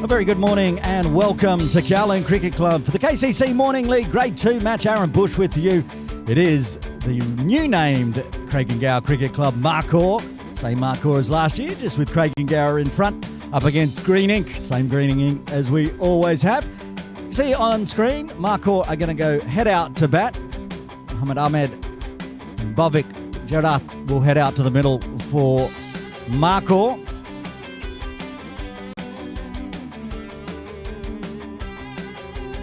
A very good morning and welcome to Kowloon Cricket Club for the KCC Morning League Grade 2 match. Aaron Bush with you. It is the new named Kowloon Cricket Club Markhor. Same Markhor as last year, just with Kowloon in front, up against Green Ink. Same Green Ink as we always have. See on screen, Markhor are going to go head out to bat. Muhammad Ahmed and Bavik Jarath will head out to the middle for Markhor.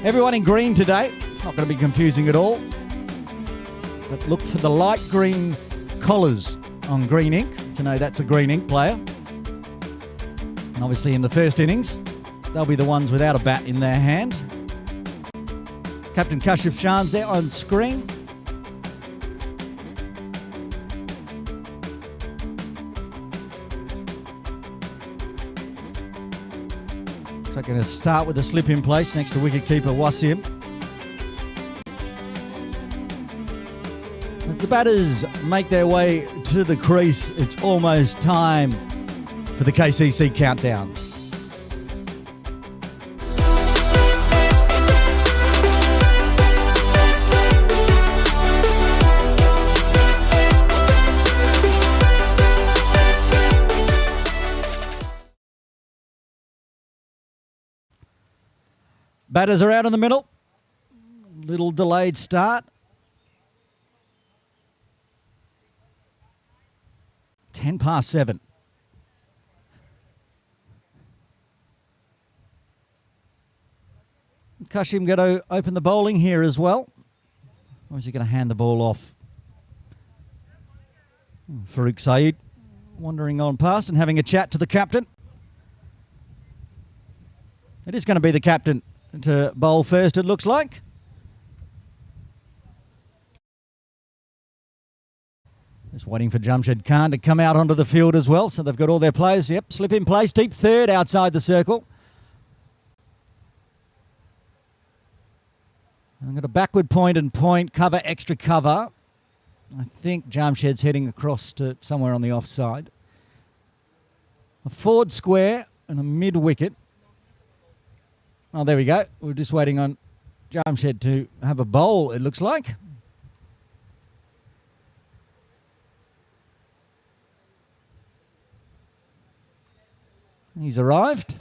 Everyone in green today. It's not going to be confusing at all. But look for the light green collars on Green Ink to know that's a Green Ink player. And obviously in the first innings, they'll be the ones without a bat in their hand. Captain Kashif Shan's there on screen. So going to start with a slip in place next to wicketkeeper Wasim. As the batters make their way to the crease, it's almost time for the KCC countdown. Batters are out in the middle. Little delayed start. 7:10. Kashim going to open the bowling here as well. Or is he going to hand the ball off? Farouk Saeed wandering on past and having a chat to the captain. It is going to be the captain to bowl first, it looks like. Just waiting for Jamshed Khan to come out onto the field as well. So they've got all their players. Yep, slip in place. Deep third outside the circle. I'm going to backward point and point, cover, extra cover. I think Jamshed's heading across to somewhere on the offside. A forward square and a mid wicket. Oh, there we go. We're just waiting on Jamshed to have a bowl, it looks like. He's arrived.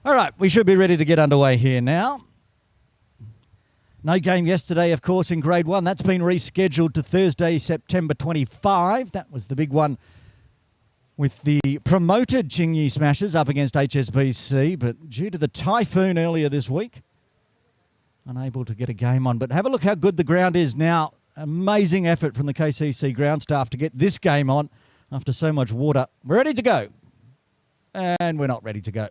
All right, we should be ready to get underway here now. No game yesterday, of course, in Grade 1. That's been rescheduled to Thursday, September 25. That was the big one with the promoted Chingy Smashers up against HSBC. But due to the typhoon earlier this week, unable to get a game on. But have a look how good the ground is now. Amazing effort from the KCC ground staff to get this game on after so much water. We're ready to go. And we're not ready to go.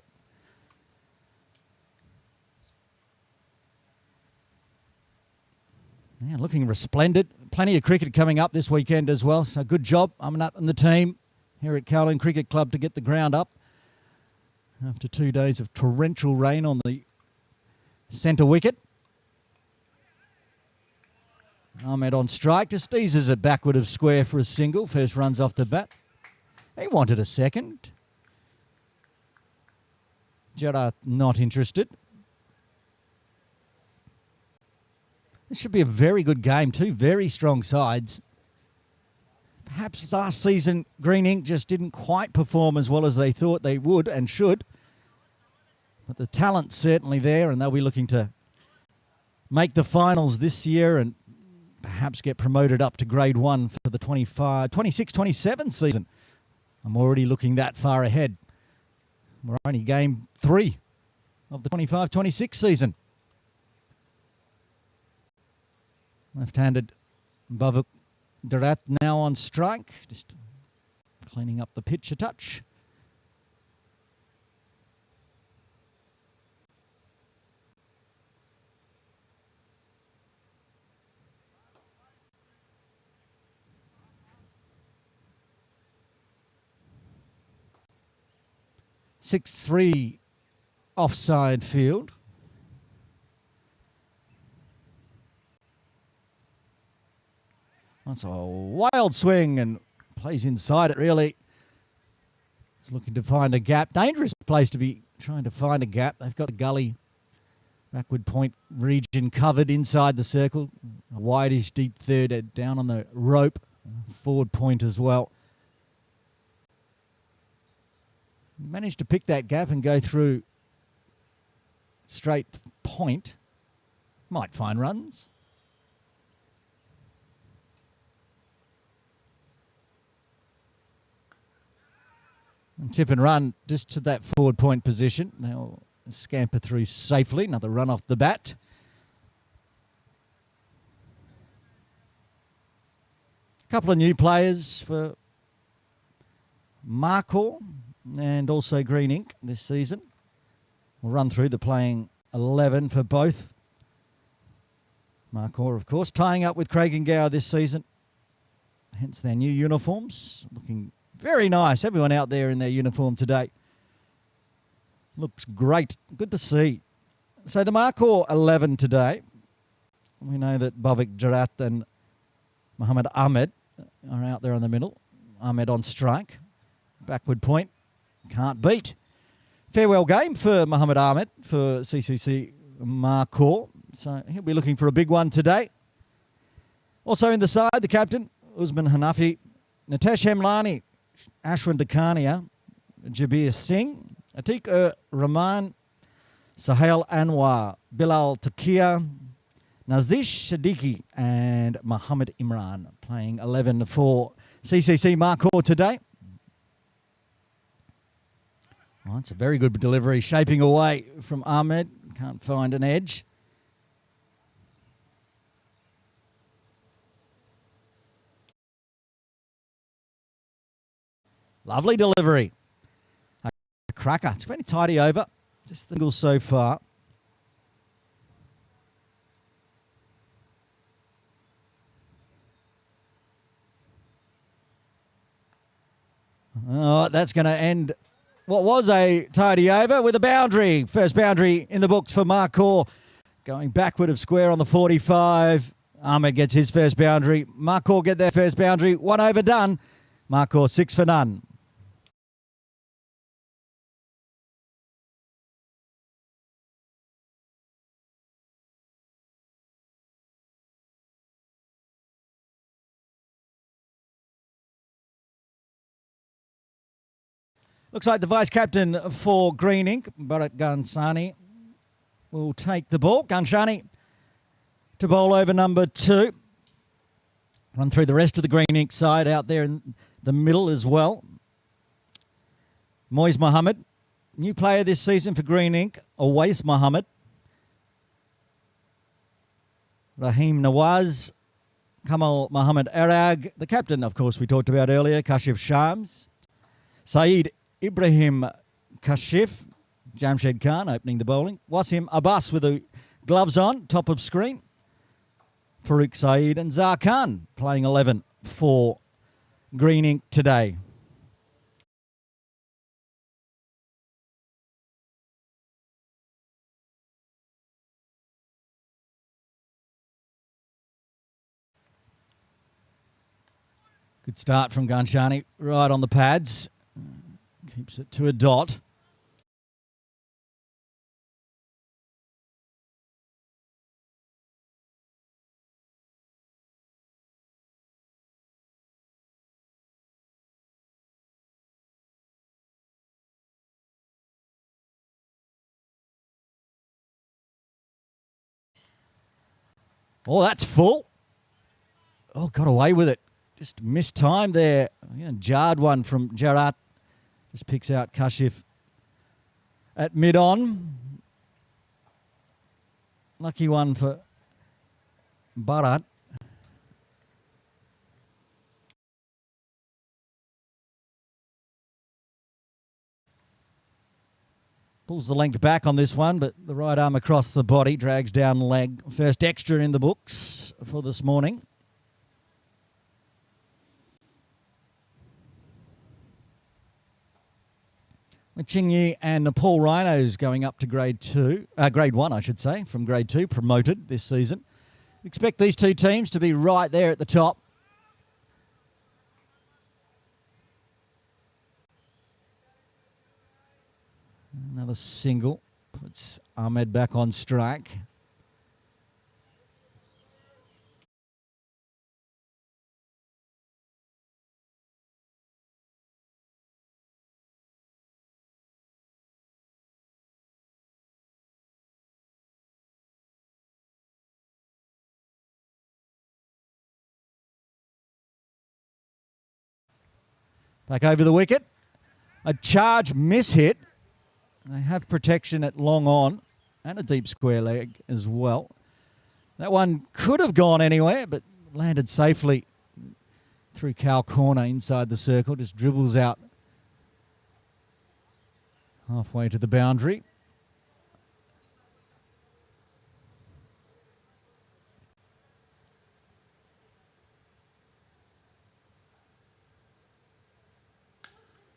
Yeah, looking resplendent. Plenty of cricket coming up this weekend as well. So good job, Amanat and the team here at Kowloon Cricket Club to get the ground up after 2 days of torrential rain on the centre wicket. Ahmed on strike, just eases it backward of square for a single. First runs off the bat. He wanted a second. Jarath not interested. This should be a very good game. Two very strong sides. Perhaps last season, Green Ink just didn't quite perform as well as they thought they would and should. But the talent's certainly there, and they'll be looking to make the finals this year and perhaps get promoted up to Grade 1 for the 26-27 season. I'm already looking that far ahead. We're only game 3 of the 25-26 season. Left-handed Bavik Jarath now on strike, just cleaning up the pitch a touch. Six-three offside field. That's a wild swing and plays inside it, really. He's looking to find a gap. Dangerous place to be trying to find a gap. They've got the gully backward point region covered inside the circle. A wideish deep third down on the rope. Forward point as well. Managed to pick that gap and go through straight point. Might find runs. And tip and run just to that forward point position. They'll scamper through safely. Another run off the bat. A couple of new players for Markhor and also Green Ink this season. We'll run through the playing 11 for both. Markhor, of course, tying up with Craig and Gower this season. Hence their new uniforms. Looking very nice. Everyone out there in their uniform today. Looks great. Good to see. So the Markhor 11 today. We know that Bhavik Jarat and Muhammad Ahmed are out there in the middle. Ahmed on strike. Backward point. Can't beat. Farewell game for Muhammad Ahmed for CCC Markhor. So he'll be looking for a big one today. Also in the side, the captain, Usman Hanafi, Nitesh Hemlani, Ashwin Dakhania, Jabir Singh, Atiq Rahman, Sahel Anwar, Bilal Takia, Nazish Siddiqui and Muhammad Imran playing 11 for CCC Markhor today. Well, it's a very good delivery, shaping away from Ahmed. Can't find an edge. Lovely delivery. A cracker. It's been a tidy over. Just single so far. Oh, that's going to end what was a tidy over with a boundary. First boundary in the books for Markhor. Going backward of square on the 45. Ahmed gets his first boundary. Markhor get their first boundary. 1 over done. Markhor 6 for none. Looks like the vice-captain for Green Ink, Bharat Ganshani, will take the ball. Ganshani to bowl over number 2. Run through the rest of the Green Ink side out there in the middle as well. Moiz Mohammed, new player this season for Green Ink, Awais Mohammed. Rahim Nawaz, Kamal Mohammed Arag, the captain, of course, we talked about earlier, Kashif Shams. Saeed Ibrahim Kashif, Jamshed Khan opening the bowling. Wasim Abbas with the gloves on, top of screen. Farouk Saeed and Zar Khan playing 11 for Green Ink today. Good start from Ganshani, right on the pads. Keeps it to a dot. Oh, that's full. Oh, got away with it. Just missed time there. Yeah, jarred one from Jarat. Just picks out Kashif at mid-on. Lucky one for Bharat. Pulls the length back on this one, but the right arm across the body, drags down leg. First extra in the books for this morning. Chingy and Nepal Rhinos going up to grade 1, I should say, from grade 2, promoted this season. Expect these two teams to be right there at the top. Another single puts Ahmed back on strike. Back over the wicket. A charge miss hit. They have protection at long on and a deep square leg as well. That one could have gone anywhere, but landed safely through cow corner inside the circle. Just dribbles out halfway to the boundary.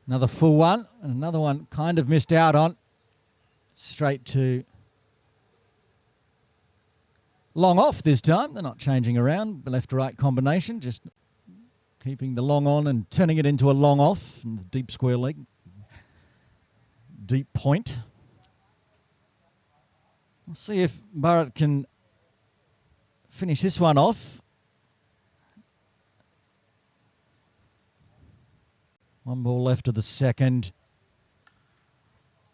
Another full one, and another one kind of missed out on. Straight to long off this time. They're not changing around, left to right combination, just keeping the long on and turning it into a long off. And the deep square leg, deep point. We'll see if Bharat can finish this one off. One ball left of the second.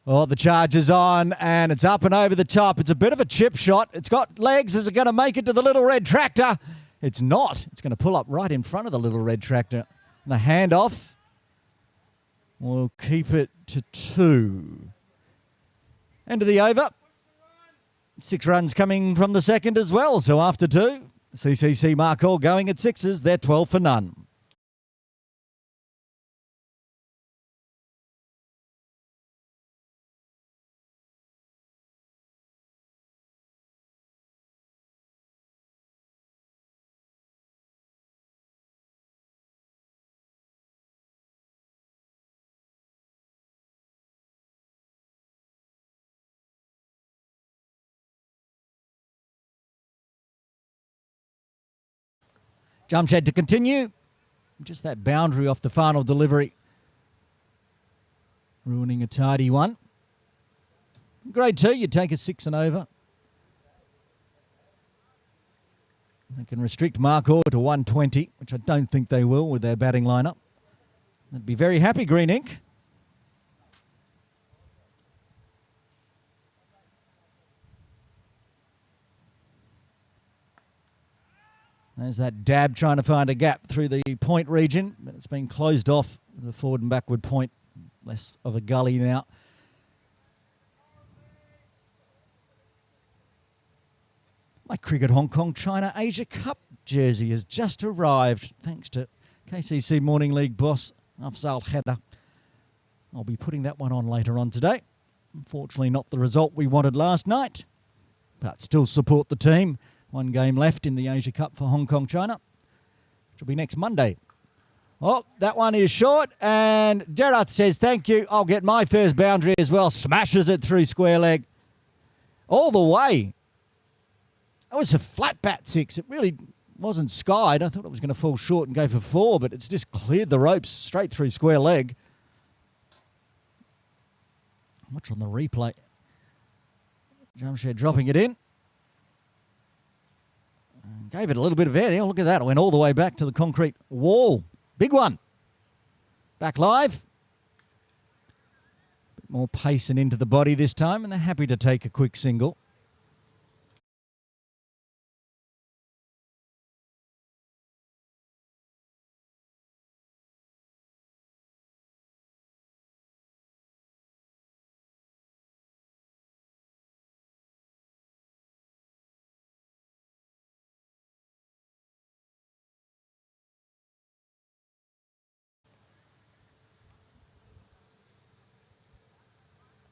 Oh, the charge is on, and it's up and over the top. It's a bit of a chip shot. It's got legs. Is it going to make it to the little red tractor? It's not. It's going to pull up right in front of the little red tractor. And the handoff will keep it to 2. End of the over. 6 runs coming from the second as well. So after 2, CCC Markhor going at 6s. They're 12 for none. Jamshed to continue. Just that boundary off the final delivery. Ruining a tidy one. Grade 2, you take a 6 and over. They can restrict Markhor to 120, which I don't think they will with their batting lineup. They'd be very happy, Green Ink. There's that dab trying to find a gap through the point region, but it's been closed off with the forward and backward point. Less of a gully now. My Cricket Hong Kong China Asia Cup jersey has just arrived, thanks to KCC Morning League boss Afzal Khedda. I'll be putting that one on later on today. Unfortunately, not the result we wanted last night, but still support the team. 1 game left in the Asia Cup for Hong Kong China, which will be next Monday. Oh, that one is short, and Gerard says, thank you, I'll get my first boundary as well. Smashes it through square leg. All the way. That was a flat bat 6. It really wasn't skied. I thought it was going to fall short and go for 4, but it's just cleared the ropes straight through square leg. Watch on the replay. Jamshed dropping it in. Gave it a little bit of air there. Look at that. It went all the way back to the concrete wall. Big one. Back live. Bit more pace and into the body this time, and they're happy to take a quick single.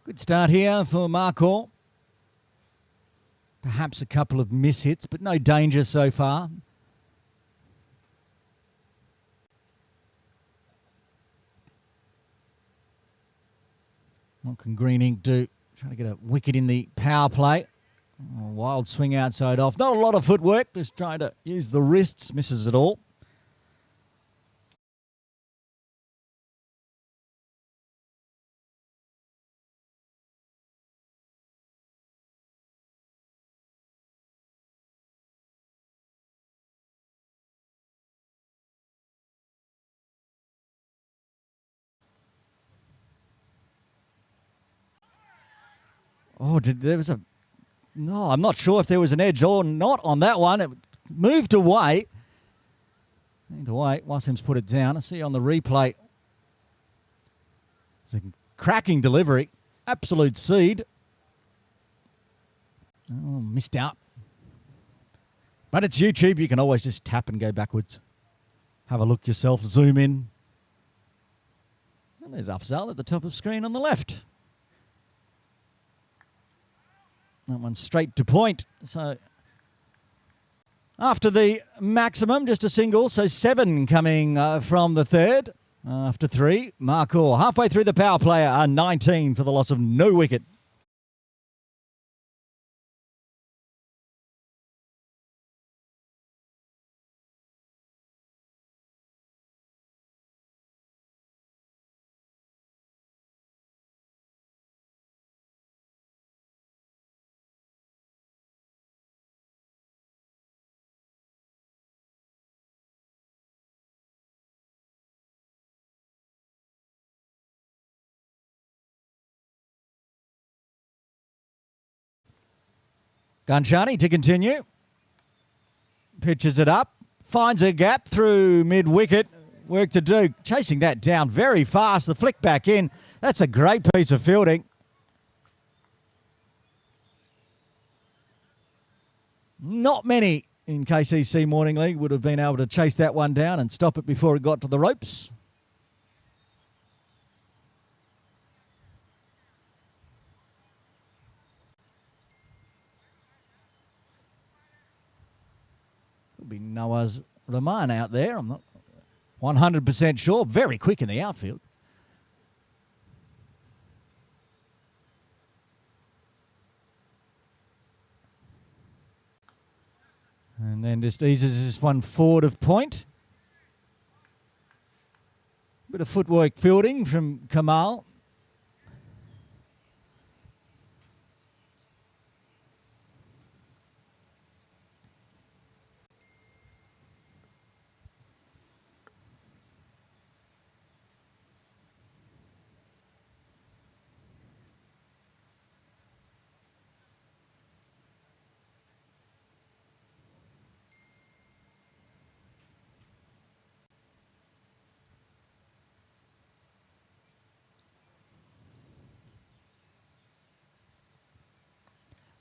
Good start here for Markhor. Perhaps a couple of mishits, but no danger so far. What can Green Ink do? Trying to get a wicket in the power play. Oh, wild swing outside off. Not a lot of footwork, just trying to use the wrists. Misses it all. No, I'm not sure if there was an edge or not on that one. It moved away. Either way, Wassim's put it down. I see on the replay. It's a cracking delivery. Absolute seed. Oh, missed out. But it's YouTube. You can always just tap and go backwards. Have a look yourself. Zoom in. And there's Afzal at the top of screen on the left. That one's straight to point. So after the maximum, just a single. So 7 coming from the third. After 3, Markhor halfway through the power play are 19 for the loss of no wicket. Ganchani to continue. Pitches it up. Finds a gap through mid-wicket. Work to do. Chasing that down very fast. The flick back in. That's a great piece of fielding. Not many in KCC Morning League would have been able to chase that one down and stop it before it got to the ropes. Could be Noah's Rahman out there. I'm not 100% sure. Very quick in the outfield. And then just eases this one forward of point. Bit of footwork fielding from Kamal.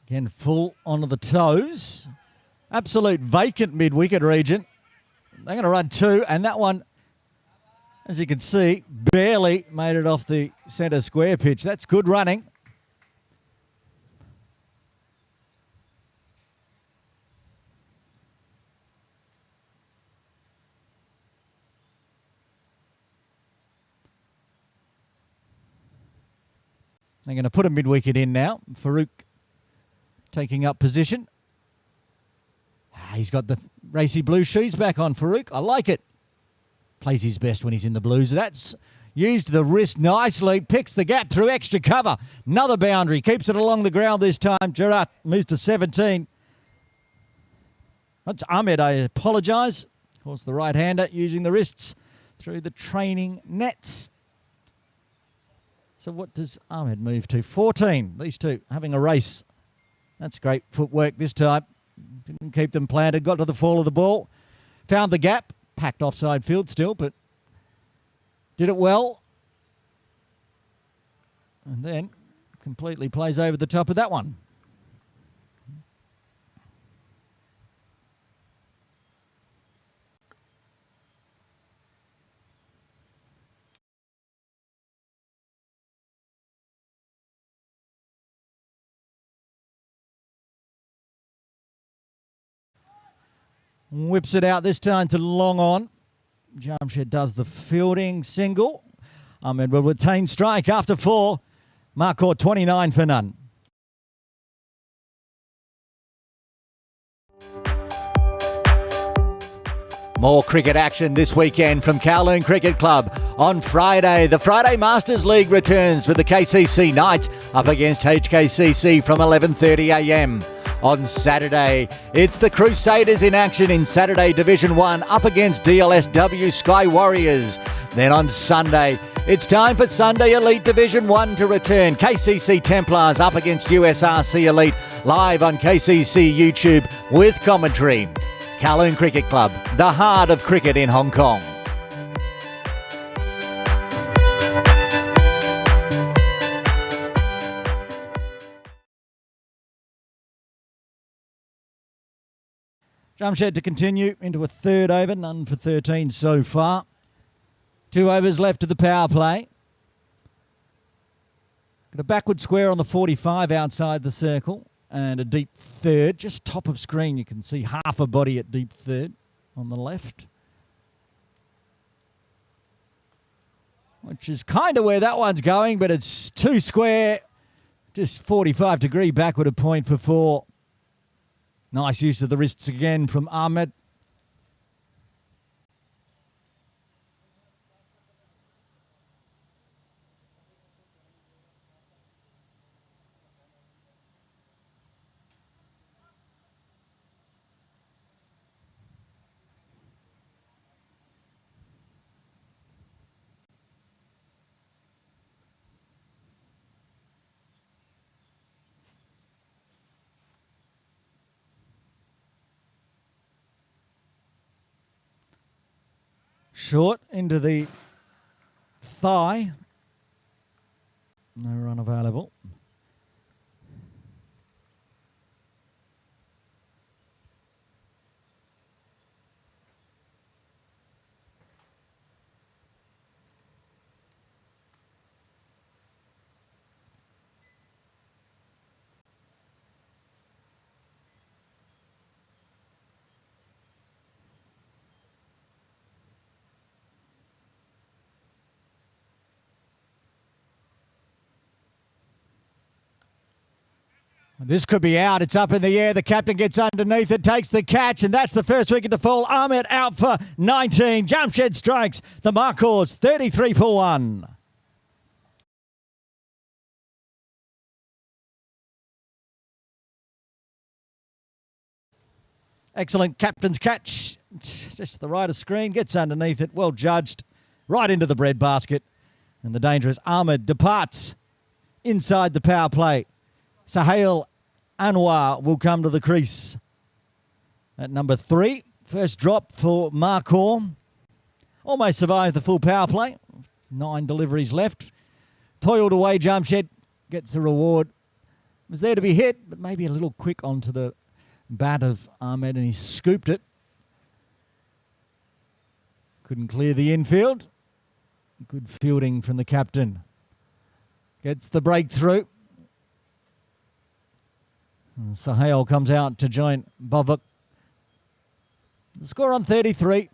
Again, full onto the toes. Absolute vacant mid-wicket region. They're going to run 2, and that one, as you can see, barely made it off the centre square pitch. That's good running. They're going to put a mid-wicket in now. Farouk taking up position. He's got the racy blue shoes back on, Farouk. I like it. Plays his best when he's in the blues. That's used the wrist nicely. Picks the gap through extra cover. Another boundary. Keeps it along the ground this time. Gerard moves to 17. That's Ahmed, I apologise. Of course, the right-hander using the wrists through the training nets. So what does Ahmed move to? 14. These two having a race. That's great footwork this time. Didn't keep them planted. Got to the fall of the ball. Found the gap. Packed offside field still, but did it well. And then completely plays over the top of that one. Whips it out this time to long on. Jamshed does the fielding single. Ahmed will retain strike after 4. Markhor 29 for none. More cricket action this weekend from Kowloon Cricket Club. On Friday, the Friday Masters League returns with the KCC Knights up against HKCC from 11:30am. On Saturday, it's the Crusaders in action in Saturday Division 1 up against DLSW Sky Warriors. Then on Sunday, It's time for Sunday Elite Division 1 to return. KCC Templars up against USRC Elite, live on KCC YouTube with commentary. Kowloon Cricket Club, the heart of cricket in Hong Kong. Jamshed to continue into a third over, none for 13 so far. 2 overs left of the power play. Got a backward square on the 45 outside the circle and a deep third. Just top of screen, you can see half a body at deep third on the left. Which is kind of where that one's going, but it's 2 square, just 45-degree backward a point for 4. Nice use of the wrists again from Ahmed. Short into the thigh. No run available. This could be out. It's up in the air. The captain gets underneath it, takes the catch, and that's the first wicket to fall. Ahmed out for 19. Jamshed strikes the Markhors 33 for 1. Excellent captain's catch. Just the right of screen. Gets underneath it. Well judged. Right into the breadbasket. And the dangerous Ahmed departs inside the power play. Sahil Anwar will come to the crease at number 3. First drop for Markhor. Almost survived the full power play. 9 deliveries left. Toiled away, Jamshed gets the reward. Was there to be hit, but maybe a little quick onto the bat of Ahmed, and he scooped it. Couldn't clear the infield. Good fielding from the captain. Gets the breakthrough. And Sahel comes out to join Bavuk. The score on 33.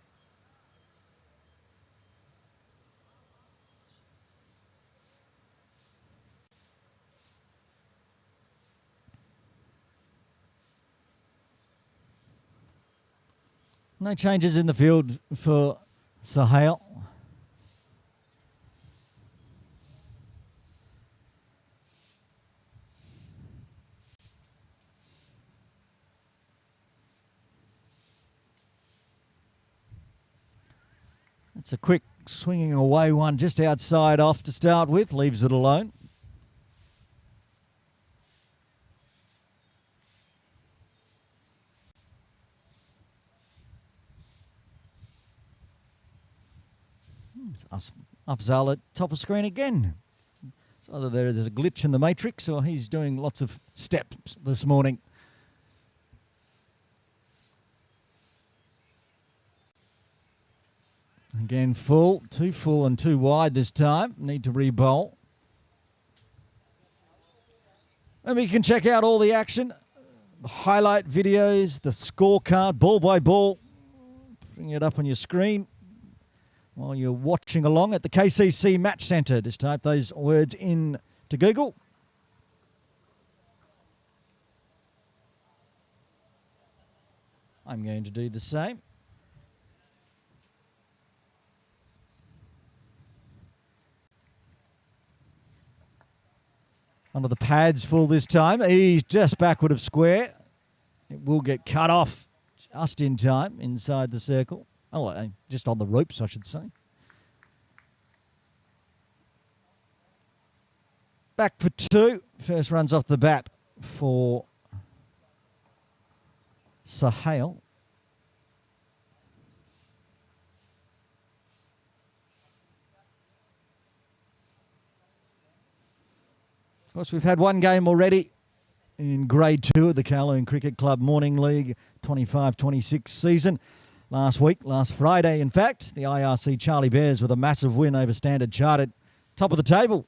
No changes in the field for Sahel. It's a quick swinging away one just outside off to start with, leaves it alone. Afzal at top of screen again. It's either there's a glitch in the matrix or he's doing lots of steps this morning. Again, full, too full and too wide this time. Need to re-bowl. And we can check out all the action, the highlight videos, the scorecard, ball by ball. Bring it up on your screen while you're watching along at the KCC Match Centre. Just type those words in to Google. I'm going to do the same. Under the pads full this time. He's just backward of square. It will get cut off just in time inside the circle. Oh, just on the ropes, I should say. Back for two. First runs off the bat for Sahale. Of course, we've had one game already in Grade 2 of the Kowloon Cricket Club Morning League 25-26 season. Last week, last Friday, in fact, the IRC Charlie Bears with a massive win over Standard Chartered. Top of the table.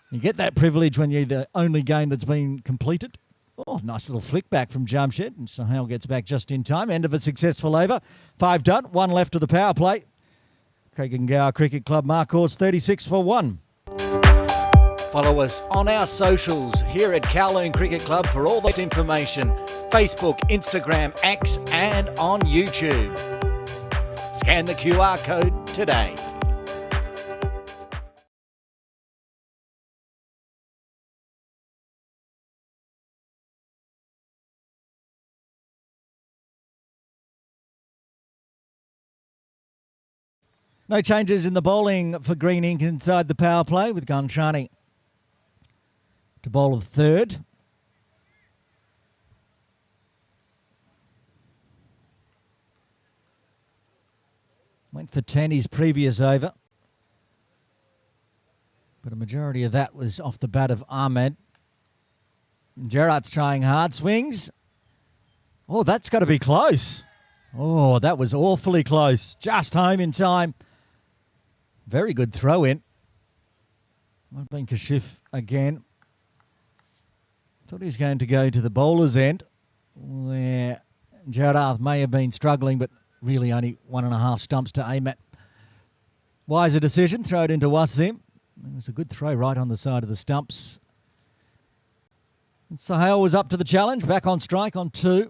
You get that privilege when you're the only game that's been completed. Oh, nice little flick back from Jamshed. And Sahale gets back just in time. End of a successful over. 5 done. 1 left of the power play. Kowloon Cricket Club Markhor's 36 for 1. Follow us on our socials here at Kowloon Cricket Club for all that information. Facebook, Instagram, X and on YouTube. Scan the QR code today. No changes in the bowling for Green Ink inside the power play with Ganshani to bowl of third. Went for 10 his previous over. But a majority of that was off the bat of Ahmed. Gerard's trying hard. Swings. Oh, that's got to be close. Oh, that was awfully close. Just home in time. Very good throw in. Might have been Kashif again. Thought he was going to go to the bowler's end, where Gerard may have been struggling, but really only 1.5 stumps to aim at. Wiser decision, throw it into Wasim. It was a good throw right on the side of the stumps. And Sahale was up to the challenge, back on strike on 2.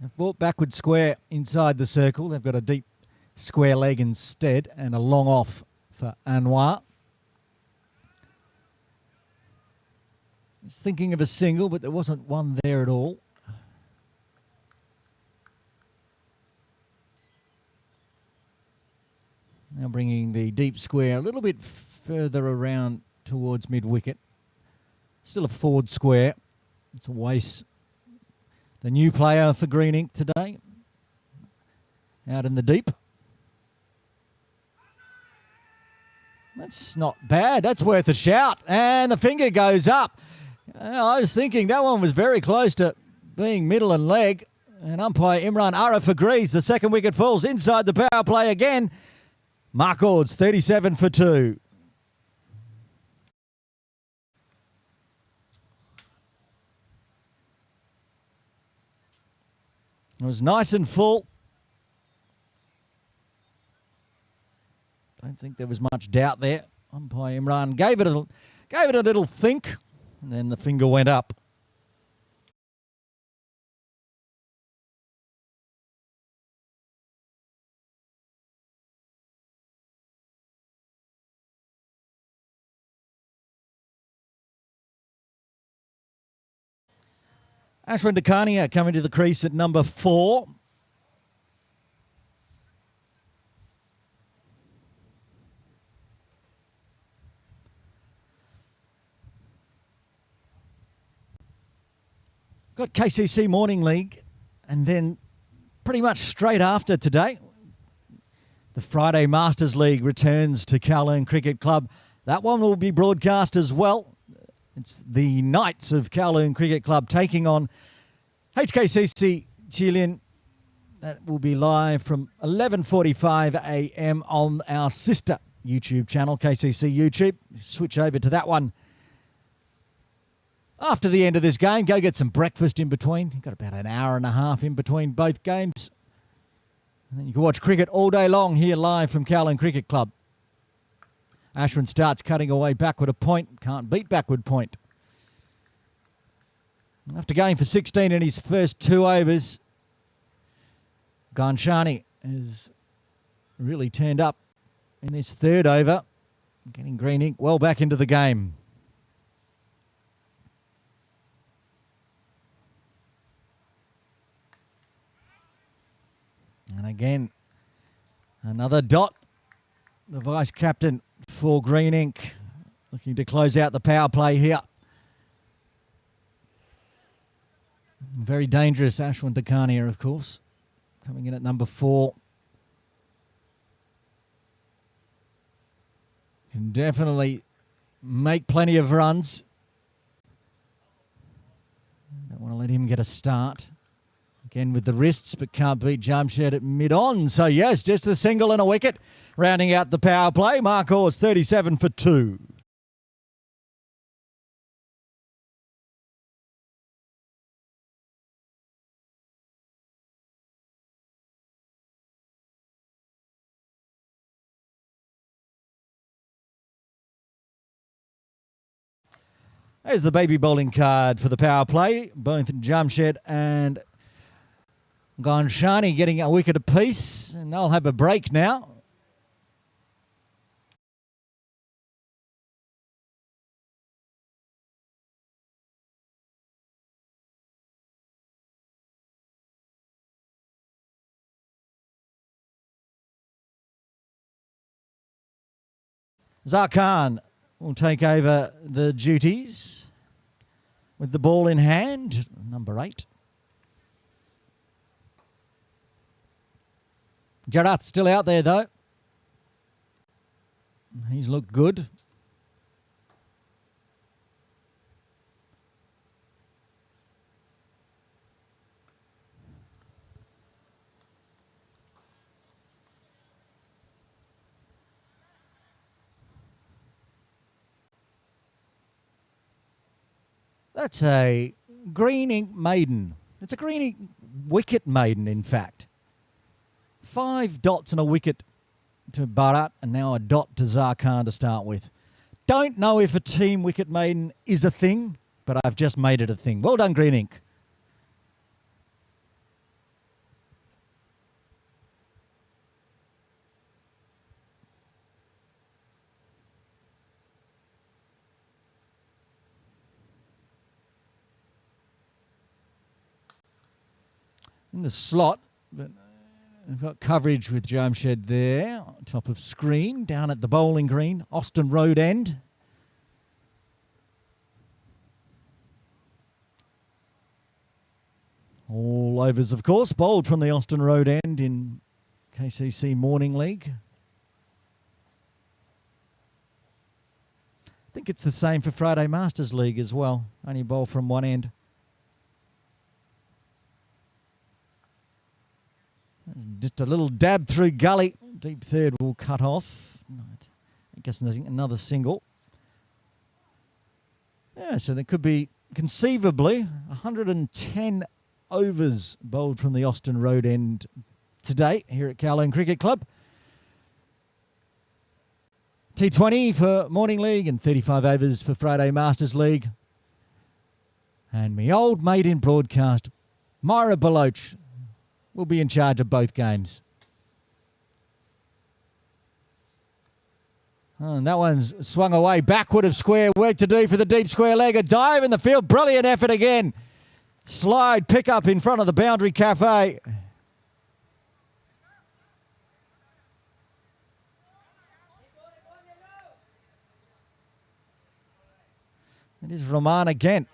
They've brought backward square inside the circle. They've got a deep square leg instead and a long off for Anwar. Was thinking of a single, but there wasn't one there at all. Now bringing the deep square a little bit further around towards mid-wicket. Still a forward square. It's a Wace, the new player for Green Ink today, out in the deep. That's not bad. That's worth a shout. And the finger goes up. I was thinking that one was very close to being middle and leg. And umpire Imran Arif agrees. The second wicket falls inside the power play again. Markhor's 37 for 2. It was nice and full. Don't think there was much doubt there. Umpire Imran gave it a little think, and then the finger went up. Ashwin Dakania coming to the crease at number 4. Got KCC Morning League, and then pretty much straight after today, the Friday Masters League returns to Kowloon Cricket Club. That one will be broadcast as well. It's the Knights of Kowloon Cricket Club taking on HKCC Chilin. That will be live from 11:45 a.m. on our sister YouTube channel, KCC YouTube. Switch over to that one after the end of this game. Go get some breakfast in between. You've got about an hour and a half in between both games. And then you can watch cricket all day long here live from Kowloon Cricket Club. Ashwin starts cutting away backward a point. Can't beat backward point. After going for 16 in his first 2 overs, Ganshani has really turned up in his 3rd over, getting Green Ink well back into the game. And again, another dot. The vice captain for Green Ink. Looking to close out the power play here. Very dangerous, Ashwin Dakania, of course, coming in at number 4. Can definitely make plenty of runs. Don't want to let him get a start. Again with the wrists, but can't beat Jamshed at mid-on. So yes, just a single and a wicket. Rounding out the power play, Markhor's 37 for 2. There's the baby bowling card for the power play. Both Jamshed and Ghanshani getting a wicket apiece, and they'll have a break now. Zarkhan will take over the duties with the ball in hand, number 8. Jarath's still out there though. He's looked good. That's a Green Ink maiden. It's a Green Ink wicket maiden, in fact. 5 dots and a wicket to Bharat, and now a dot to Zarkhan to start with. Don't know if a team wicket maiden is a thing, but I've just made it a thing. Well done, Green Ink. In the slot, but we've got coverage with Jamshed there, top of screen, down at the bowling green, Austin Road end. All overs, of course, bowled from the Austin Road end in KCC Morning League. I think it's the same for Friday Masters League as well, only bowl from one end. Just a little dab through gully. Deep third will cut off. I guess another single. Yeah, so there could be conceivably 110 overs bowled from the Austin Road end today here at Kowloon Cricket Club. T20 for Morning League and 35 overs for Friday Masters League. And me old mate in broadcast, Myra Baloch, will be in charge of both games. And that one's swung away backward of square. Work to do for the deep square leg. A dive in the field. Brilliant effort again. Slide pick up in front of the boundary cafe. It is Roman again.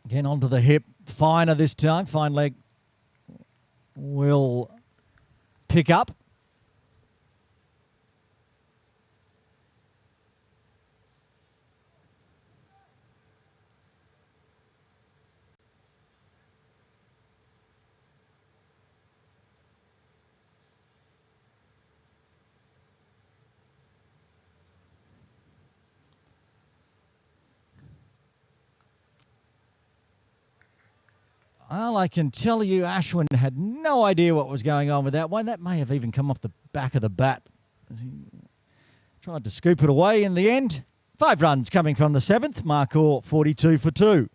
Again onto the hip, finer this time, fine leg will pick up. Well, I can tell you Ashwin had no idea what was going on with that one. That may have even come off the back of the bat. He tried to scoop it away in the end. 5 runs coming from the 7th. Markhor 42 for 2.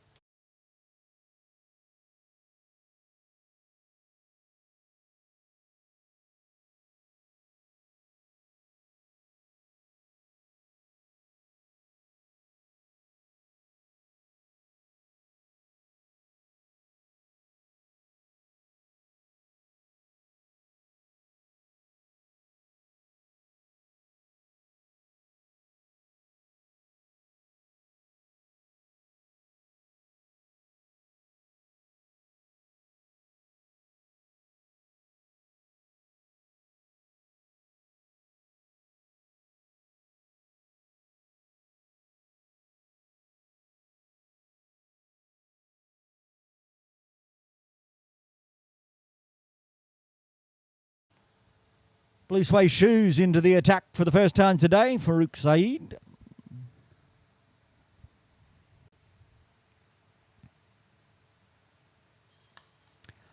Blue suede shoes into the attack for the first time today. Farouk Saeed.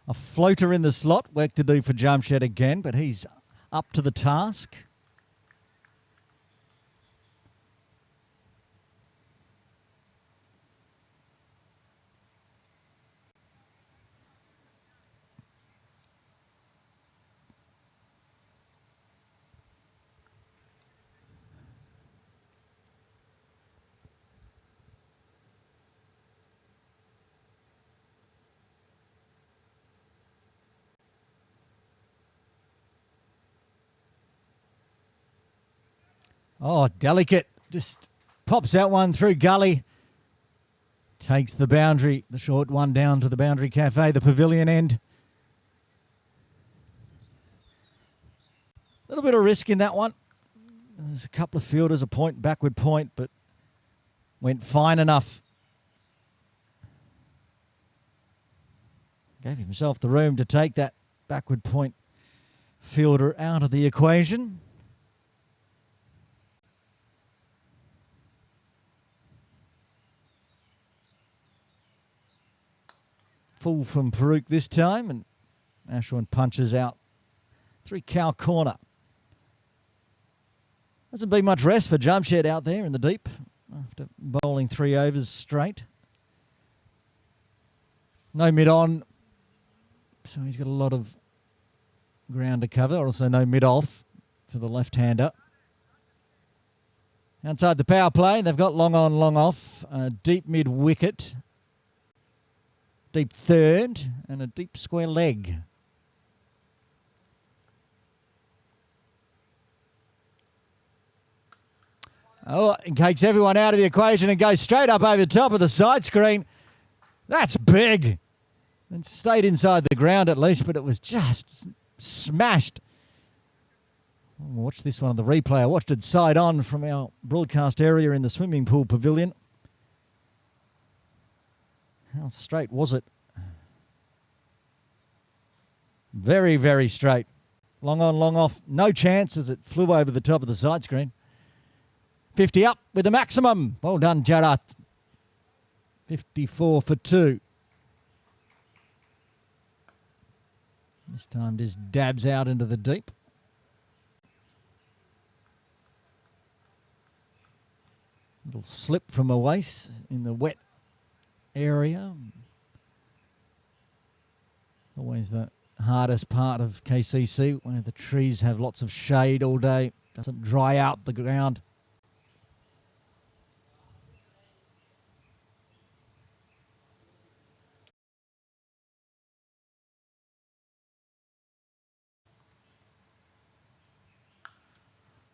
A floater in the slot. Work to do for Jamshed again, but he's up to the task. Oh, delicate. Just pops out one through gully. Takes the boundary. The short one down to the boundary cafe, the pavilion end. A little bit of risk in that one. There's a couple of fielders, a point, backward point, but went fine enough. Gave himself the room to take that backward point fielder out of the equation. Full from Farouk this time, and Ashwin punches out 3 cow corner. Hasn't been much rest for Jamshed out there in the deep after bowling 3 overs straight. No mid-on, so he's got a lot of ground to cover. Also no mid-off for the left-hander. Outside the power play, they've got long on, long off, a deep mid-wicket, deep third, and a deep square leg. Oh, it takes everyone out of the equation and goes straight up over the top of the side screen. That's big. It stayed inside the ground at least, but it was just smashed. Watch this one on the replay. I watched it side on from our broadcast area in the swimming pool pavilion. How straight was it? Very, very straight. Long on, long off. No chance as it flew over the top of the side screen. 50 up with the maximum. Well done, Jarat. 54 for 2. This time just dabs out into the deep. Little slip from a waist in the wet area. Always the hardest part of KCC, where the trees have lots of shade all day. Doesn't dry out the ground.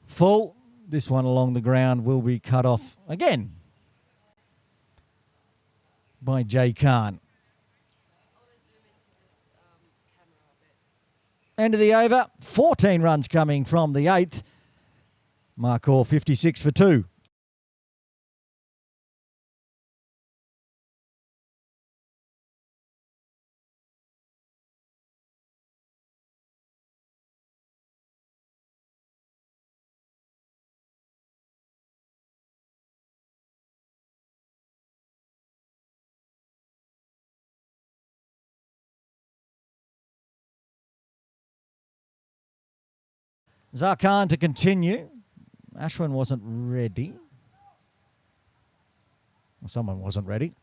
Full. This one along the ground will be cut off again by Jay Khan. End of the over. 14 runs coming from the 8th. Markhor 56 for 2. Zarkhan to continue. Ashwin wasn't ready. Well, someone wasn't ready.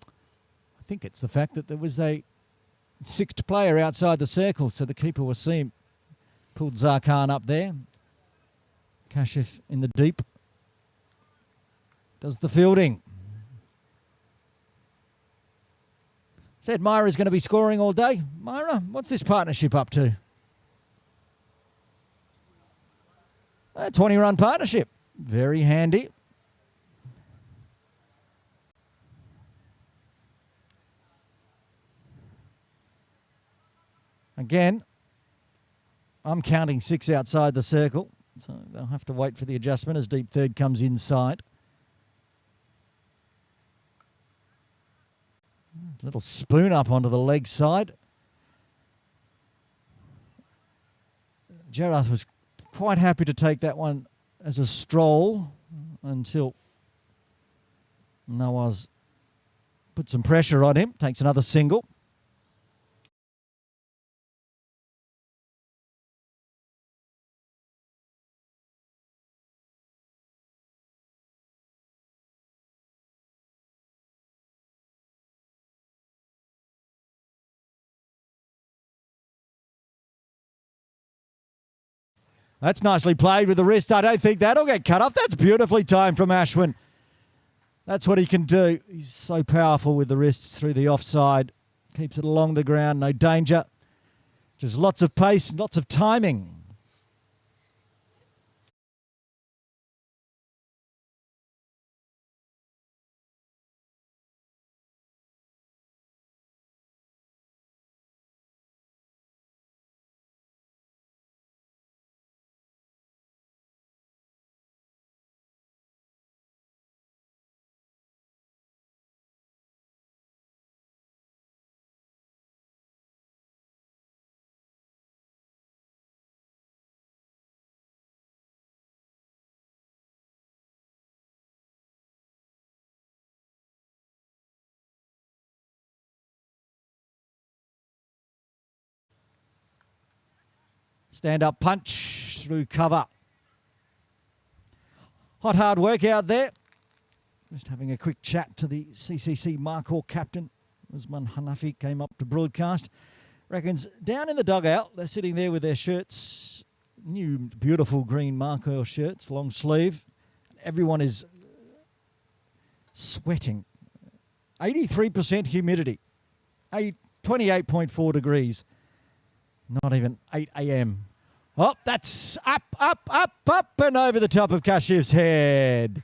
I think it's the fact that there was a 6th player outside the circle, so the keeper was seen. Pulled Zarkhan up there. Kashif in the deep. Does the fielding. Said Myra's going to be scoring all day. Myra, what's this partnership up to? A 20-run partnership. Very handy. Again, I'm counting 6 outside the circle. So they'll have to wait for the adjustment as deep third comes inside. Little spoon up onto the leg side. Gerard was quite happy to take that one as a stroll until Nawaz put some pressure on him. Takes another single. That's nicely played with the wrist. I don't think that'll get cut off. That's beautifully timed from Ashwin. That's what he can do. He's so powerful with the wrists through the offside. Keeps it along the ground, no danger. Just lots of pace, lots of timing. Stand-up punch through cover. Hot, hard work out there. Just having a quick chat to the CCC Markhor captain. Usman Hanafi came up to broadcast. Reckons down in the dugout, they're sitting there with their shirts, new beautiful green Markhor shirts, long sleeve. Everyone is sweating. 83% humidity. 28.4 degrees. Not even 8 a.m. Oh, that's up, and over the top of Kashif's head.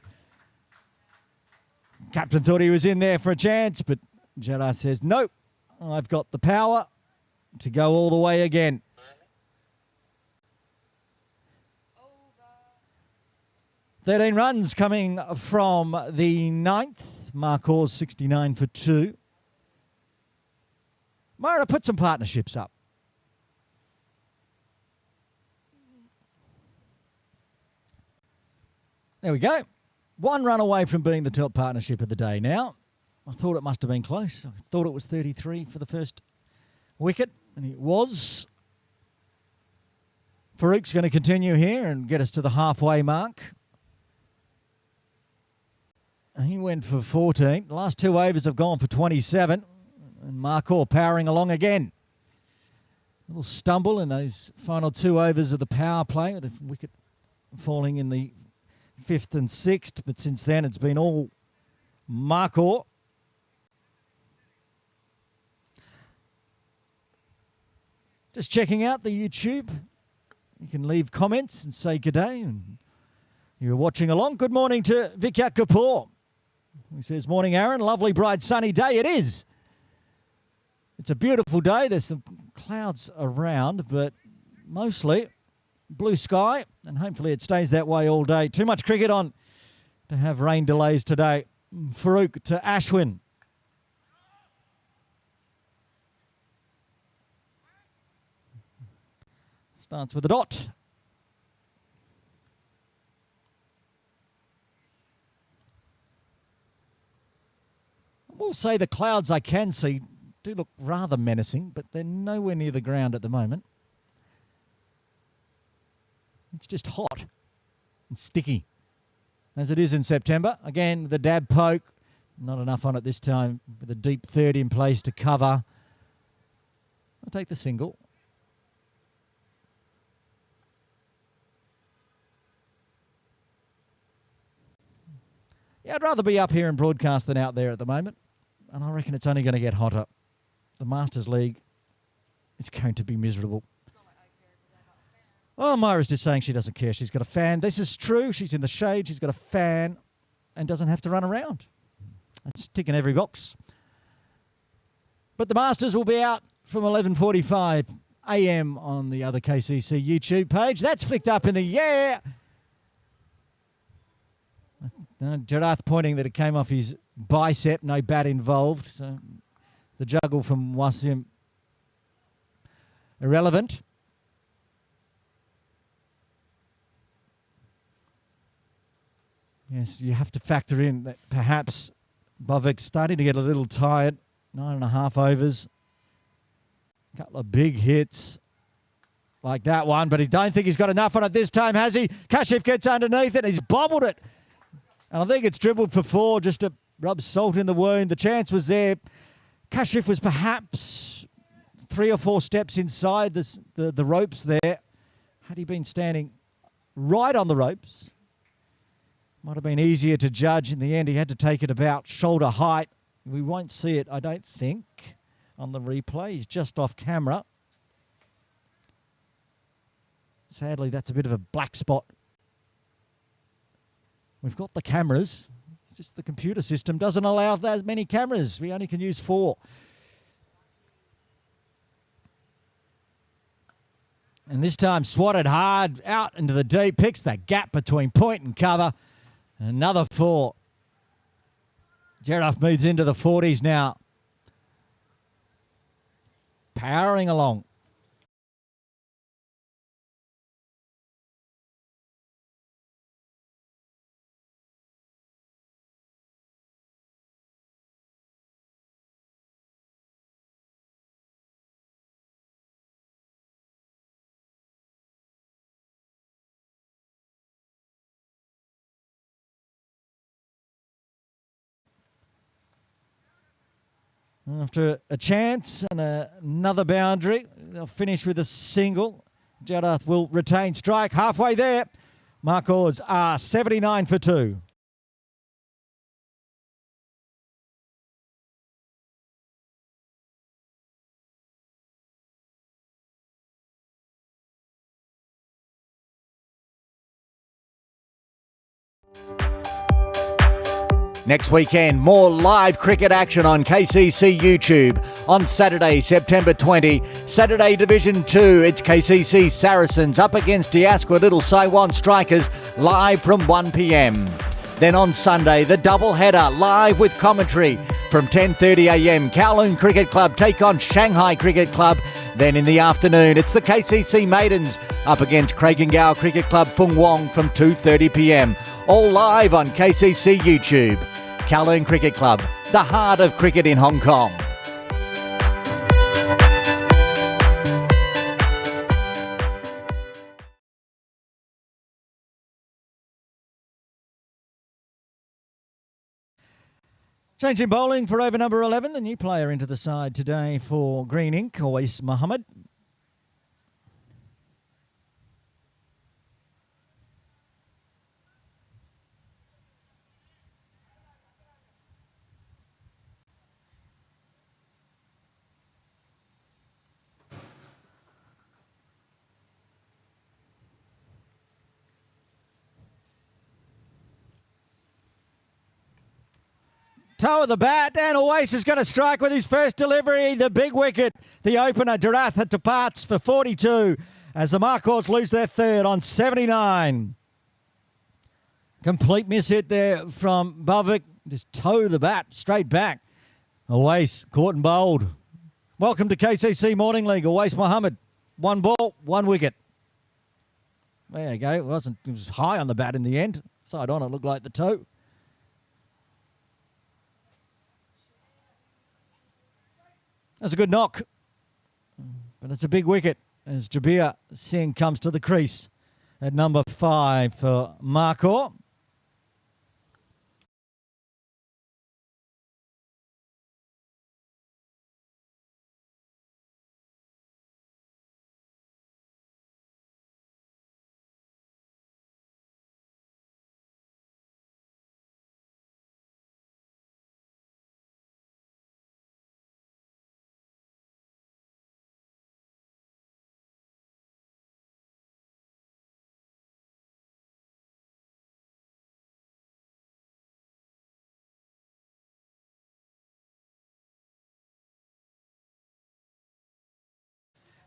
Captain thought he was in there for a chance, but Gerard says, nope, I've got the power to go all the way again. Over. 13 runs coming from the ninth. Markhor's 69 for 2. Myra, put some partnerships up. There we go. 1 run away from being the top partnership of the day now. I thought it must have been close. I thought it was 33 for the first wicket, and it was. Farouk's going to continue here and get us to the halfway mark. He went for 14. The last 2 overs have gone for 27. And Markhor powering along again. A little stumble in those final 2 overs of the power play, with the wicket falling in the 5th and 6th, but since then it's been all Markhor. Just checking out the YouTube. You can leave comments and say good day. And you're watching along. Good morning to Vikya Kapoor. He says, morning, Aaron. Lovely, bright, sunny day. It is. It's a beautiful day. There's some clouds around, but mostly blue sky, and hopefully it stays that way all day. Too much cricket on to have rain delays today. Farouk to Ashwin. Starts with a dot. We'll say the clouds I can see do look rather menacing, but they're nowhere near the ground at the moment. It's just hot and sticky, as it is in September. Again, the dab poke, not enough on it this time, with a deep third in place to cover. I'll take the single. Yeah, I'd rather be up here and broadcast than out there at the moment. And I reckon it's only going to get hotter. The Masters League is going to be miserable. Oh, Myra's just saying she doesn't care. She's got a fan. This is true. She's in the shade. She's got a fan and doesn't have to run around. It's ticking every box. But the Masters will be out from 11:45 AM on the other KCC YouTube page. That's flicked up in the air. Girath pointing that it came off his bicep, no bat involved. So the juggle from Wasim irrelevant. Yes, you have to factor in that perhaps Bovic's starting to get a little tired. 9.5 overs. A couple of big hits like that one, but I don't think he's got enough on it this time, has he? Kashif gets underneath it. He's bobbled it. And I think it's dribbled for 4 just to rub salt in the wound. The chance was there. Kashif was perhaps 3 or 4 steps inside the ropes there. Had he been standing right on the ropes, might have been easier to judge. In the end, he had to take it about shoulder height. We won't see it, I don't think, on the replay. He's just off camera. Sadly, that's a bit of a black spot. We've got the cameras. It's just the computer system doesn't allow as many cameras. We only can use 4. And this time swatted hard out into the deep. Picks that gap between point and cover. Another 4. Girath moves into the 40s now. Powering along. After a chance and another boundary, they'll finish with a single. Girath will retain strike halfway there. Markhors are 79 for 2. Next weekend, more live cricket action on KCC YouTube. On Saturday, September 20, Saturday Division 2, it's KCC Saracens up against Diasqua Little Saiwan Strikers live from 1 p.m. Then on Sunday, the double header live with commentary from 10:30 a.m. Kowloon Cricket Club take on Shanghai Cricket Club. Then in the afternoon, it's the KCC Maidens up against Craigengow Cricket Club Fung Wong from 2:30 p.m. All live on KCC YouTube. Kowloon Cricket Club, the heart of cricket in Hong Kong. Changing bowling for over number 11, the new player into the side today for Green Ink, Awais Mohammed. Toe of the bat, and Awais is going to strike with his first delivery. The big wicket, the opener, Girath departs for 42 as the Markhors lose their third on 79. Complete miss hit there from Bovic. Just toe the bat straight back. Awais caught and bowled. Welcome to KCC Morning League. Awais Mohammed. 1 ball, 1 wicket. There you go. It was high on the bat in the end. Side on, it looked like the toe. That's a good knock, but it's a big wicket as Jabir Singh comes to the crease at number 5 for Markhor.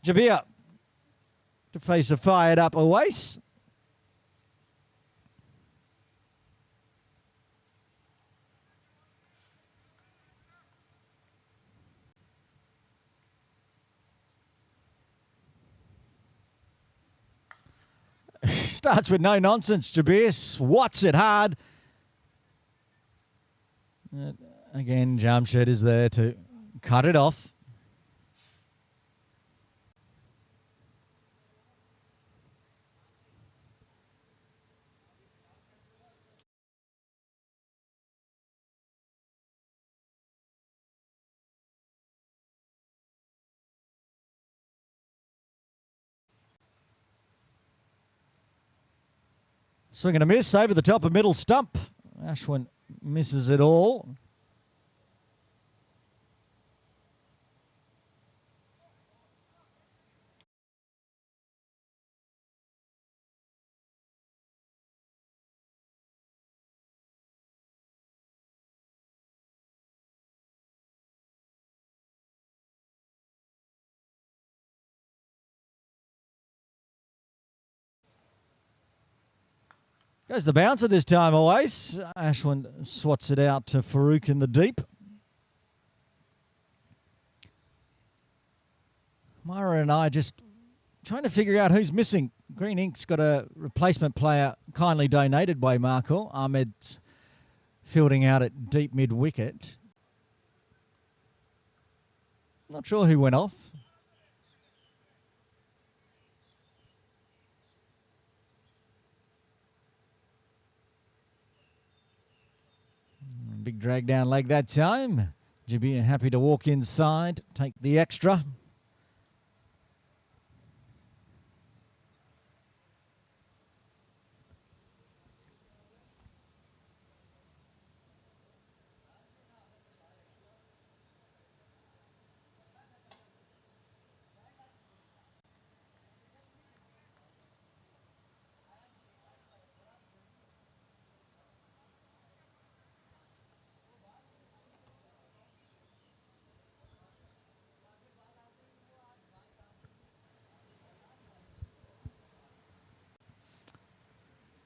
Jabir to face a fired up Awais. Starts with no nonsense. Jabir swats it hard. Again, Jamshed is there to cut it off. Swing and a miss over the top of middle stump. Ashwin misses it all. Goes the bouncer this time, Awais. Ashwin swats it out to Farouk in the deep. Myra and I just trying to figure out who's missing. Green Ink's got a replacement player kindly donated by Markhor. Ahmed's fielding out at deep mid-wicket. Not sure who went off. Big drag down leg that time. Jabir happy to walk inside, take the extra.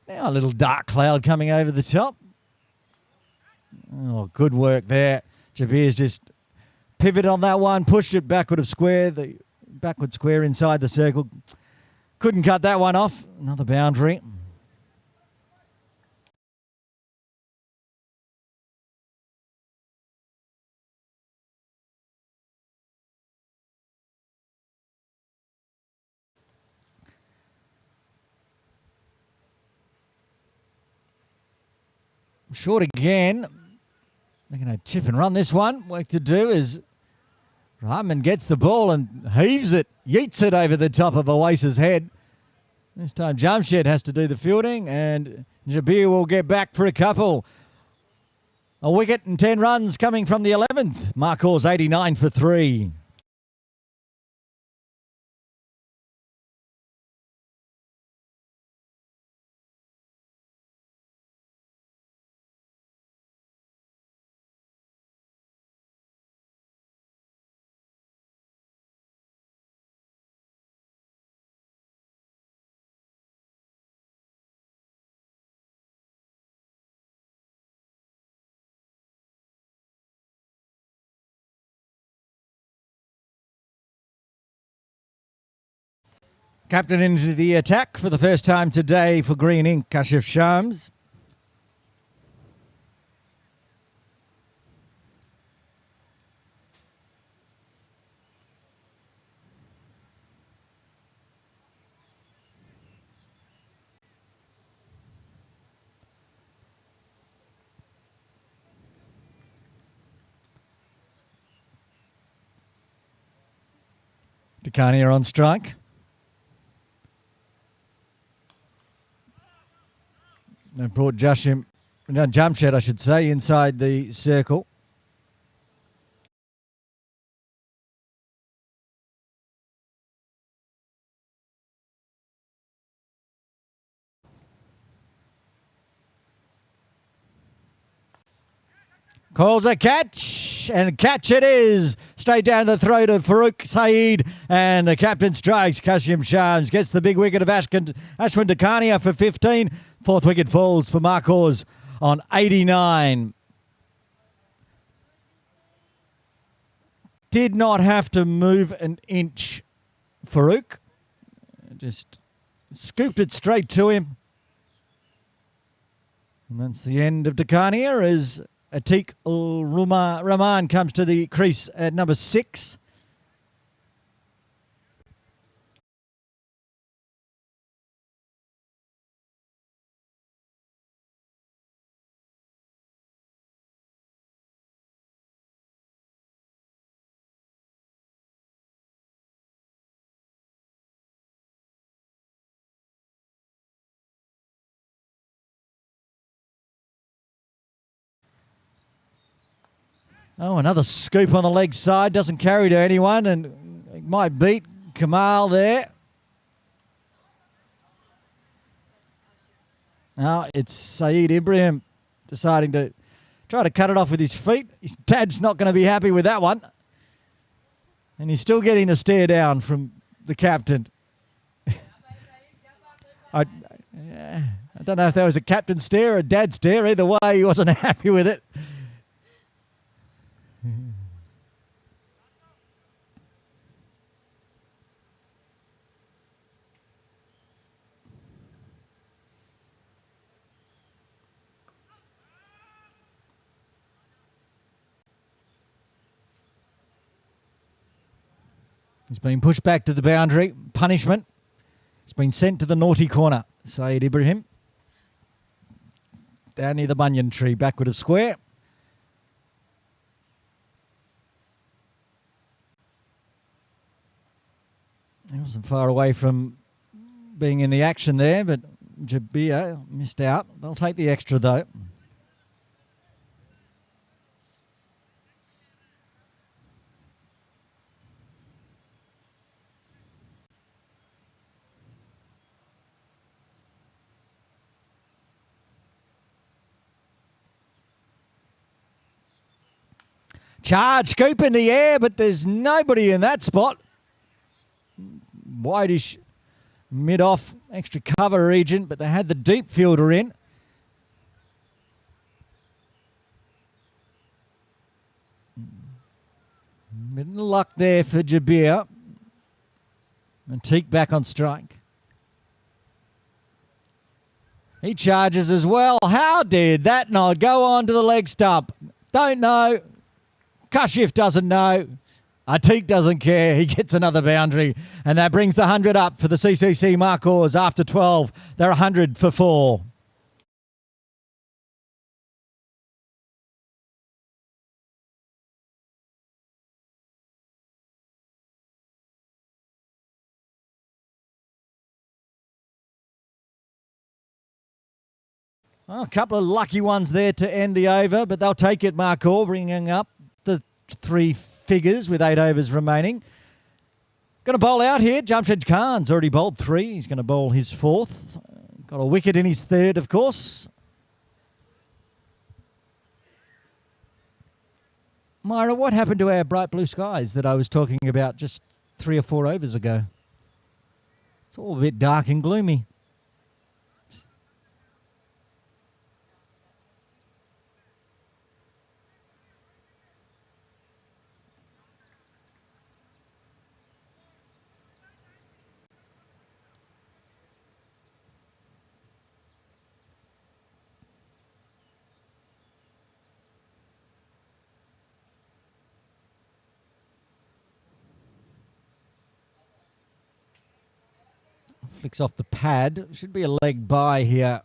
Now a little dark cloud coming over the top. Oh, good work there. Jabir's just pivoted on that one, pushed it backward of square, the backward square inside the circle. Couldn't cut that one off. Another boundary. Short again. They're going to tip and run this one. Work to do is Rahman gets the ball and heaves it, yeets it over the top of Awais's head. This time Jamshed has to do the fielding and Jabir will get back for a couple. A wicket and 10 runs coming from the 11th. Markhor's 89 for 3. Captain into the attack for the first time today for Green Ink, Kashif Shams. Dakania on strike. They brought Jamshed, I should say, inside the circle. Calls a catch, and catch it is. Straight down the throat of Farouk Saeed, and the captain strikes. Kashim Shams gets the big wicket of Ashwin Dakhania for 15. Fourth wicket falls for Markhors on 89. Did not have to move an inch, Farouk. Just scooped it straight to him. And that's the end of Dakhania as Atiq Rahman comes to the crease at number 6. Oh, another scoop on the leg side. Doesn't carry to anyone and might beat Kamal there. Now it's Saeed Ibrahim deciding to try to cut it off with his feet. His dad's not going to be happy with that one. And he's still getting the stare down from the captain. I don't know if that was a captain stare or a dad stare. Either way, he wasn't happy with it. He's been pushed back to the boundary. Punishment. He's been sent to the naughty corner. Saeed Ibrahim. Down near the banyan tree, backward of square. He wasn't far away from being in the action there, but Jabir missed out. They'll take the extra though. Charge, scoop in the air, but there's nobody in that spot. Whitish mid-off extra cover region, but they had the deep fielder in. Bit of luck there for Jabir. Antique back on strike. He charges as well. How did that not go on to the leg stump? Don't know. Kashif doesn't know. Atiq doesn't care. He gets another boundary. And that brings the 100 up for the CCC Markhors after 12. They're 100 for 4. Oh, a couple of lucky ones there to end the over, but they'll take it, Markhor, bringing up the 3 figures with 8 overs remaining. Going to bowl out here. Jamshed Khan's already bowled 3. He's going to bowl his 4th. Got a wicket in his 3rd, of course. Myra, what happened to our bright blue skies that I was talking about just 3 or 4 overs ago? It's all a bit dark and gloomy. Flicks off the pad. Should be a leg by here.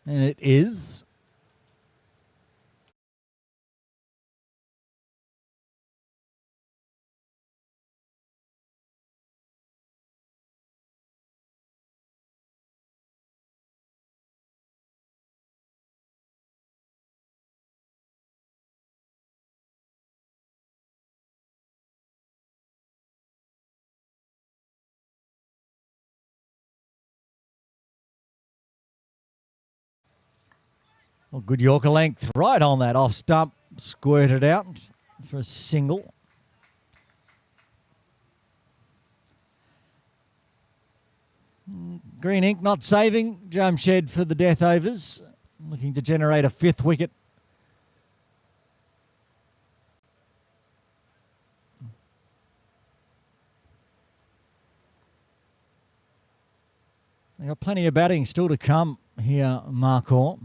And it is. Well, good Yorker length right on that off stump. Squirted out. for a single. Green Ink not saving. Jamshed for the death overs, looking to generate a 5th wicket. They've got plenty of batting still to come here, Markhor.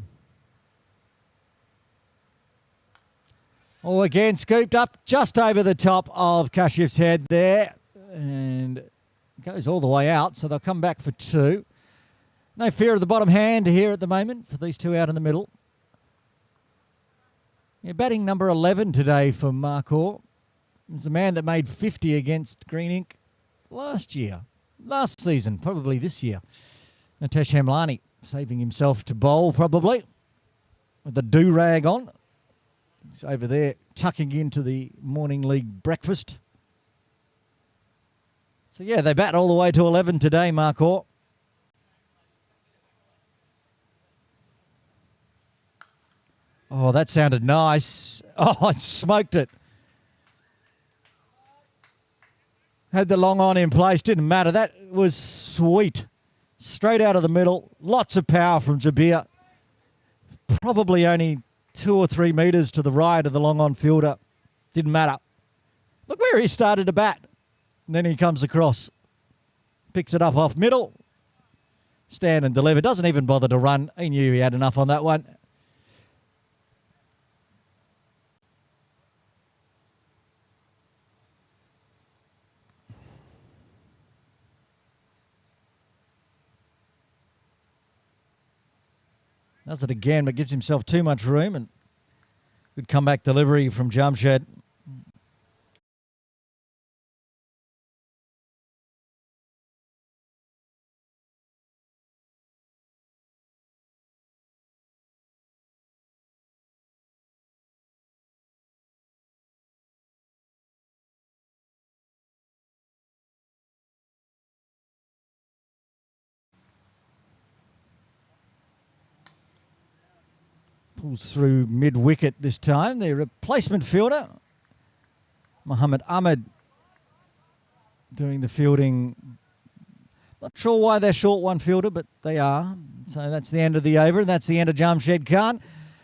Oh, again, scooped up just over the top of Kashif's head there. And goes all the way out, so they'll come back for 2. No fear of the bottom hand here at the moment for these 2 out in the middle. Yeah, batting number 11 today for Markhor. It's the man that made 50 against Green Ink last season, probably this year. Nitesh Hemlani saving himself to bowl probably with the do-rag on. He's over there tucking into the Morning League breakfast. So yeah, they bat all the way to 11 today, Markhor. Oh, that sounded nice. Oh, it smoked it. Had the long on in place, didn't matter. That was sweet. Straight out of the middle, lots of power from Jabir. Probably only 2 or 3 metres to the right of the long on fielder. Didn't matter. Look where he started to bat. And then he comes across, picks it up off middle, stand and deliver. Doesn't even bother to run. He knew he had enough on that one. Does it again, but gives himself too much room, and good comeback delivery from Jamshed. Pulls through mid-wicket this time. The replacement fielder, Muhammad Ahmed, doing the fielding. Not sure why they're short one fielder, but they are. So that's the end of the over, and that's the end of Jamshed Khan.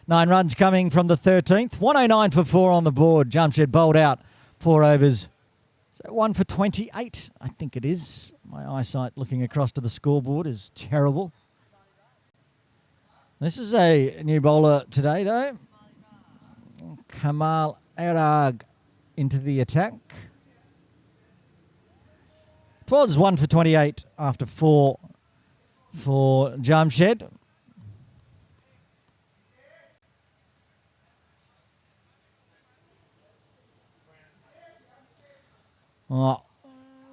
9 runs coming from the 13th. 109 for 4 on the board. Jamshed bowled out 4 overs. So 1 for 28, I think it is. My eyesight looking across to the scoreboard is terrible. This is a new bowler today, though. Kamal Arag into the attack. It was 1 for 28 after 4 for Jamshed. Oh,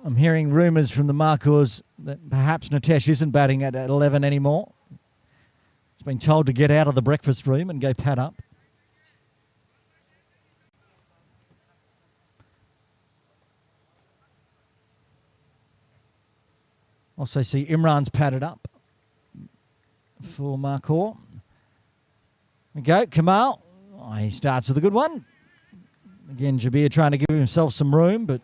I'm hearing rumours from the Markhors that perhaps Nitesh isn't batting at 11 anymore. He's been told to get out of the breakfast room and go pad up. Also see Imran's padded up for Markhor. We go, Kamal. Oh, he starts with a good one. Again, Jabir trying to give himself some room, but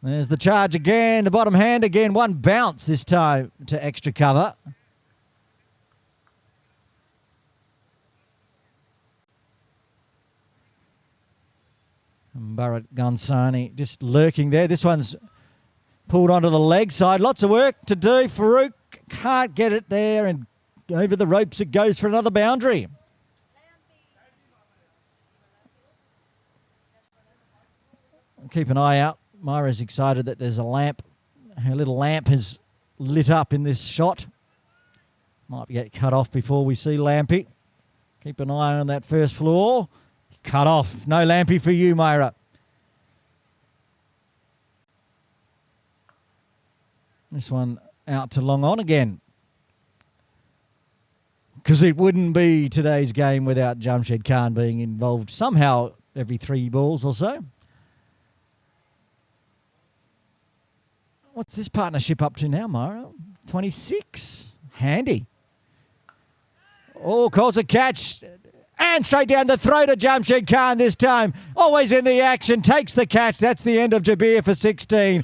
there's the charge again, the bottom hand again, one bounce this time to extra cover. Bharat Gansani just lurking there. This one's pulled onto the leg side. Lots of work to do. Farouk can't get it there, and over the ropes it goes for another boundary. Keep an eye out. Myra's excited that there's a lamp. Her little lamp has lit up in this shot. Might get cut off before we see Lampy. Keep an eye on that first floor. Cut off. No Lampy for you, Myra. This one out to long on again. Because it wouldn't be today's game without Jamshed Khan being involved somehow every 3 balls or so. What's this partnership up to now, Myra? 26. Handy. Oh, calls a catch. And straight down the throat of Jamshed Khan this time. Always in the action. Takes the catch. That's the end of Jabir for 16.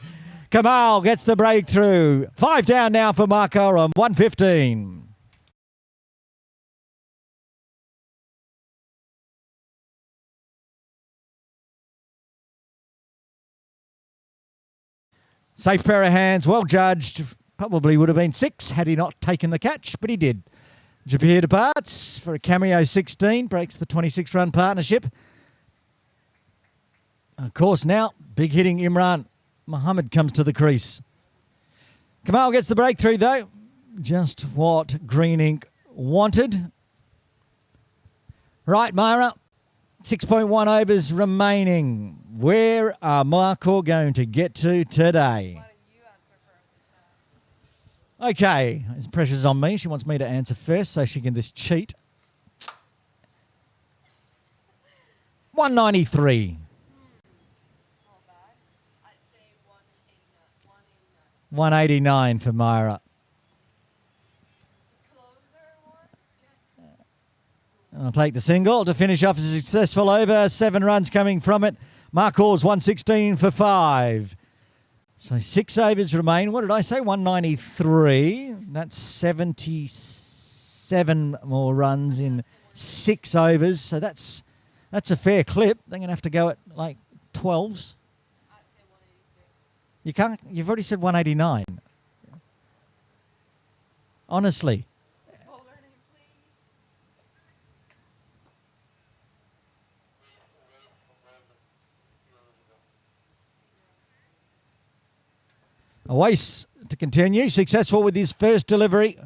Kamal gets the breakthrough. 5 down now for Markhor on 115. Safe pair of hands, well judged. Probably would have been 6 had he not taken the catch, but he did. Jabir departs for a cameo 16, breaks the 26-run partnership. Of course, now, big hitting Imran Muhammad comes to the crease. Kamal gets the breakthrough, though. Just what Green Ink wanted. Right, Myra, 6.1 overs remaining. Where are Markhor going to get to today? Why don't you answer first this time? Okay, there's pressure's on me. She wants me to answer first so she can just cheat. 193. Not bad. I'd say 189. 189 for Myra. Closer one? I'll take the single to finish off a successful over. 7 runs coming from it. Markhor's 116 for 5. So 6 overs remain. What did I say? 193. That's 77 more runs in 6 overs. So that's a fair clip. They're going to have to go at like 12s. I'd say 186. You can't. You've already said 189. Honestly. Bowler name, please. Awais to continue. Successful with his first delivery.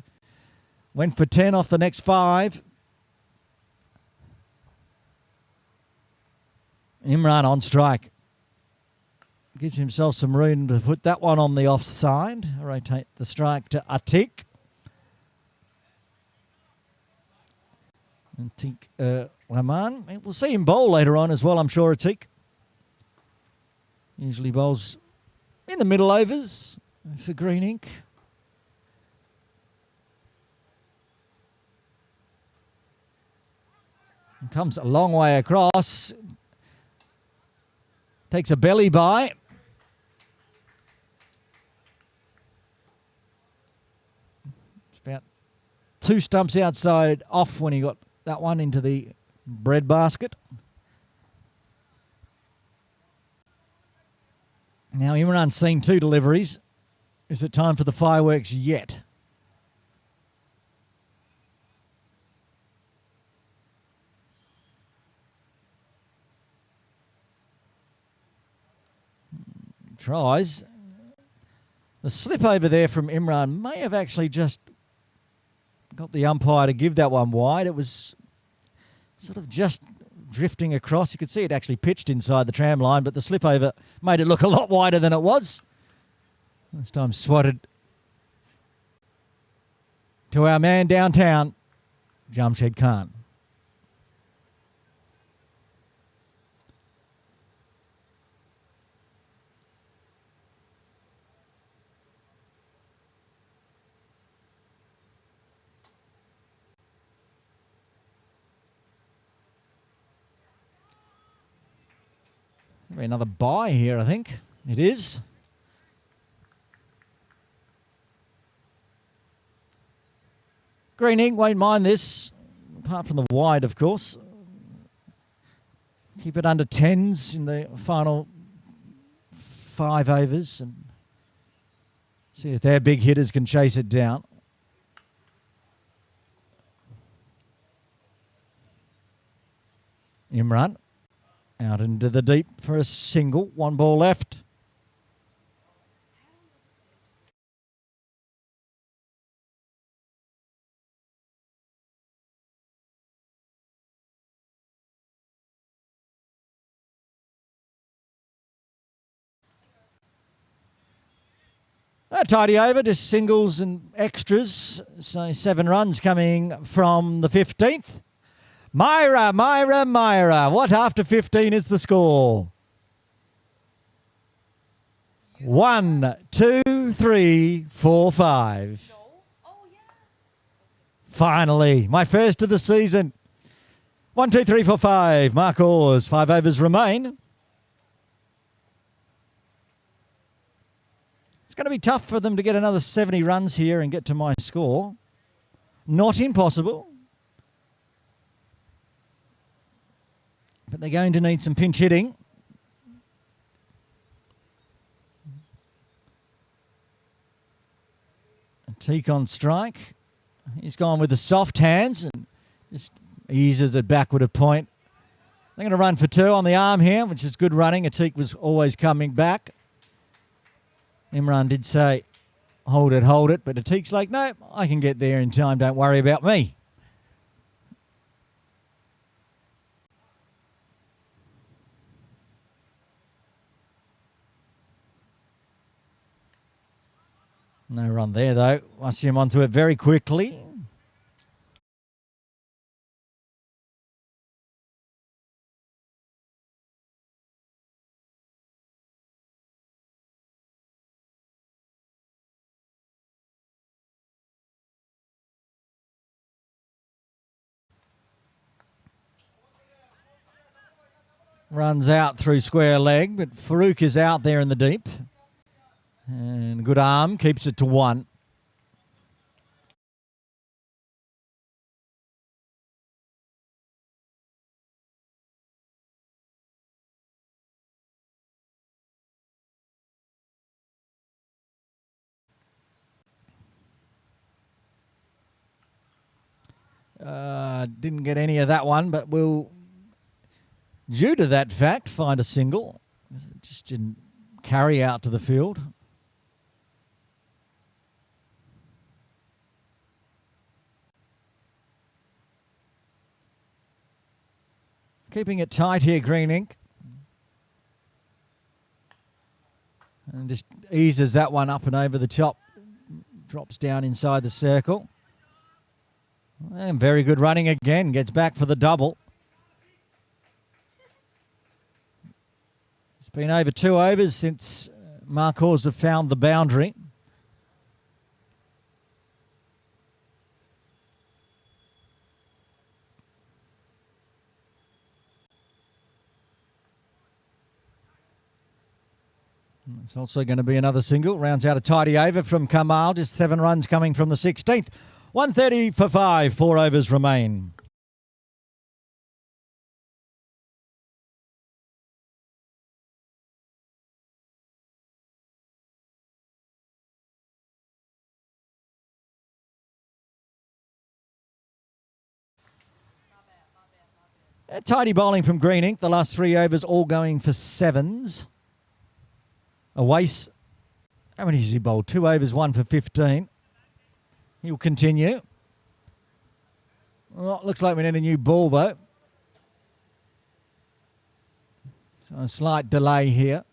Went for 10 off the next 5. Imran on strike. Gives himself some room to put that one on the offside. Rotate the strike to Atik. Atik Rahman. We'll see him bowl later on as well, I'm sure, Atik. Usually bowls in the middle overs for Green Ink. And comes a long way across. Takes a belly by. It's about 2 stumps outside off when he got that one into the bread basket. Now Imran's seen 2 deliveries. Is it time for the fireworks yet? Tries. The slip over there from Imran may have actually just got the umpire to give that one wide. It was sort of just drifting across. You could see it actually pitched inside the tram line, but the slip over made it look a lot wider than it was. This time swatted to our man downtown, Jamshed Khan. Maybe another bye here, I think. It is. Green Ink won't mind this, apart from the wide, of course. Keep it under 10s in the final 5 overs and see if their big hitters can chase it down. Imran out into the deep for a single. 1 ball left. A tidy over, just singles and extras. So 7 runs coming from the 15th. Myra. What after 15 is the score? 1, 2, 3, 4, 5. No? Oh, yeah. Finally, my first of the season. 1, 2, 3, 4, 5. Markhor's 5 overs remain. It's going to be tough for them to get another 70 runs here and get to my score. Not impossible. But they're going to need some pinch hitting. Teak on strike. He's gone with the soft hands and just eases it backward a point. They're going to run for 2 on the arm here, which is good running. Atik was always coming back. Imran did say, hold it, but Atik's like, no, I can get there in time, don't worry about me. No run there, though. Wasim onto it very quickly. Runs out through square leg, but Farouk is out there in the deep. And good arm, keeps it to 1. Didn't get any of that one, but we'll, due to that fact, find a single. It just didn't carry out to the field. Keeping it tight here, Green Ink. And just eases that one up and over the top. Drops down inside the circle. And very good running again. Gets back for the double. It's been over 2 overs since Markhor's have found the boundary. It's also going to be another single. Rounds out a tidy over from Kamal. Just 7 runs coming from the 16th. 130 for 5. 4 overs remain. Tidy bowling from Green Ink. The last 3 overs all going for 7s. Awais, how many has he bowled? 2 overs, 1 for 15. He'll continue. Well, looks like we need a new ball, though. So a slight delay here.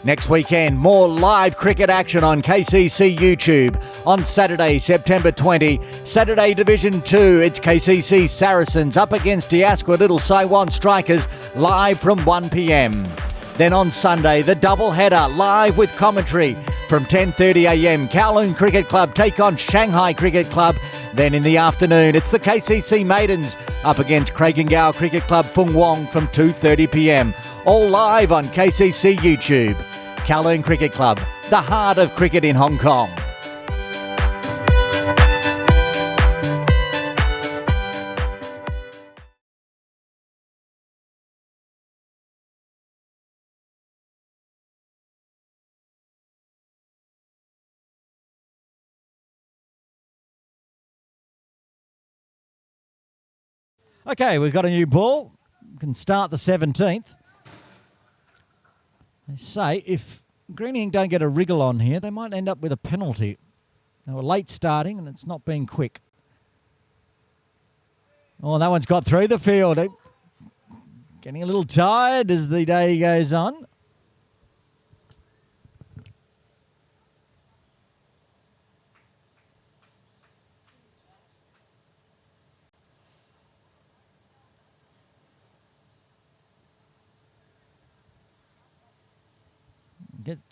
Next weekend, more live cricket action on KCC YouTube. On Saturday, September 20, Saturday Division 2, it's KCC Saracens up against Diasqua Little Saiwan Strikers live from 1 p.m. Then on Sunday, the double header live with commentary from 10:30am. Kowloon Cricket Club take on Shanghai Cricket Club. Then in the afternoon, it's the KCC Maidens up against Krakengow Cricket Club Fung Wong from 2:30pm. All live on KCC YouTube. Kowloon Cricket Club, the heart of cricket in Hong Kong. Okay, we've got a new ball. We can start the 17th. They say if Green Ink don't get a wriggle on here, they might end up with a penalty. They were late starting and it's not been quick. Oh, that one's got through the field. Getting a little tired as the day goes on.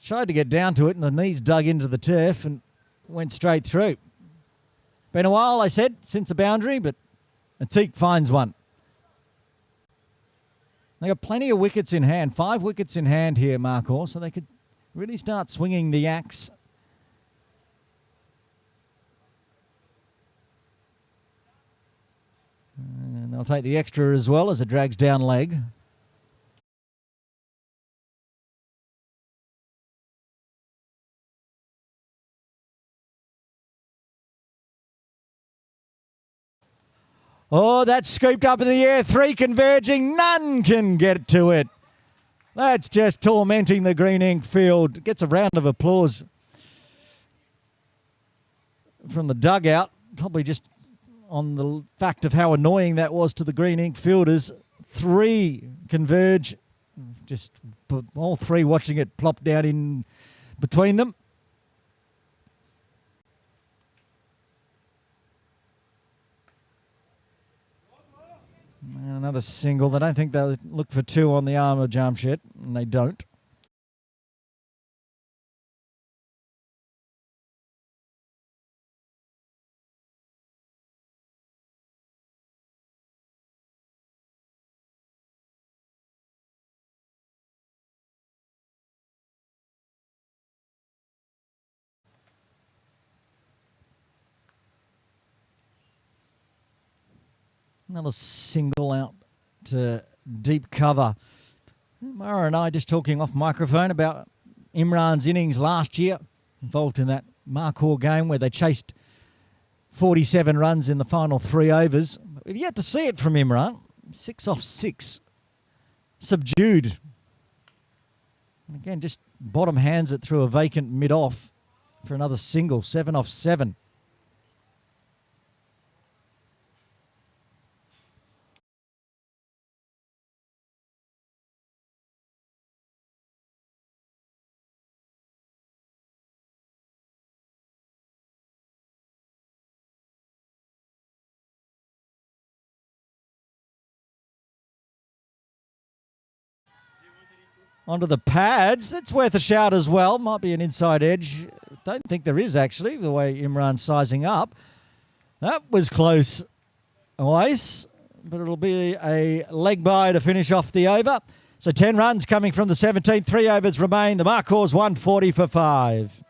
Tried to get down to it, and the knees dug into the turf and went straight through. Been a while, I said, since the boundary, but Atik finds one. They got plenty of wickets in hand, 5 wickets in hand here, Markhor, so they could really start swinging the axe. And they'll take the extra as well as it drags down leg. Oh, that's scooped up in the air. 3 converging. None can get to it. That's just tormenting the green ink field. Gets a round of applause from the dugout. Probably just on the fact of how annoying that was to the green ink fielders. 3 converge. Just all 3 watching it plop down in between them. Another single. They don't think they'll look for 2 on the arm of Jamshed, and they don't. Another single out to deep cover. Mara and I just talking off microphone about Imran's innings last year, involved in that Markhor game where they chased 47 runs in the final 3 overs. We've yet to see it from Imran. 6 off 6. Subdued. And again, just bottom hands it through a vacant mid-off for another single. 7 off 7. Onto the pads. That's worth a shout as well. Might be an inside edge. Don't think there is, actually, the way Imran's sizing up. That was close, Ice, but it'll be a leg bye to finish off the over. So 10 runs coming from the 17th. 3 overs remain. The Markhor's 140 for 5.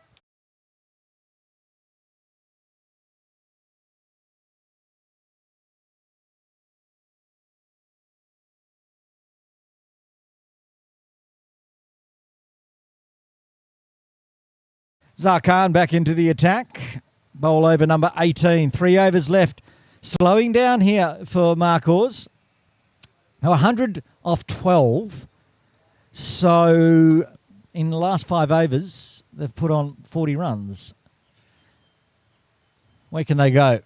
Zarkhan back into the attack. Bowl over number 18. 3 overs left. Slowing down here for Markhor's. Now 100 off 12. So in the last 5 overs, they've put on 40 runs. Where can they go?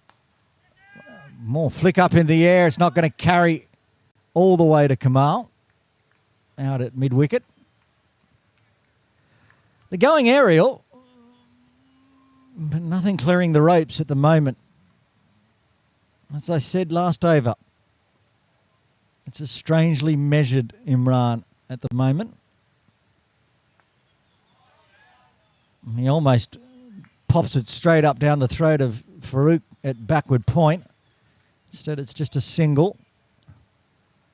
More flick up in the air. It's not going to carry all the way to Kamal. Out at mid-wicket. The going aerial, but nothing clearing the ropes at the moment. As I said last over, it's a strangely measured Imran at the moment. He almost pops it straight up down the throat of Farouk at backward point. Instead, it's just a single.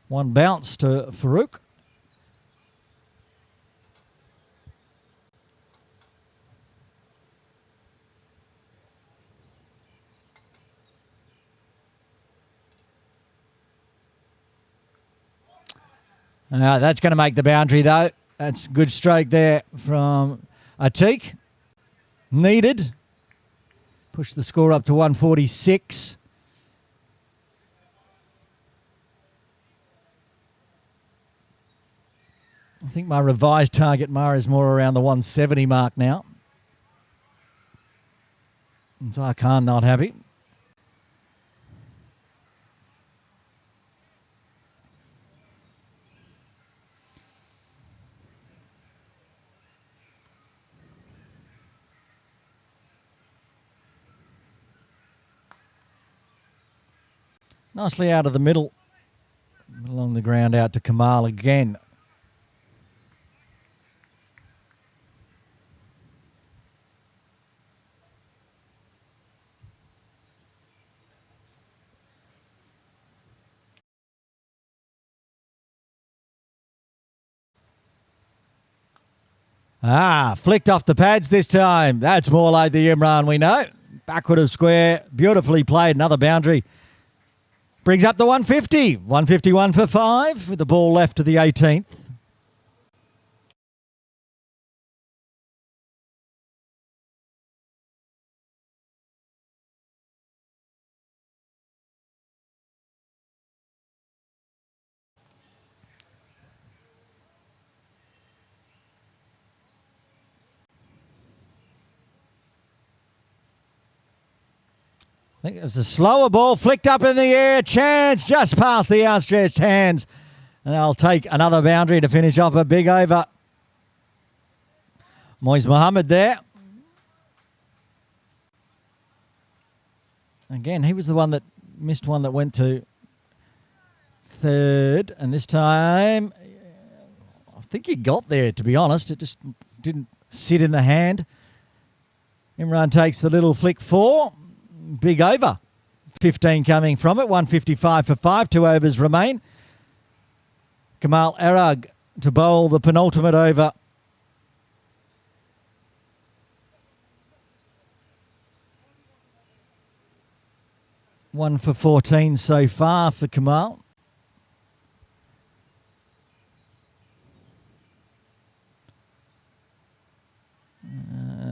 1 bounce to Farouk. That's going to make the boundary, though. That's a good stroke there from Atik. Needed. Push the score up to 146. I think my revised target, Mara, is more around the 170 mark now. Zarkhan not happy. Nicely out of the middle, along the ground out to Kamal again. Flicked off the pads this time. That's more like the Imran we know. Backward of square, beautifully played, another boundary. Brings up the 150. 151 for 5 with the ball left to the 18th. I think it was a slower ball, flicked up in the air, chance just past the outstretched hands. And they'll take another boundary to finish off a big over. Moiz Mohammed there. Again, he was the one that missed one that went to third. And this time, I think he got there, to be honest. It just didn't sit in the hand. Imran takes the little flick 4. Big over. 15 coming from it. 155 for 5. 2 overs remain. Kamal Arag to bowl the penultimate over. One for 14 so far for Kamal.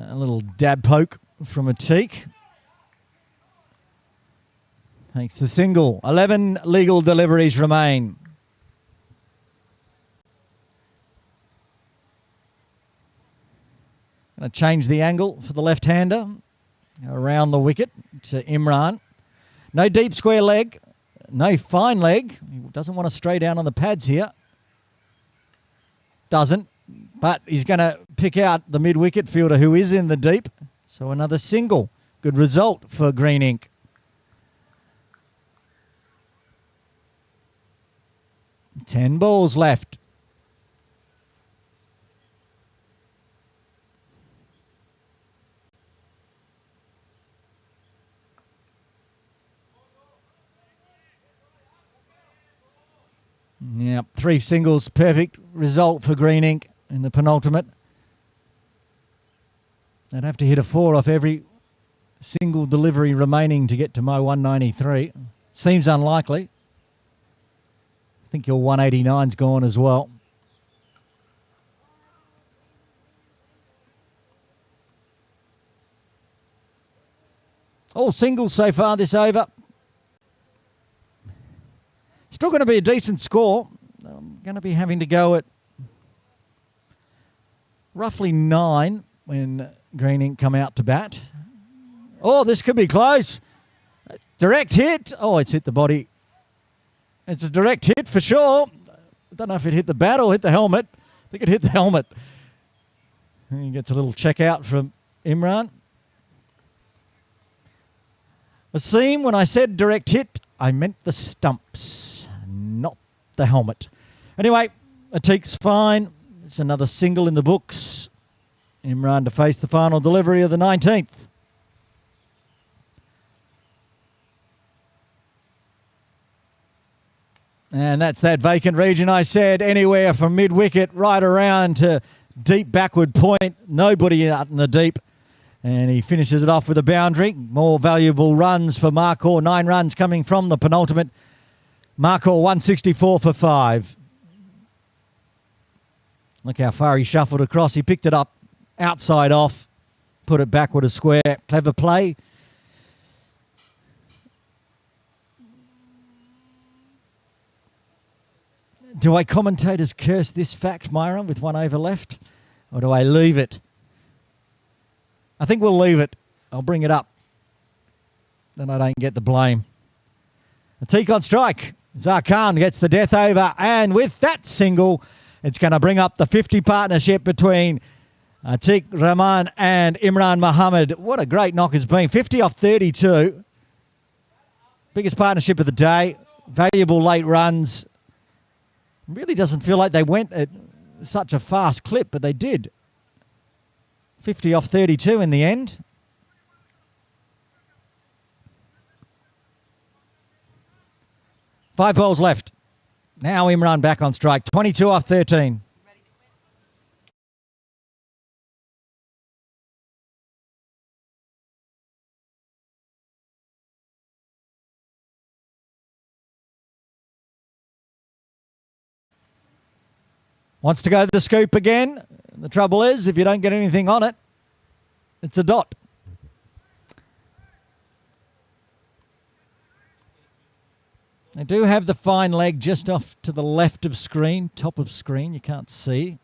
A little dab poke from Atik. Thanks to single. 11 legal deliveries remain. Going to change the angle for the left-hander. Around the wicket to Imran. No deep square leg. No fine leg. He doesn't want to stray down on the pads here. Doesn't. But he's going to pick out the mid-wicket fielder who is in the deep. So another single. Good result for Green Ink. 10 balls left. Yep, 3 singles, perfect result for Green Ink in the penultimate. They'd have to hit a 4 off every single delivery remaining to get to my 193. Seems unlikely. I think your 189's gone as well. All singles so far this over. Still going to be a decent score. I'm going to be having to go at roughly 9 when Green Ink come out to bat. Oh, this could be close. Direct hit. Oh, it's hit the body. It's a direct hit for sure. I don't know if it hit the bat or hit the helmet. I think it hit the helmet. And he gets a little check out from Imran. Wasim, when I said direct hit, I meant the stumps, not the helmet. Anyway, Atik's fine. It's another single in the books. Imran to face the final delivery of the 19th. And that's that vacant region I said, anywhere from mid-wicket right around to deep backward point. Nobody out in the deep. And he finishes it off with a boundary. More valuable runs for Markhor. 9 runs coming from the penultimate. Markhor 164 for 5. Look how far he shuffled across. He picked it up outside off, put it backward a square. Clever play. Do I commentators curse this fact, Myra, with 1 over left? Or do I leave it? I think we'll leave it. I'll bring it up. Then I don't get the blame. Atik on strike. Zarkhan gets the death over. And with that single, it's going to bring up the 50 partnership between Atik Rahman and Imran Mohammed. What a great knock it's been. 50 off 32. Biggest partnership of the day. Valuable late runs. Really doesn't feel like they went at such a fast clip, but they did. 50 off 32 in the end. Five balls left. Now Imran back on strike. 22 off 13. Wants to go to the scoop again. The trouble is, if you don't get anything on it, it's a dot. They do have the fine leg just off to the left of screen, top of screen. You can't see.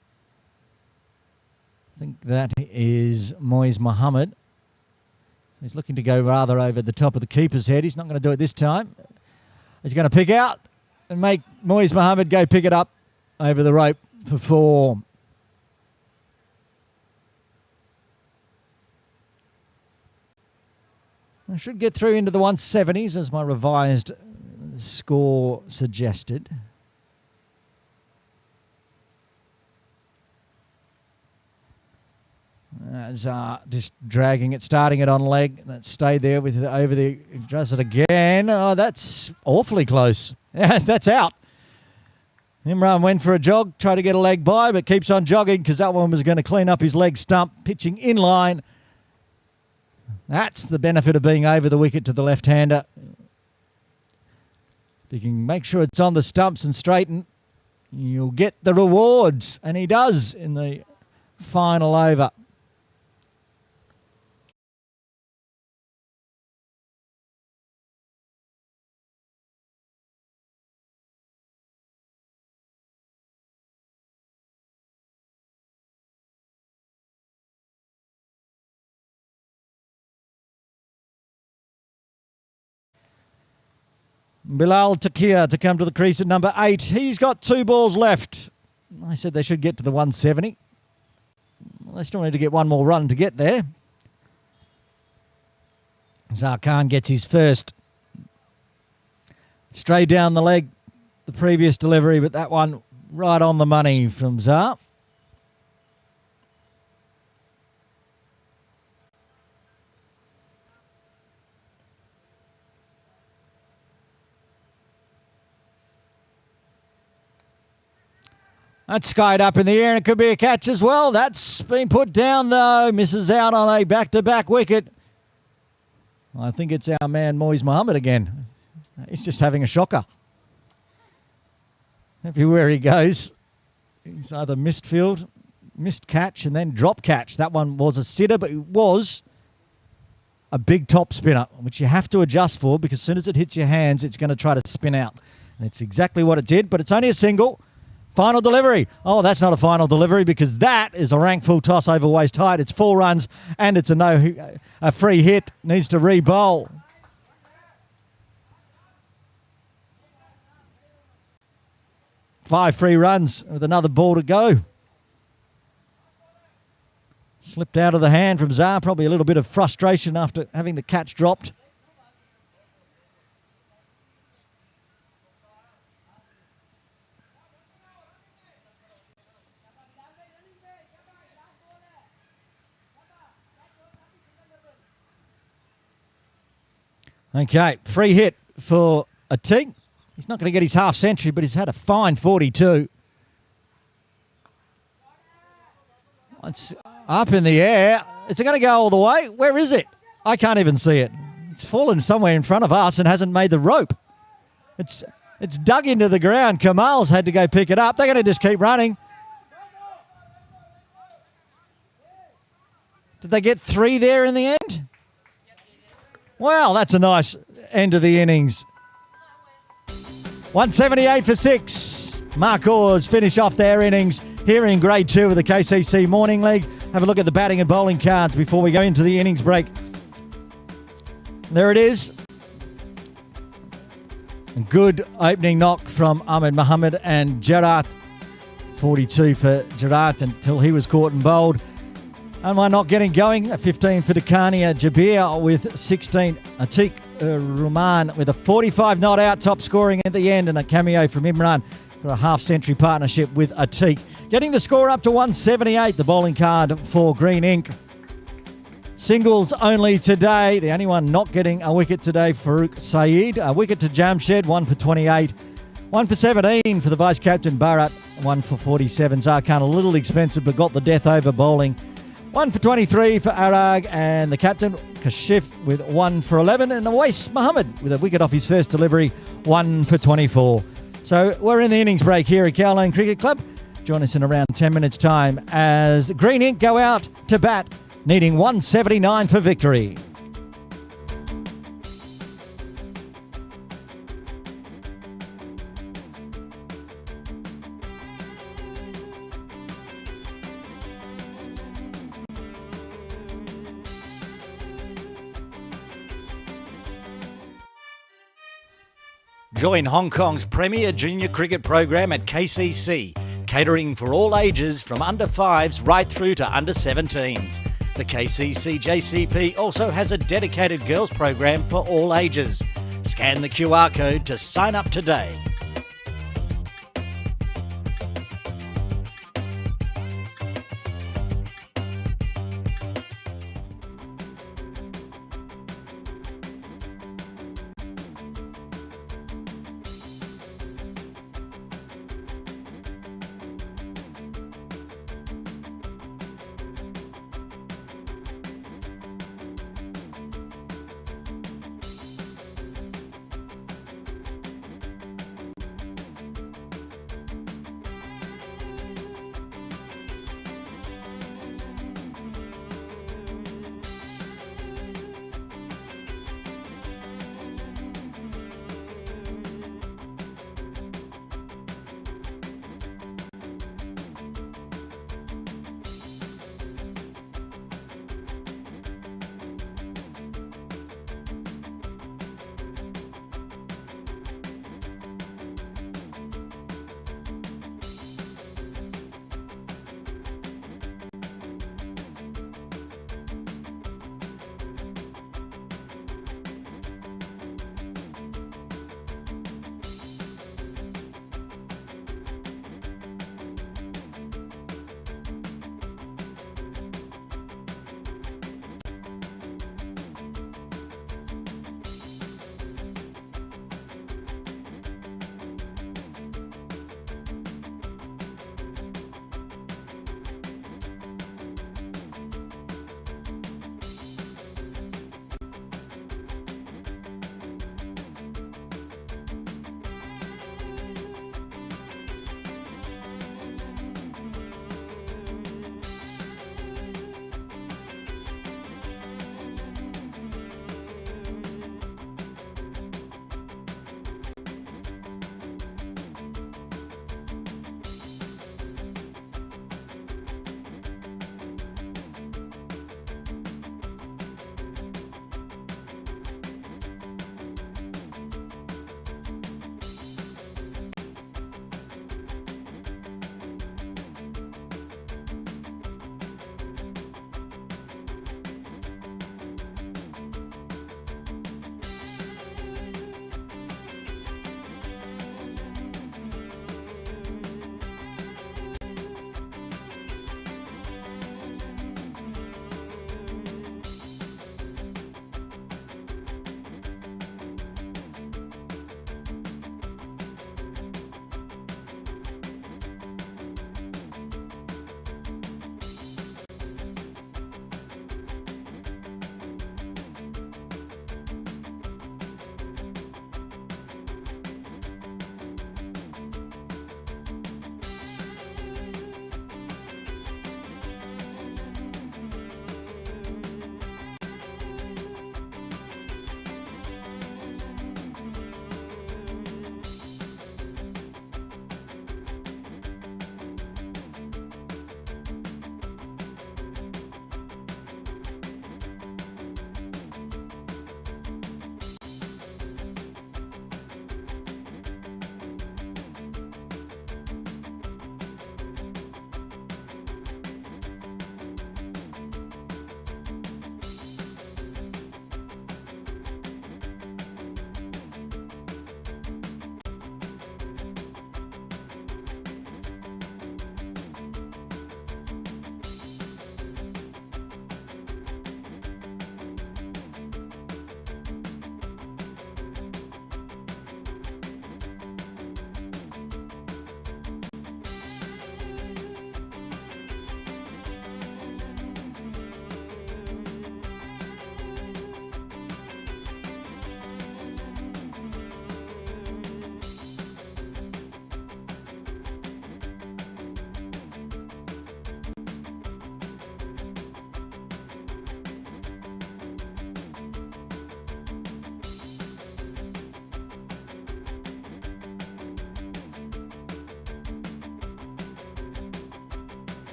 I think that is Moiz Mohammed. So he's looking to go rather over the top of the keeper's head. He's not going to do it this time. He's going to pick out and make Moiz Mohammed go pick it up over the rope for 4. I should get through into the 170s as my revised score suggested. As just dragging it, starting it on leg. That stayed there with over the. Does it again? Oh, that's awfully close. Yeah, that's out. Imran went for a jog, tried to get a leg by, but keeps on jogging because that one was going to clean up his leg stump, pitching in line. That's the benefit of being over the wicket to the left-hander. If you can make sure it's on the stumps and straighten, you'll get the rewards. And he does in the final over. Bilal Takir to come to the crease at number 8. He's got 2 balls left. I said they should get to the 170. Well, they still need to get one more run to get there. Zarkhan gets his first. Straight down the leg, the previous delivery, but that one right on the money from Zar. That's skied up in the air and it could be a catch as well. That's been put down though. Misses out on a back-to-back wicket. I think it's our man Moiz Mohammed again. He's just having a shocker. Everywhere he goes, he's either missed field, missed catch and then drop catch. That one was a sitter, but it was a big top spinner, which you have to adjust for because as soon as it hits your hands, it's going to try to spin out. And it's exactly what it did, but it's only a single. Final delivery. Oh, that's not a final delivery because that is a rank full toss over waist height. It's 4 runs and it's a free hit. Needs to re-bowl. Five free runs with another ball to go. Slipped out of the hand from Zar. Probably a little bit of frustration after having the catch dropped. Okay, free hit for Atiq. He's not going to get his half century, but he's had a fine 42. It's up in the air. Is it going to go all the way? Where is it? I can't even see it. It's fallen somewhere in front of us and hasn't made the rope. It's dug into the ground. Kamal's had to go pick it up. They're going to just keep running. Did they get 3 there in the end? Wow, that's a nice end of the innings. 178 for 6. Markhor's finish off their innings here in Grade 2 of the KCC Morning League. Have a look at the batting and bowling cards before we go into the innings break. There it is. A good opening knock from Ahmed Mohammed and Gerard. 42 for Gerard until he was caught and bowled. And we're not getting going. A 15 for Dakania Jabir with 16. Atiq Rahman with a 45 not out, top scoring at the end, and a cameo from Imran for a half-century partnership with Atiq. Getting the score up to 178, the bowling card for Green Ink. Singles only today. The only one not getting a wicket today, Farouk Saeed. A wicket to Jamshed, 1 for 28. 1 for 17 for the vice-captain Bharat, 1 for 47. Zarkhan a little expensive, but got the death over bowling. 1 for 23 for Arag, and the captain, Kashif, with 1 for 11. And Awais Mohammed with a wicket off his first delivery, 1 for 24. So we're in the innings break here at Kowloon Cricket Club. Join us in around 10 minutes' time as Green Ink go out to bat, needing 179 for victory. Join Hong Kong's premier junior cricket program at KCC, catering for all ages from under 5s right through to under 17s. The KCC JCP also has a dedicated girls program for all ages. Scan the QR code to sign up today.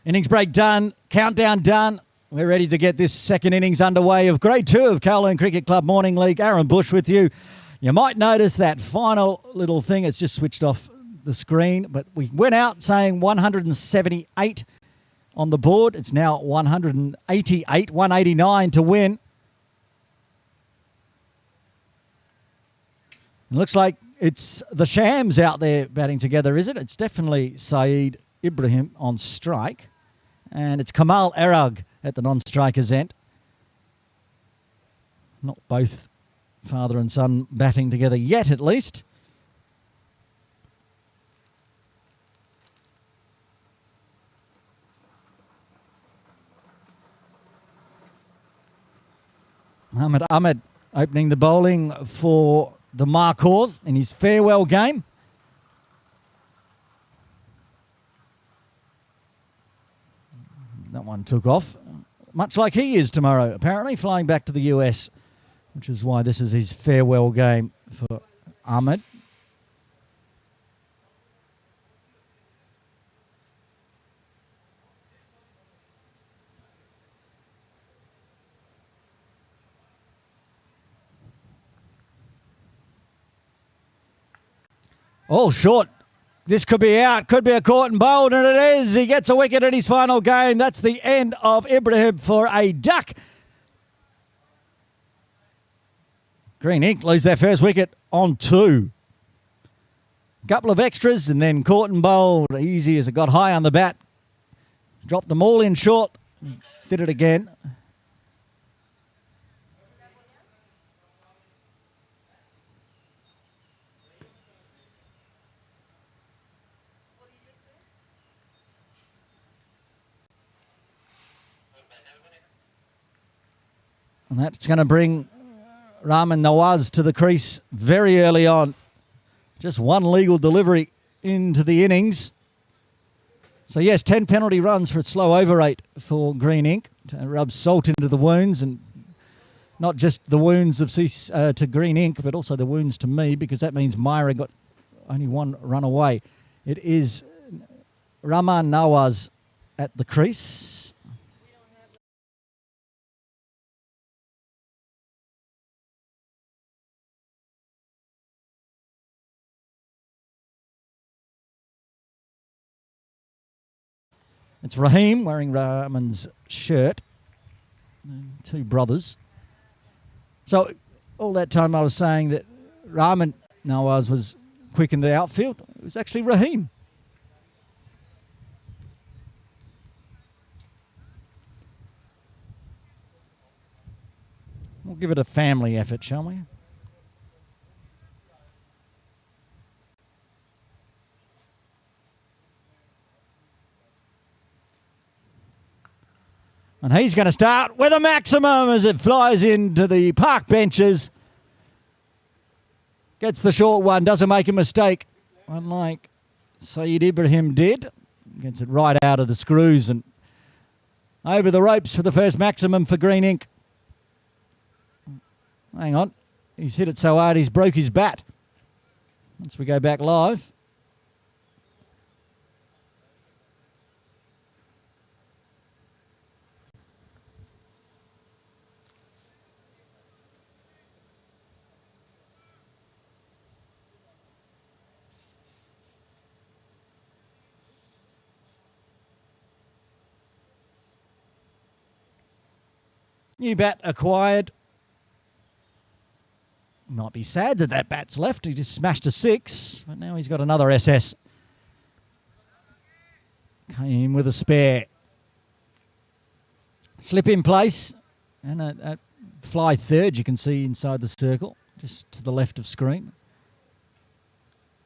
Innings break done. Countdown done. We're ready to get this second innings underway of Grade 2 of Kowloon Cricket Club Morning League. Aaron Bush with you. You might notice that final little thing. It's just switched off the screen. But we went out saying 178 on the board. It's now 188, 189 to win. It looks like it's the Shams out there batting together, is it? It's definitely Saeed Ibrahim on strike. And it's Kamal Erag at the non-striker's end. Not both father and son batting together yet, at least. Muhammad Ahmed opening the bowling for the Markhors in his farewell game. That one took off, much like he is tomorrow, apparently, flying back to the US, which is why this is his farewell game for Ahmed. Oh, short. This could be out. Could be a caught and bowled, and it is. He gets a wicket in his final game. That's the end of Ibrahim for a duck. Green Ink lose their first wicket on 2. Couple of extras and then caught and bowled. Easy as it got high on the bat. Dropped them all in short. Did it again. And that's going to bring Rahman Nawaz to the crease very early on. Just one legal delivery into the innings. So, yes, 10 penalty runs for a slow over rate for Green Ink to rub salt into the wounds, and not just the wounds of to Green Ink, but also the wounds to me, because that means Myra got only one run away. It is Rahman Nawaz at the crease. It's Raheem wearing Rahman's shirt. 2 brothers. So all that time I was saying that Rahman Nawaz was quick in the outfield. It was actually Raheem. We'll give it a family effort, shall we? And he's going to start with a maximum as it flies into the park benches. Gets the short one, doesn't make a mistake, unlike Saeed Ibrahim did. Gets it right out of the screws and over the ropes for the first maximum for Green Ink. Hang on. He's hit it so hard he's broke his bat. Once we go back live. New bat acquired. Might be sad that that bat's left. He just smashed a 6, but now he's got another SS. Came with a spare. Slip in place. And a fly third you can see inside the circle, just to the left of screen.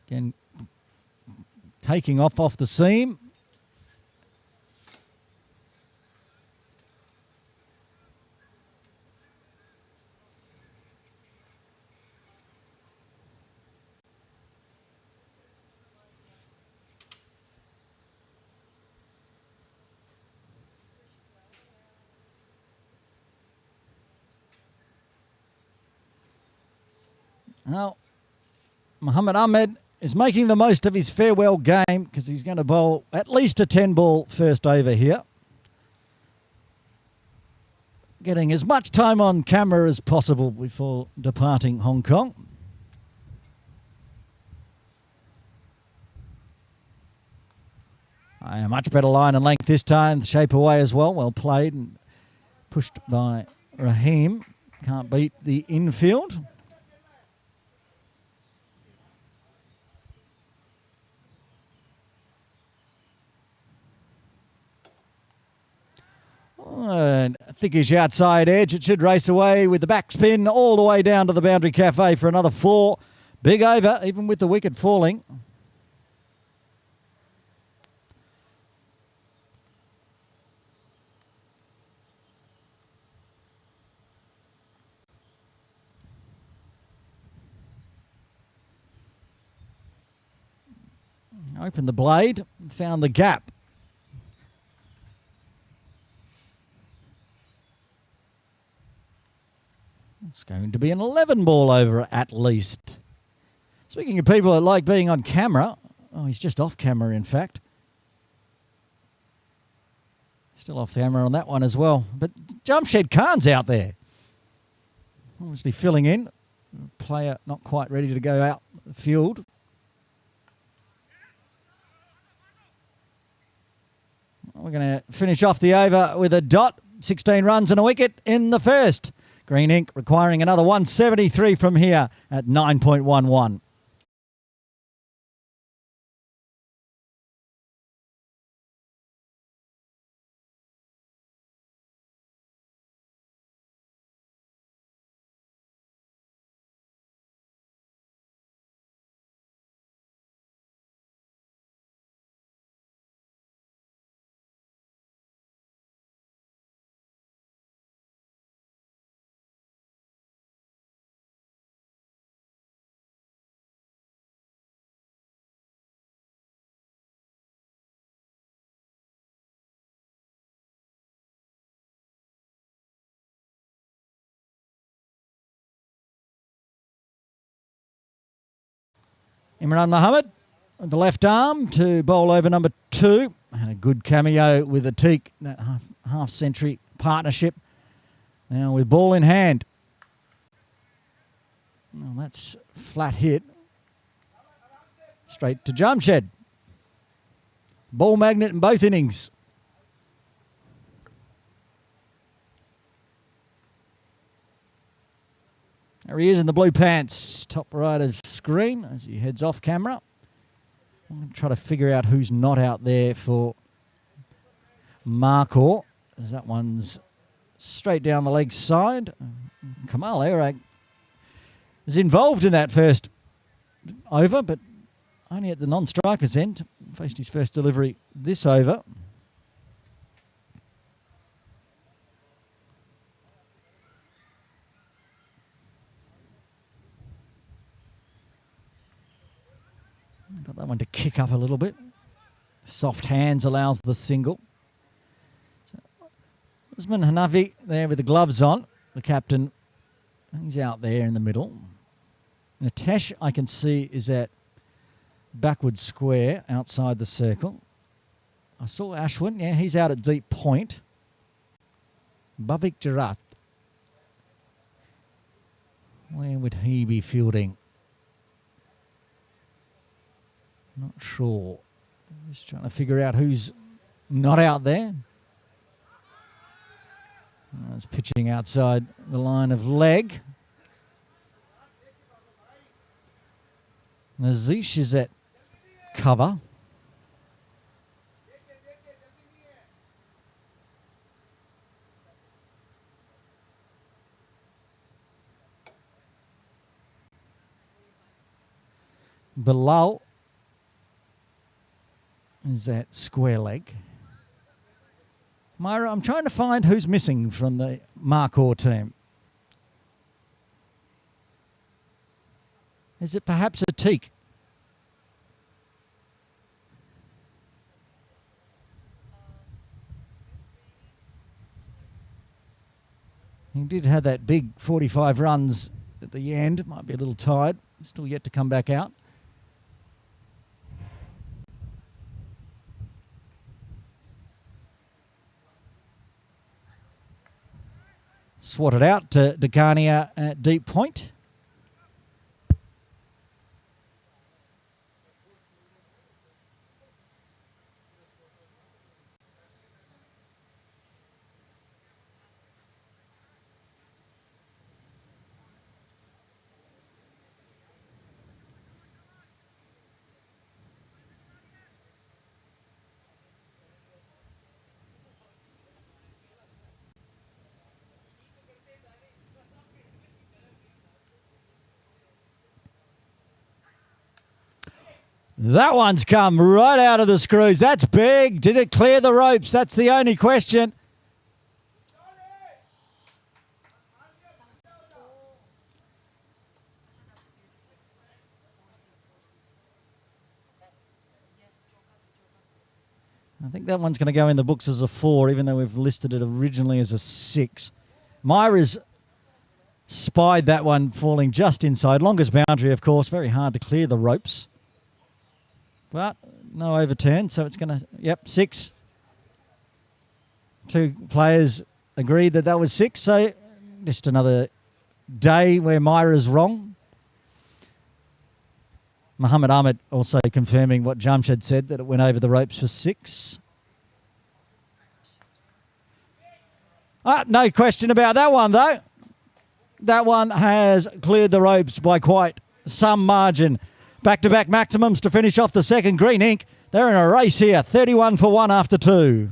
Again, taking off the seam. Now, Muhammad Ahmed is making the most of his farewell game because he's going to bowl at least a 10-ball first over here. Getting as much time on camera as possible before departing Hong Kong. A much better line and length this time. Shape away as well. Well played and pushed by Raheem. Can't beat the infield. And thickish outside edge. It should race away with the backspin all the way down to the boundary cafe for another 4. Big over, even with the wicket falling. Opened the blade, found the gap. It's going to be an 11-ball over at least. Speaking of people that like being on camera, oh, he's just off camera, in fact. Still off camera on that one as well. But Jamshed Khan's out there. Obviously filling in. Player not quite ready to go out the field. We're going to finish off the over with a dot. 16 runs and a wicket in the first. Green ink requiring another 173 from here at 9.11. Imran Mohammed with the left arm to bowl over number 2. And a good cameo with the Teak, that half-century partnership. Now with ball in hand. Well, that's flat hit. Straight to Jamshed. Ball magnet in both innings. There he is in the blue pants, top right of screen as he heads off camera. I'm going to try to figure out who's not out there for Markhor, as that one's straight down the leg side. Kamal Airag is involved in that first over, but only at the non-striker's end. Faced his first delivery this over. Got that one to kick up a little bit. Soft hands allows the single. So, Usman Hanafi there with the gloves on. The captain, he's out there in the middle. Nitesh, I can see, is at backward square outside the circle. I saw Ashwin. Yeah, he's out at deep point. Bhavik Jarat. Where would he be fielding? Not sure. Just trying to figure out who's not out there. It's pitching outside the line of leg. Nazish is at cover. Bilal is that square leg. Myra, I'm trying to find who's missing from the Markhor team. Is it perhaps a Teak? He did have that big 45 runs at the end. Might be a little tired. Still yet to come back out. Swatted out to Decania at deep point. That one's come right out of the screws. That's big. Did it clear the ropes? That's the only question. I think that one's going to go in the books as a 4, even though we've listed it originally as a 6. Myra's spied that one falling just inside. Longest boundary, of course. Very hard to clear the ropes. But no overturn, so it's going to, yep, 6. 2 players agreed that was 6, so just another day where Myra's wrong. Muhammad Ahmed also confirming what Jamshed said, that it went over the ropes for 6. No question about that one, though. That one has cleared the ropes by quite some margin. Back-to-back maximums to finish off the second. Green ink, they're in a race here. 31 for 1 after 2.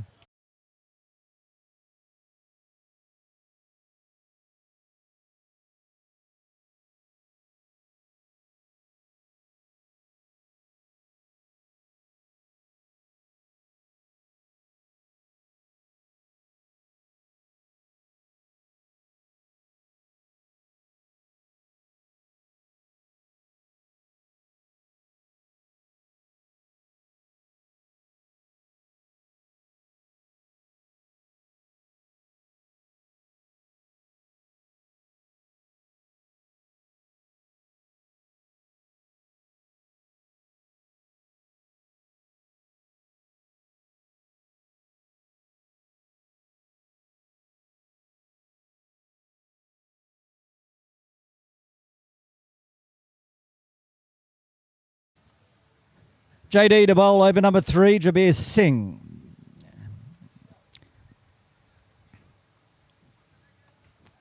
JD to bowl over number 3, Jabir Singh.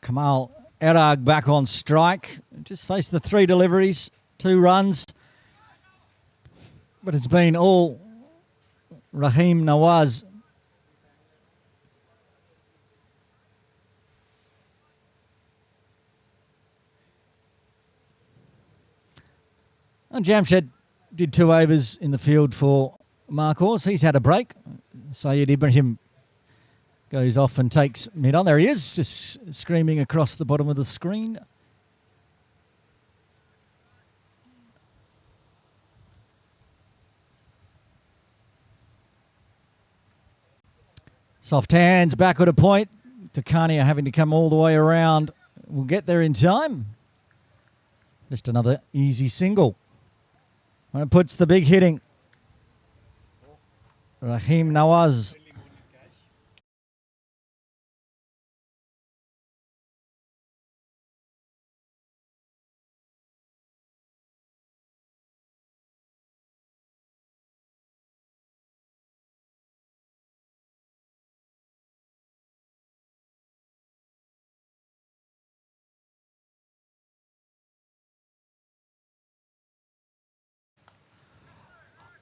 Kamal Erag back on strike. Just faced the 3 deliveries, 2 runs. But it's been all Rahim Nawaz. And Jamshed did 2 overs in the field for Markhor. He's had a break. Syed Ibrahim goes off and takes mid on. There he is, just screaming across the bottom of the screen. Soft hands, backward a point. Takania having to come all the way around. We'll get there in time. Just another easy single. When it puts the big hitting. Rahim Nawaz.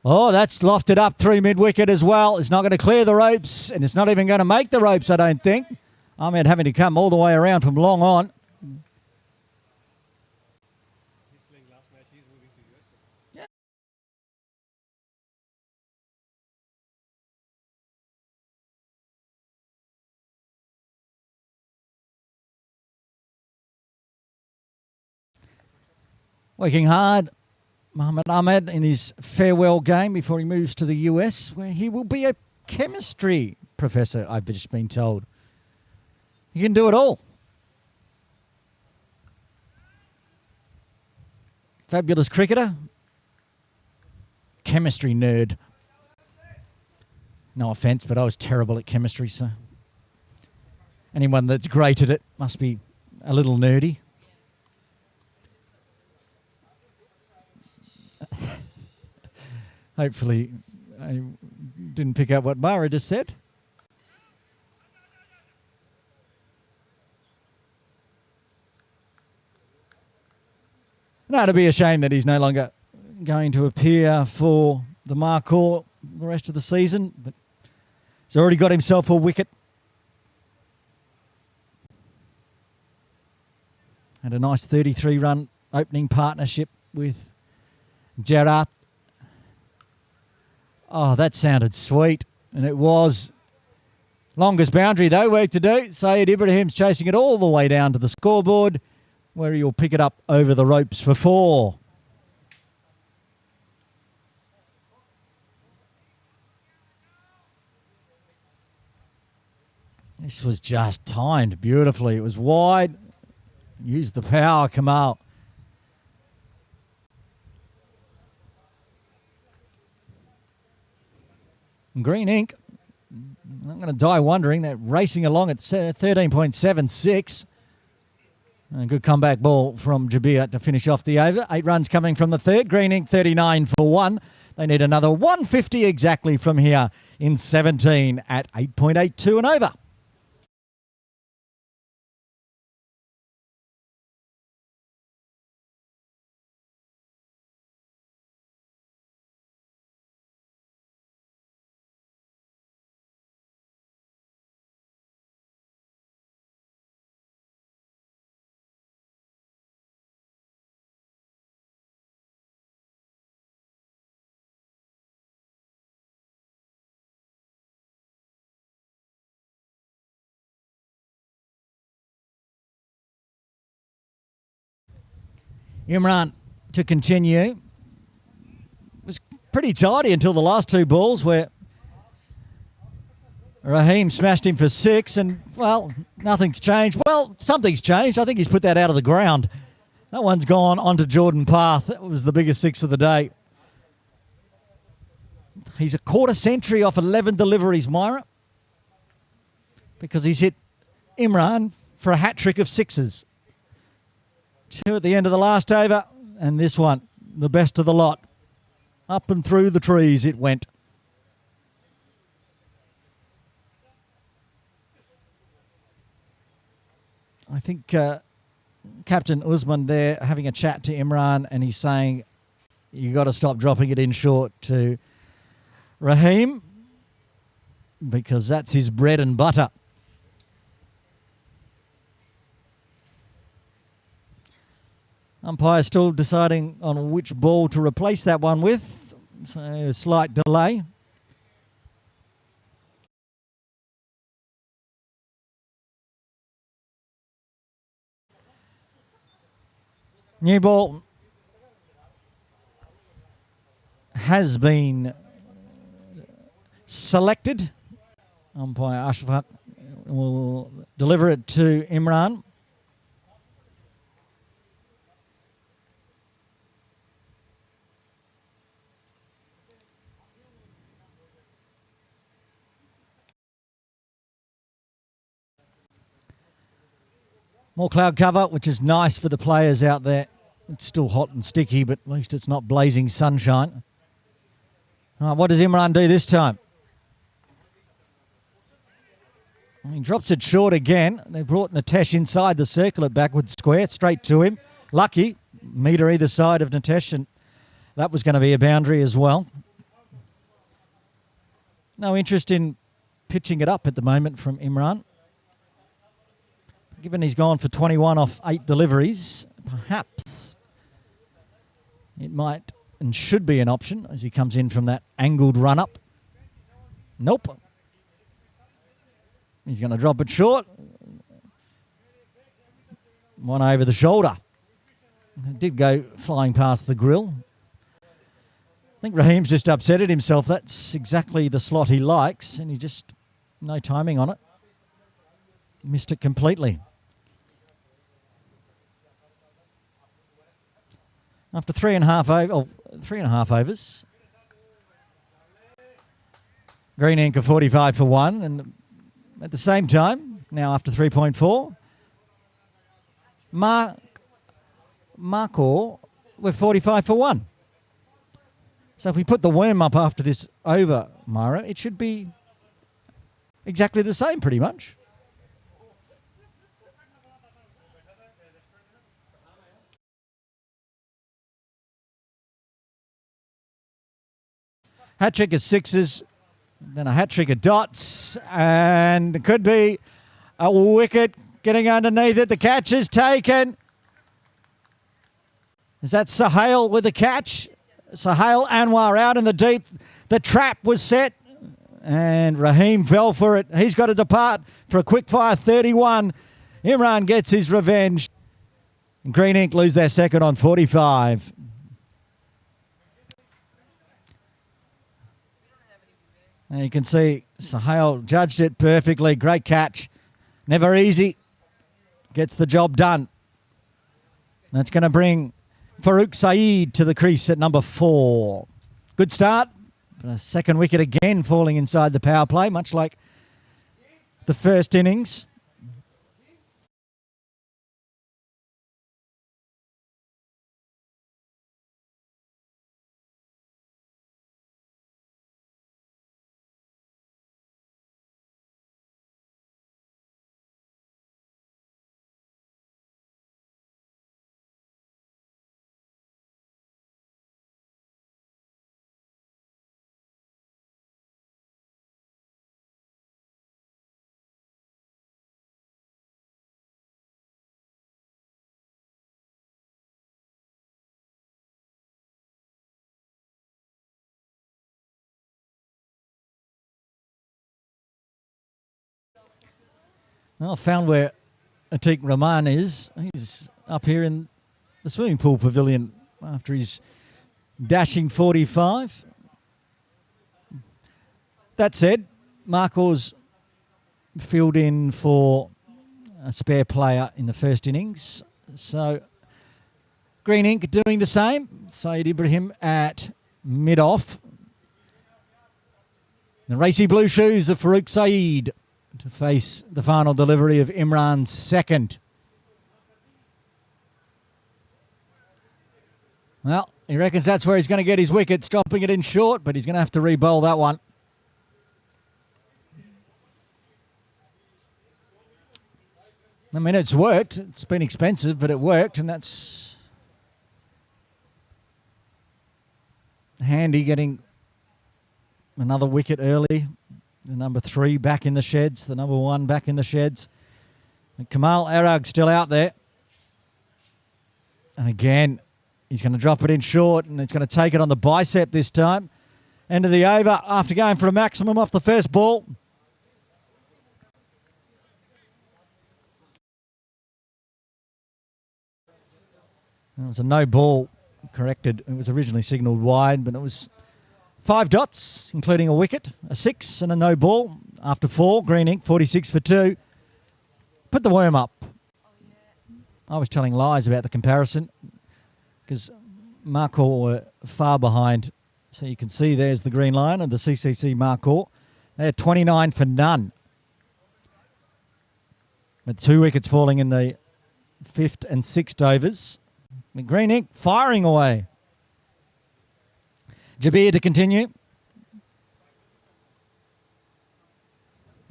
Oh, that's lofted up through mid-wicket as well. It's not going to clear the ropes, and it's not even going to make the ropes, I don't think. Ahmed having to come all the way around from long on. Yeah. Working hard. Muhammad Ahmed in his farewell game before he moves to the US, where he will be a chemistry professor, I've just been told. He can do it all. Fabulous cricketer. Chemistry nerd. No offence, but I was terrible at chemistry, so. Anyone that's great at it must be a little nerdy. Hopefully I didn't pick up what Mara just said. No, it'd be a shame that he's no longer going to appear for the Markhor the rest of the season, but he's already got himself a wicket. Had a nice 33-run opening partnership with Gerard. Oh, that sounded sweet, and it was. Longest boundary, though, work to do. Saeed Ibrahim's chasing it all the way down to the scoreboard, where he'll pick it up over the ropes for 4. This was just timed beautifully. It was wide. Used the power, Kamal. Green ink. I'm going to die wondering. They're racing along at 13.76. A good comeback ball from Jabir to finish off the over. 8 runs coming from the third. Green ink 39 for 1. They need another 150 exactly from here in 17 at 8.82 and over. Imran to continue. It was pretty tidy until the last 2 balls where Raheem smashed him for 6 and, well, nothing's changed. Well, something's changed. I think he's put that out of the ground. That one's gone onto Jordan Path. That was the biggest 6 of the day. He's a quarter century off 11 deliveries, Myra, because he's hit Imran for a hat-trick of 6s. 2 at the end of the last over, and this one, the best of the lot. Up and through the trees it went. I think Captain Usman there having a chat to Imran, and he's saying, you got to stop dropping it in short to Raheem, because that's his bread and butter. Umpire still deciding on which ball to replace that one with. So a slight delay. New ball has been selected. Umpire Ashraf will deliver it to Imran. More cloud cover, which is nice for the players out there. It's still hot and sticky, but at least it's not blazing sunshine. All right, what does Imran do this time? He drops it short again. They brought Nitesh inside the circle at backward square, straight to him. Lucky, metre either side of Nitesh, and that was going to be a boundary as well. No interest in pitching it up at the moment from Imran. Given he's gone for 21 off 8 deliveries, perhaps it might and should be an option as he comes in from that angled run-up. Nope. He's going to drop it short. One over the shoulder. It did go flying past the grill. I think Raheem's just upset at himself. That's exactly the slot he likes, and he just, no timing on it. Missed it completely. After 3.5 overs, Green ink of 45 for 1, and at the same time, now after 3.4. Markhor with 45 for 1. So if we put the worm up after this over, Myra, it should be exactly the same pretty much. Hat-trick of sixes, then a hat-trick of dots, and it could be a wicket getting underneath it. The catch is taken. Is that Sohail with the catch? Sohail Anwar out in the deep. The trap was set, and Raheem fell for it. He's got to depart for a quick-fire 31. Imran gets his revenge. And Green Ink lose their second on 45. And you can see Sohail judged it perfectly. Great catch. Never easy. Gets the job done. That's going to bring Farouk Saeed to the crease at number 4. Good start. But a second wicket again falling inside the power play, much like the first innings. Well, found where Atiq Rahman is. He's up here in the swimming pool pavilion after his dashing 45. That said, Markhor's filled in for a spare player in the first innings. So Green Ink doing the same. Saeed Ibrahim at mid-off. The racy blue shoes of Farouk Saeed to face the final delivery of Imran's second. Well, he reckons that's where he's going to get his wickets, dropping it in short, but he's going to have to re-bowl that one. I mean, it's worked. It's been expensive, but it worked, and that's handy, getting another wicket early. The number 3 back in the sheds. The number 1 back in the sheds. And Kamal Arag still out there. And again, he's going to drop it in short, and it's going to take it on the bicep this time. End of the over after going for a maximum off the first ball. It was a no ball corrected. It was originally signalled wide, but it was 5 dots, including a wicket, a 6 and a no ball. After 4, Green Ink, 46 for 2. Put the worm up. I was telling lies about the comparison because Markhor were far behind. So you can see there's the green line of the CCC Markhor. They're 29 for none. With 2 wickets falling in the 5th and 6th overs. And Green Ink firing away. Jabir to continue.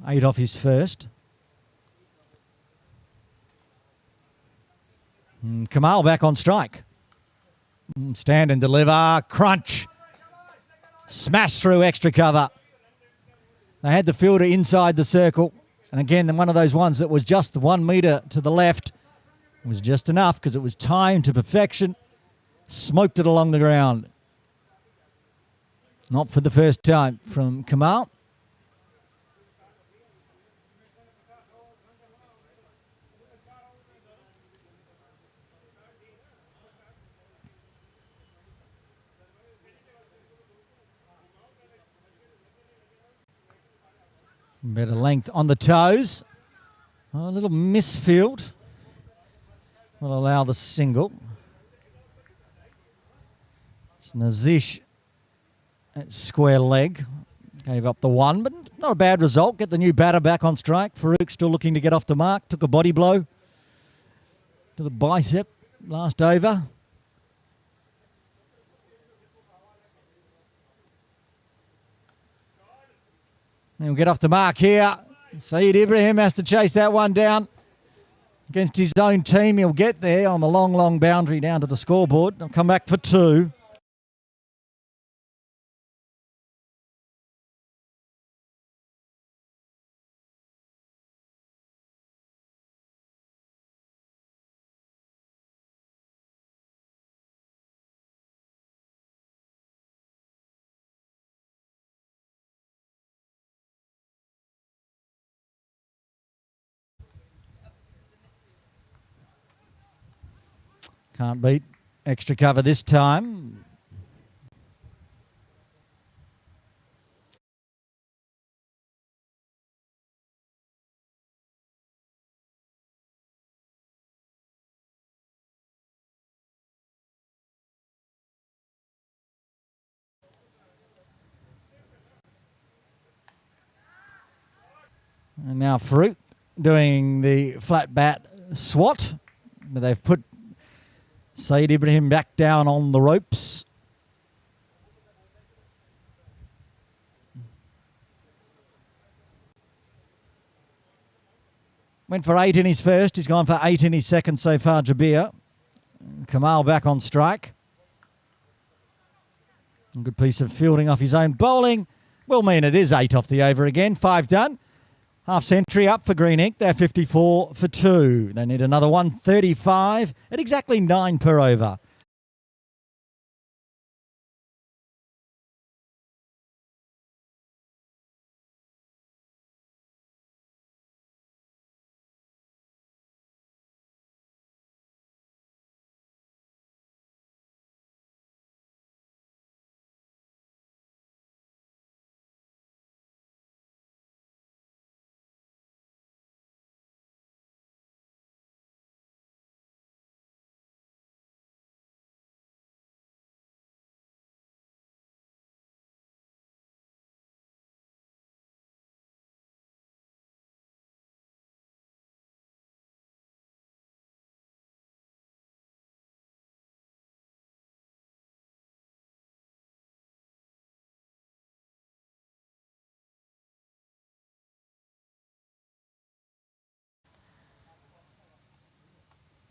8 off his first. Kamal back on strike. Stand and deliver. Crunch. Smash through extra cover. They had the fielder inside the circle. And again, one of those ones that was just 1 metre to the left. It was just enough because it was timed to perfection. Smoked it along the ground. Not for the first time from Kamal. Better length on the toes. Oh, a little misfield will allow the single. It's Nazish at square leg. Gave up the 1, but Not a bad result. Get the new batter back on strike. Farouk still looking to get off the mark. Took a body blow to the bicep last over. And he'll get off the mark here. Saeed Ibrahim has to chase that one down. Against his own team, he'll get there on the long, long boundary down to the scoreboard. They'll come back for 2. Can't beat extra cover this time. And now Farouk doing the flat bat swat. They've put Saeed Ibrahim back down on the ropes. Went for 8 in his first. He's gone for 8 in his second so far, Jabir. Kamal back on strike. A good piece of fielding off his own bowling. Will mean it is 8 off the over again. 5 done. Half century up for Green Ink. They're 54 for 2. They need another 135 at exactly 9 per over.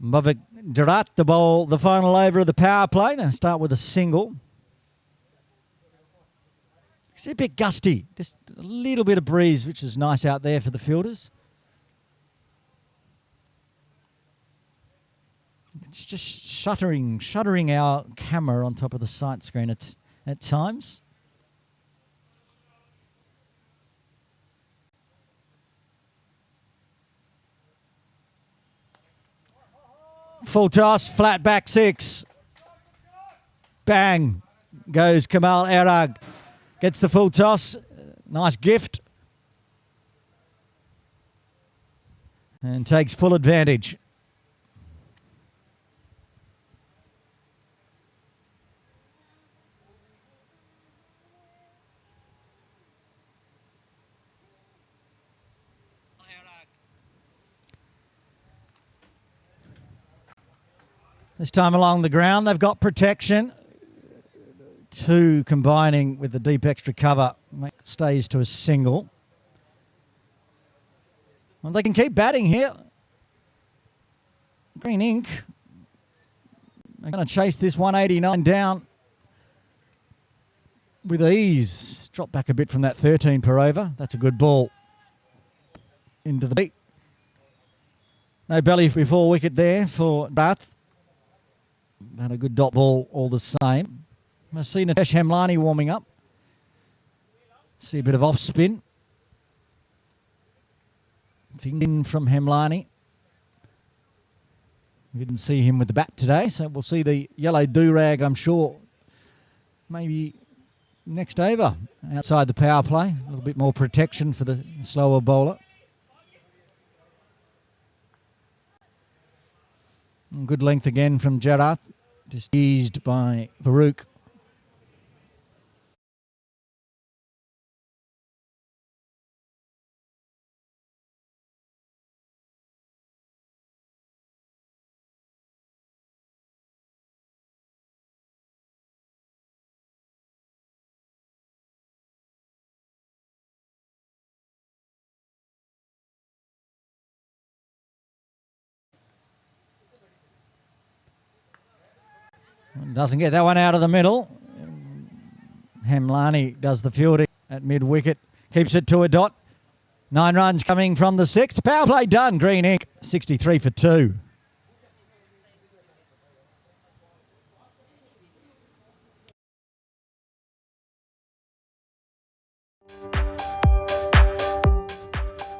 Mavik Jarat to bowl the final over of the power play. They'll start with a single. It's a bit gusty, just a little bit of breeze, which is nice out there for the fielders. It's just shuttering our camera on top of the sight screen at times. Full toss, flat back 6. Bang goes Kamal Erag. Gets the full toss. Nice gift. And takes full advantage. This time along the ground, they've got protection. 2 combining with the deep extra cover stays to a single. Well, they can keep batting here. Green Ink. They're going to chase this 189 down with ease. Drop back a bit from that 13 per over. That's a good ball. Into the beat. No belly before wicket there for Bath. Had a good dot ball all the same. I've seen Nitesh Hemlani warming up. See a bit of off spin. In from Hemlani. We didn't see him with the bat today, so we'll see the yellow do-rag, I'm sure, maybe next over outside the power play. A little bit more protection for the slower bowler. And good length again from Jarat. Just eased by Farouk. Doesn't get that one out of the middle. Hemlani does the fielding at mid-wicket. Keeps it to a dot. 9 runs coming from the 6th. Power play done. Green ink. 63 for 2.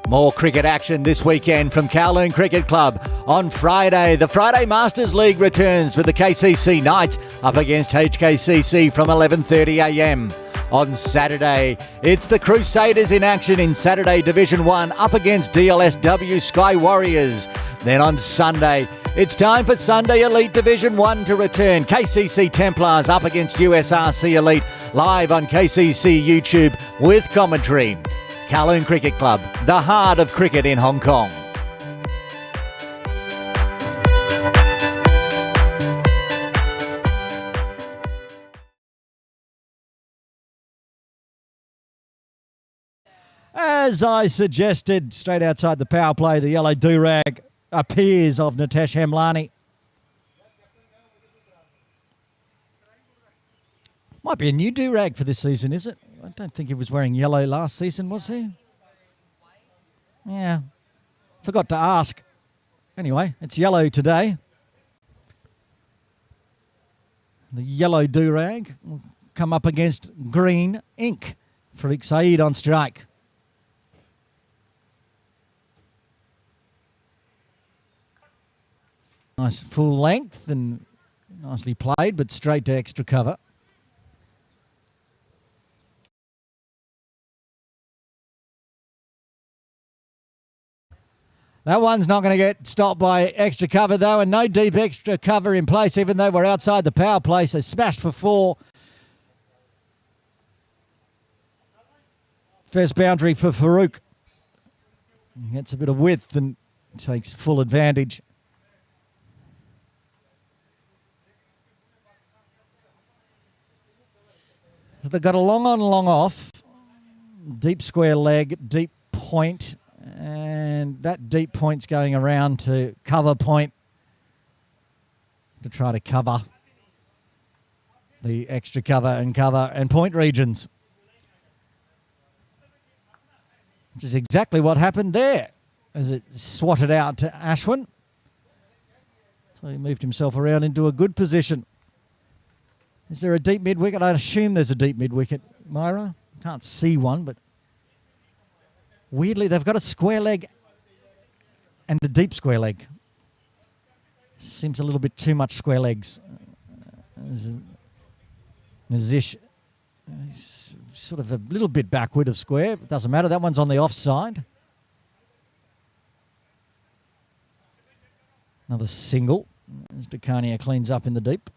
More cricket action this weekend from Kowloon Cricket Club. On Friday, the Friday Masters League returns with the KCC Knights up against HKCC from 11:30am. On Saturday, it's the Crusaders in action in Saturday Division 1 up against DLSW Sky Warriors. Then on Sunday, it's time for Sunday Elite Division 1 to return. KCC Templars up against USRC Elite live on KCC YouTube with commentary. Kowloon Cricket Club, the heart of cricket in Hong Kong. As I suggested, straight outside the power play, the yellow do-rag appears of Nitesh Hemlani. Might be a new do-rag for this season, is it? I don't think he was wearing yellow last season, was he? Yeah. Forgot to ask. Anyway, it's yellow today. The yellow do-rag will come up against green ink. Farik Saeed on strike. Nice full length and nicely played, but straight to extra cover. That one's not going to get stopped by extra cover, though, and no deep extra cover in place, even though we're outside the power play. So smashed for 4. First boundary for Farouk. Gets a bit of width and takes full advantage. They've got a long on, long off. Deep square leg, deep point. And that deep point's going around to cover point to try to cover the extra cover and point regions. Which is exactly what happened there as it swatted out to Ashwin. So he moved himself around into a good position. Is there a deep mid-wicket? I assume there's a deep mid-wicket, Myra. Can't see one, but weirdly, they've got a square leg and a deep square leg. Seems a little bit too much square legs. Nazish is sort of a little bit backward of square. It doesn't matter. That one's on the offside. Another single as Dekania cleans up in the deep.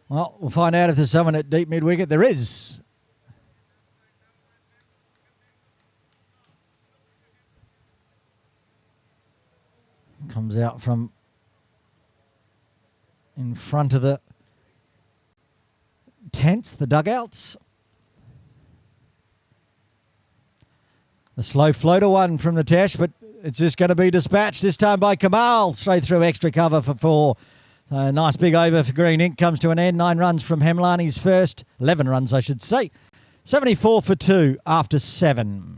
Well, we'll find out if there's someone at deep mid-wicket. There is. Comes out from in front of the tents, the dugouts. The slow floater one from Nitesh, but it's just going to be dispatched this time by Kamal. Straight through extra cover for 4. Nice big over for green ink comes to an end. 9 runs from Hemlani's first. 11 runs, I should say. 74 for 2 after 7.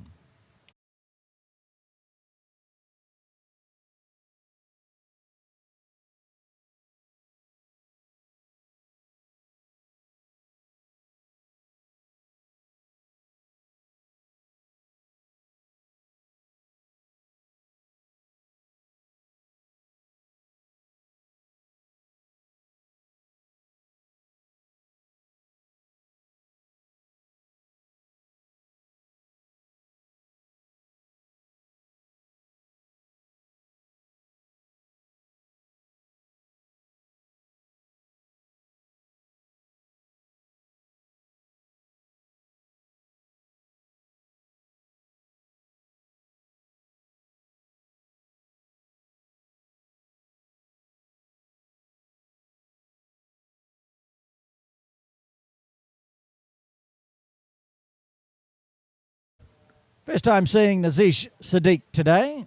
First time seeing Nazish Sadiq today,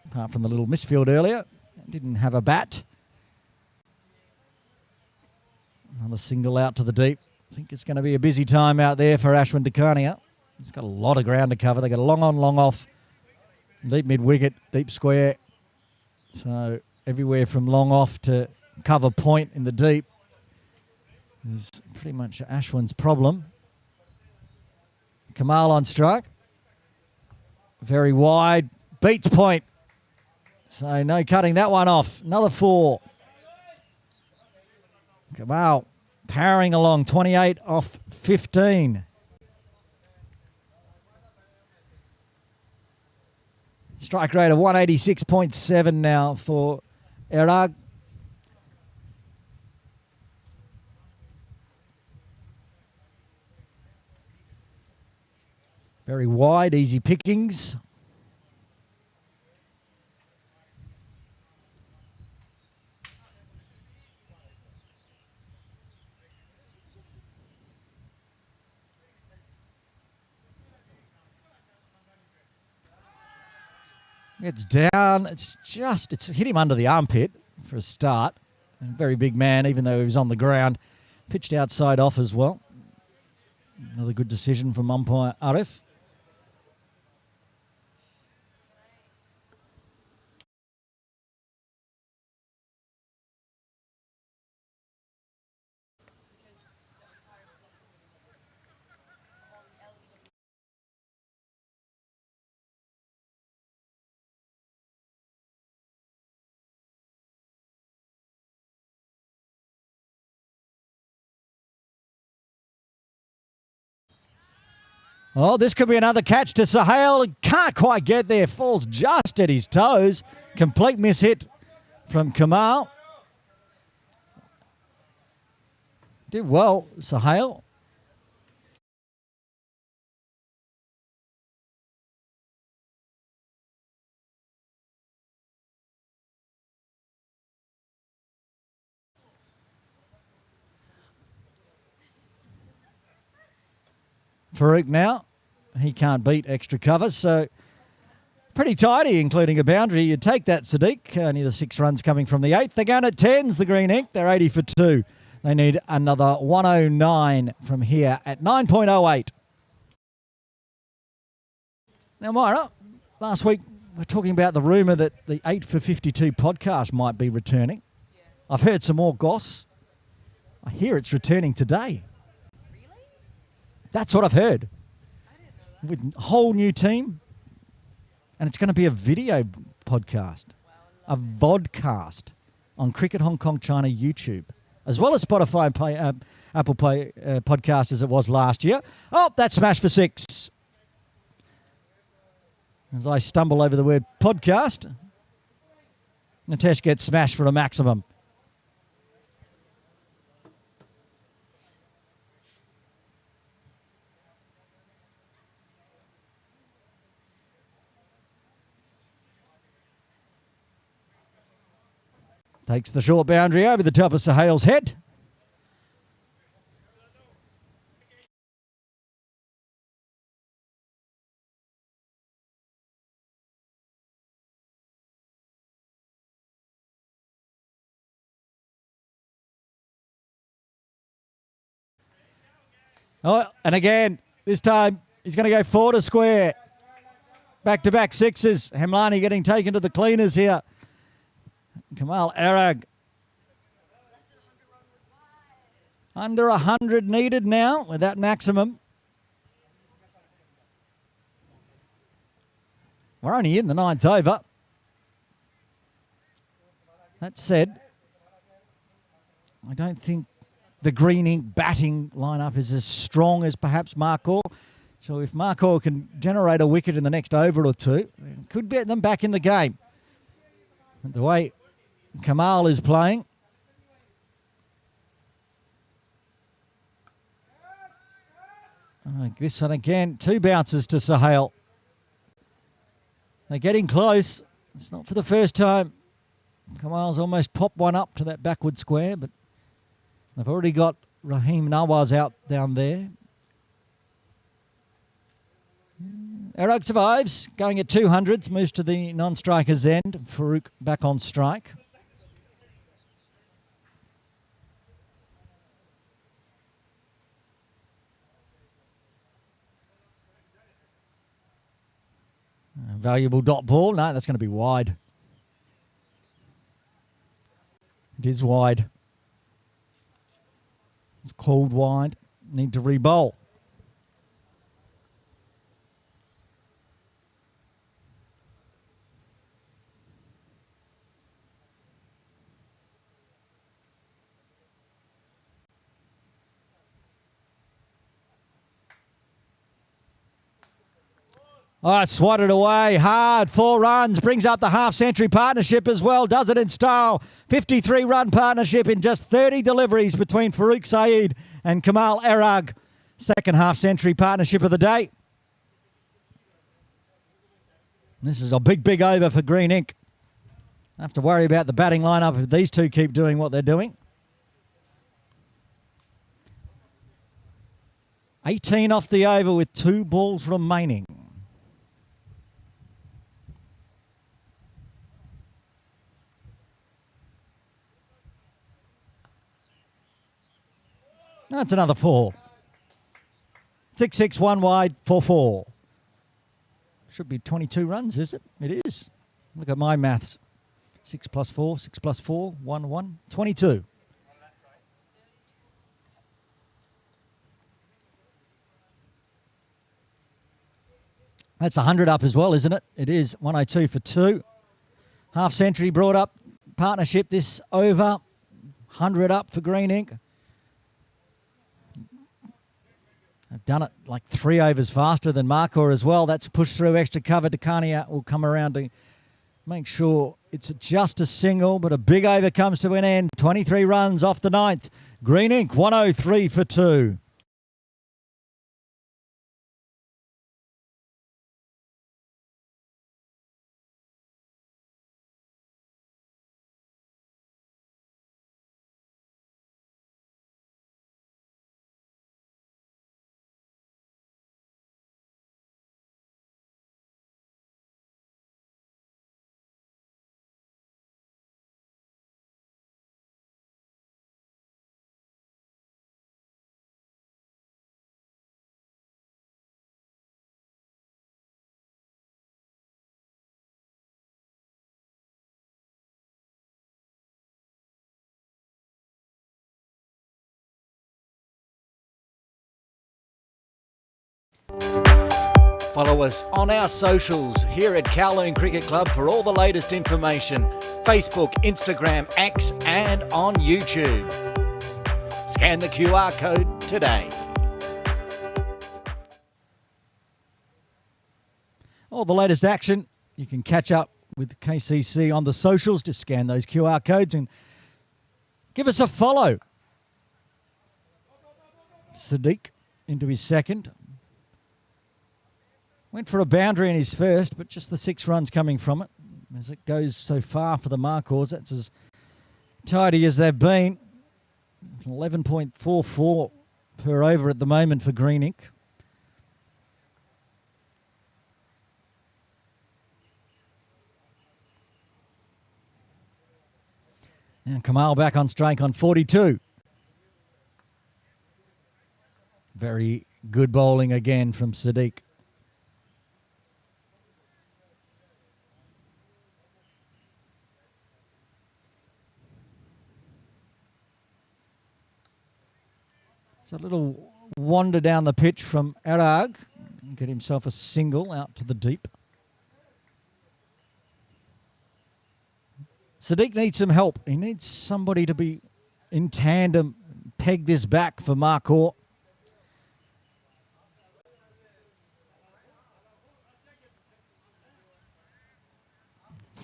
apart from the little misfield earlier. Didn't have a bat. Another single out to the deep. I think it's going to be a busy time out there for Ashwin Dakania. He's got a lot of ground to cover. They got a long on, long off. Deep mid-wicket, deep square. So everywhere from long off to cover point in the deep is pretty much Ashwin's problem. Kamal on strike. Very wide. Beats point. So no cutting that one off. Another 4. Kamal powering along. 28 off 15. Strike rate of 186.7 now for Erag. Very wide, easy pickings. It's down. It's hit him under the armpit for a start. A very big man, even though he was on the ground. Pitched outside off as well. Another good decision from umpire Arif. Oh, this could be another catch to Sahel. Can't quite get there. Falls just at his toes. Complete mishit from Kamal. Did well, Sahel. Farouk now, he can't beat extra cover, so pretty tidy, including a boundary. You take that, Sadiq. Only the 6 runs coming from the 8th. They're going at 10s, the Green Ink. They're 80 for 2. They need another 109 from here at 9.08. Now, Myra, last week we were talking about the rumour that the 8 for 52 podcast might be returning. Yeah. I've heard some more goss. I hear it's returning today. Really? That's what I've heard. I didn't know that. With a whole new team. And it's going to be a video podcast, Wow, a vodcast on Cricket Hong Kong China YouTube, as well as Spotify and Play, Apple Play podcast as it was last year. Oh, that's smash for 6. As I stumble over the word podcast, Natesh gets smashed for a maximum. Takes the short boundary over the top of Sahel's head. Oh, and again, this time he's going to go 4 to square. Back-to-back 6s. Hemlani getting taken to the cleaners here. Kamal Arag. Under 100 needed now with that maximum. We're only in the 9th over. That said, I don't think the Green Ink batting lineup is as strong as perhaps Markhor. So if Markhor can generate a wicket in the next over or two, it could get them back in the game. But the way Kamal is playing, like this one again, 2 bounces to Sahel. They're getting close. It's not for the first time. Kamal's almost popped one up to that backward square, but they've already got Raheem Nawaz out down there. Erag survives, going at 200s, moves to the non-striker's end. Farouk back on strike. Valuable dot ball. No, that's going to be wide. It is wide. It's called wide. Need to re-bowl. Oh, it's swatted away hard. 4 runs. Brings up the half-century partnership as well. Does it in style. 53-run partnership in just 30 deliveries between Farouk Saeed and Kamal Erag. Second half-century partnership of the day. This is a big, big over for Green Ink. Don't have to worry about the batting lineup if these two keep doing what they're doing. 18 off the over with 2 balls remaining. That's another 4. 6-6, 1 wide, 4-4. Should be 22 runs, is it? It is. Look at my maths. 6 plus 4, 6 plus 4, 1, 1, 22. That's 100 up as well, isn't it? It is 102 for 2. Half century brought up partnership this over. 100 up for Green Ink. They've done it like 3 overs faster than Markhor as well. That's pushed through extra cover. Dakania will come around to make sure it's just a single, but a big over comes to an end. 23 runs off the 9th. Green Ink, 103 for 2. Follow us on our socials here at Kowloon Cricket Club for all the latest information. Facebook, Instagram, X and on YouTube. Scan the QR code today. All the latest action, you can catch up with KCC on the socials. Just scan those QR codes and give us a follow. Sadiq into his second. Went for a boundary in his first, but just the 6 runs coming from it. As it goes so far for the Markhors, that's as tidy as they've been. 11.44 per over at the moment for Green Ink. Now Kamal back on strike on 42. Very good bowling again from Sadiq. It's a little wander down the pitch from Erag. Get himself a single out to the deep. Sadiq needs some help. He needs somebody to be in tandem, peg this back for Markhor.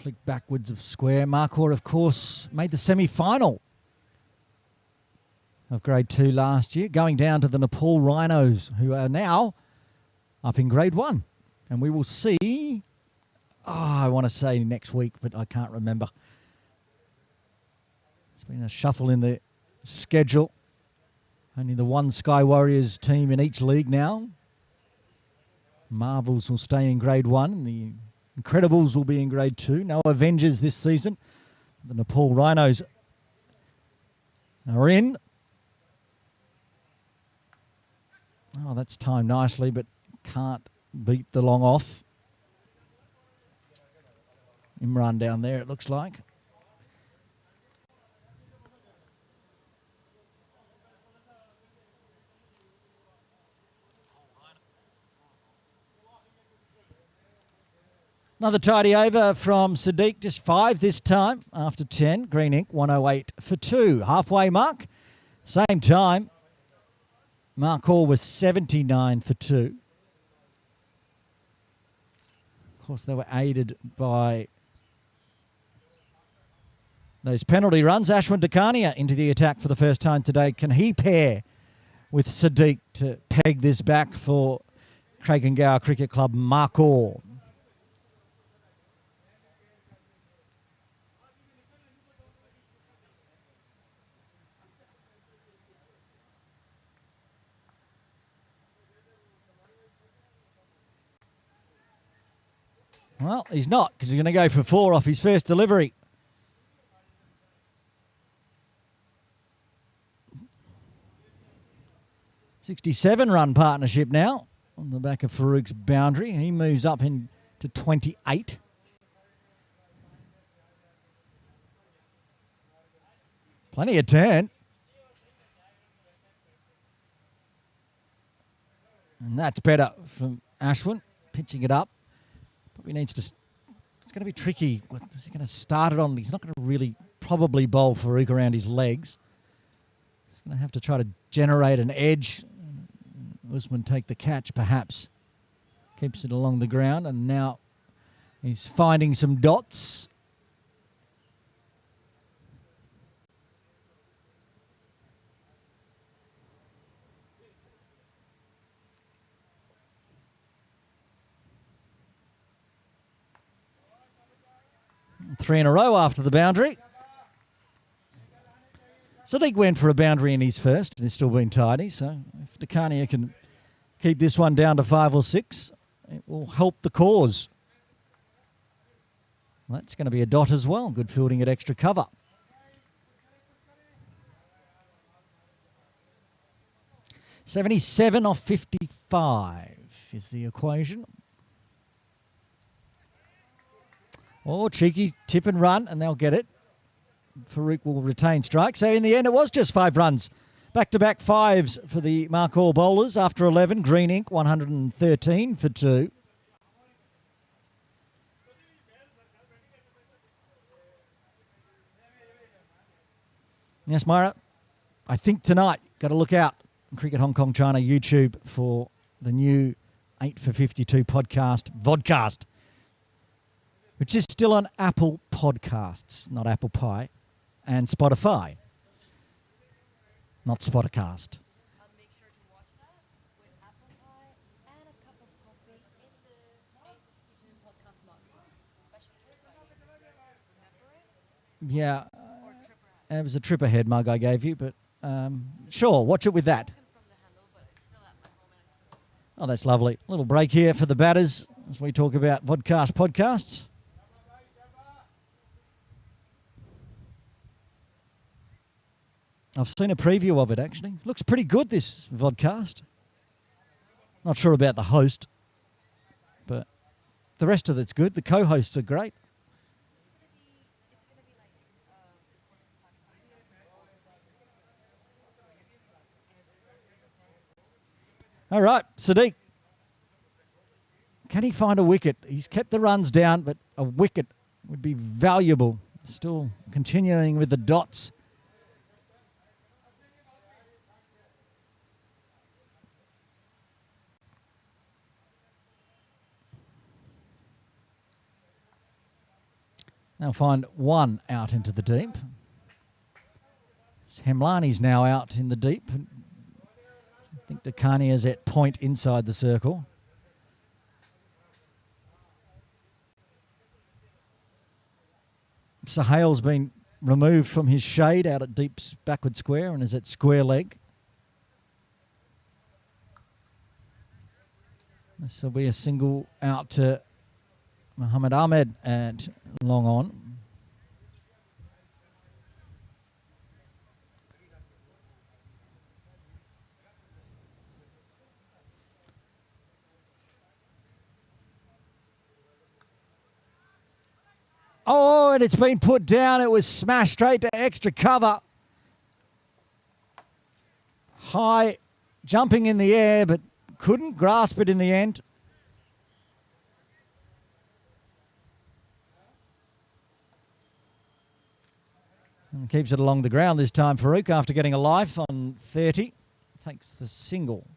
Flick backwards of square. Markhor, of course, made the semi-final of Grade 2 last year, going down to the Nepal Rhinos, who are now up in Grade 1. And we will see, I want to say next week, but I can't remember. It's been a shuffle in the schedule. Only the one Sky Warriors team in each league now. Marvels will stay in Grade 1 and the Incredibles will be in Grade 2. No Avengers this season. The Nepal Rhinos are in. Oh, that's timed nicely, but can't beat the long off. Imran down there, it looks like. Another tidy over from Sadiq, just 5 this time after 10. Green ink, 108 for 2. Halfway mark. Same time, Markhor with 79 for 2. Of course, they were aided by those penalty runs. Ashwin Dakania into the attack for the first time today. Can he pair with Sadiq to peg this back for Kowloon Cricket Club Markhor? Well, he's not, because he's going to go for 4 off his first delivery. $67-run partnership now on the back of Farouk's boundary. He moves up into 28. Plenty of turn. And that's better from Ashwin, pitching it up. Probably needs to. It's going to be tricky. Is he going to start it on? He's not going to really probably bowl Farouk around his legs. He's going to have to try to generate an edge. Usman take the catch, perhaps. Keeps it along the ground, and now he's finding some dots. Three in a row after the boundary. Sadiq went for a boundary in his first and he's still been tidy. So if Dakania can keep this one down to 5 or 6, it will help the cause. That's going to be a dot as well. Good fielding at extra cover. $77 off 55 is the equation. Oh, cheeky tip and run, and they'll get it. Farouk will retain strike. So in the end, it was just 5 runs. Back-to-back 5s for the Markhor bowlers after 11. Green ink, 113 for 2. Yes, Myra, I think tonight, got to look out on Cricket Hong Kong China YouTube for the new 8 for 52 vodcast, which is still on Apple Podcasts, not Apple Pie, and Spotify, not Spotifcast. I'll make sure to watch that with apple pie and a cup of coffee in the 852 podcast Markhor. Special remember it? Yeah, Or tripper it was a trip ahead mug I gave you, but sure, watch it with that. from the handle, but it's still at my home and I still use it. Oh, that's lovely. A little break here for the batters as we talk about vodcast podcasts. I've seen a preview of it, actually. Looks pretty good, this vodcast. Not sure about the host, but the rest of it's good. The co-hosts are great. Is it gonna be like All right, Sadiq. Can he find a wicket? He's kept the runs down, but a wicket would be valuable. Still continuing with the dots. They'll find 1 out into the deep. Hemlani's now out in the deep. I think Dakania's at point inside the circle. Sahale's been removed from his shade out at deep's backward square and is at square leg. This will be a single out to Mohammed Ahmed at long on. Oh, and it's been put down. It was smashed straight to extra cover. High, jumping in the air, but couldn't grasp it in the end. And keeps it along the ground this time, Farouk, after getting a life on 30. Takes the single.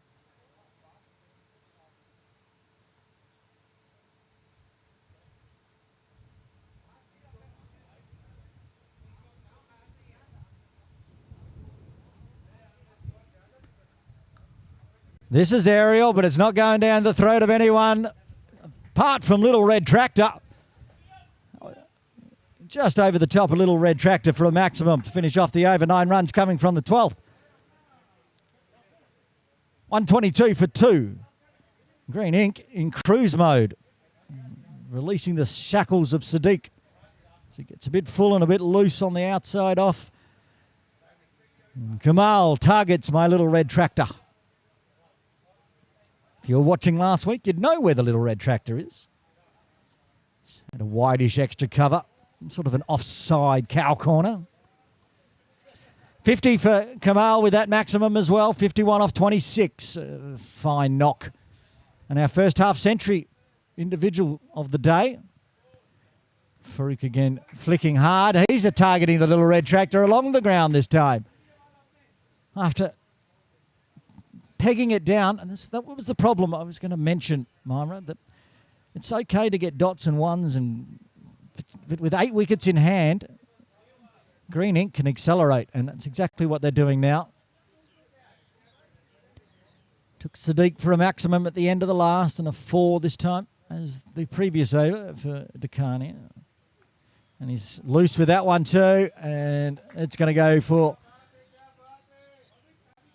This is aerial, but it's not going down the throat of anyone apart from Little Red Tractor. Just over the top of Little Red Tractor for a maximum to finish off the over. 9 runs coming from the 12th. 122 for 2. Green Ink in cruise mode, releasing the shackles of Sadiq. So he gets a bit full and a bit loose on the outside off. Kamal targets my Little Red Tractor. If you were watching last week, you'd know where the Little Red Tractor is. It's had a wideish extra cover, sort of an offside cow corner. 50 for Kamal with that maximum as well. 51 off 26. Fine knock. And our first half century individual of the day. Farouk again flicking hard. He's targeting the Little Red Tractor along the ground this time. After pegging it down, and that was the problem I was going to mention, Myra, that it's okay to get dots and ones, but with 8 wickets in hand, Green Ink can accelerate, and that's exactly what they're doing now. Took Sadiq for a maximum at the end of the last, and a 4 this time, as the previous over for Dakania. And he's loose with that one too, and it's going to go for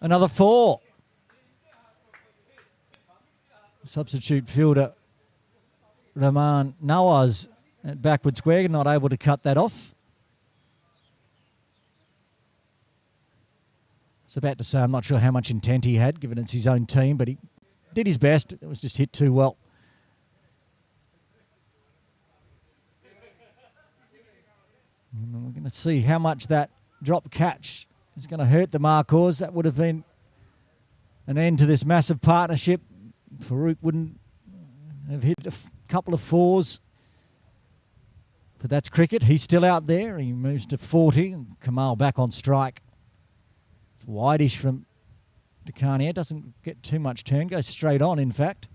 another 4. Substitute fielder Rahman Nawaz at backward square, not able to cut that off. I was about to say I'm not sure how much intent he had, given it's his own team, but he did his best. It was just hit too well. And we're going to see how much that drop catch is going to hurt the Markhors. That would have been an end to this massive partnership. Farouk wouldn't have hit a couple of 4s. But that's cricket. He's still out there. He moves to 40. And Kamal back on strike. It's wideish from Dakania. Doesn't get too much turn. Goes straight on, in fact.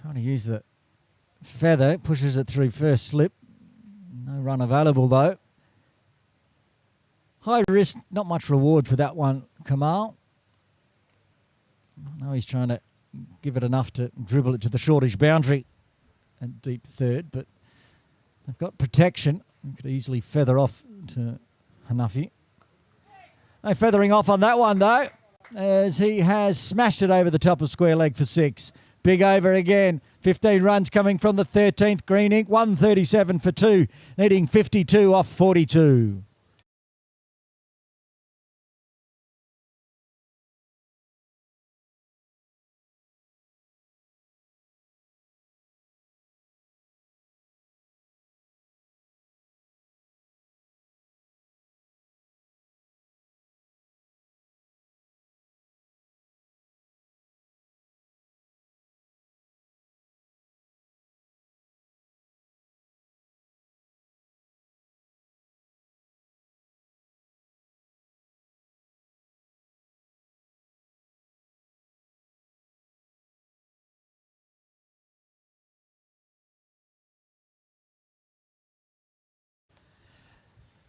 Trying to use the feather, pushes it through first slip. No run available though. High risk, not much reward for that one, Kamal. I know he's trying to give it enough to dribble it to the shortish boundary and deep third, but they've got protection. He could easily feather off to Hanafi. No feathering off on that one though, as he has smashed it over the top of square leg for 6. Big over again. 15 runs coming from the 13th. Green Ink, 137 for 2, needing 52 off 42.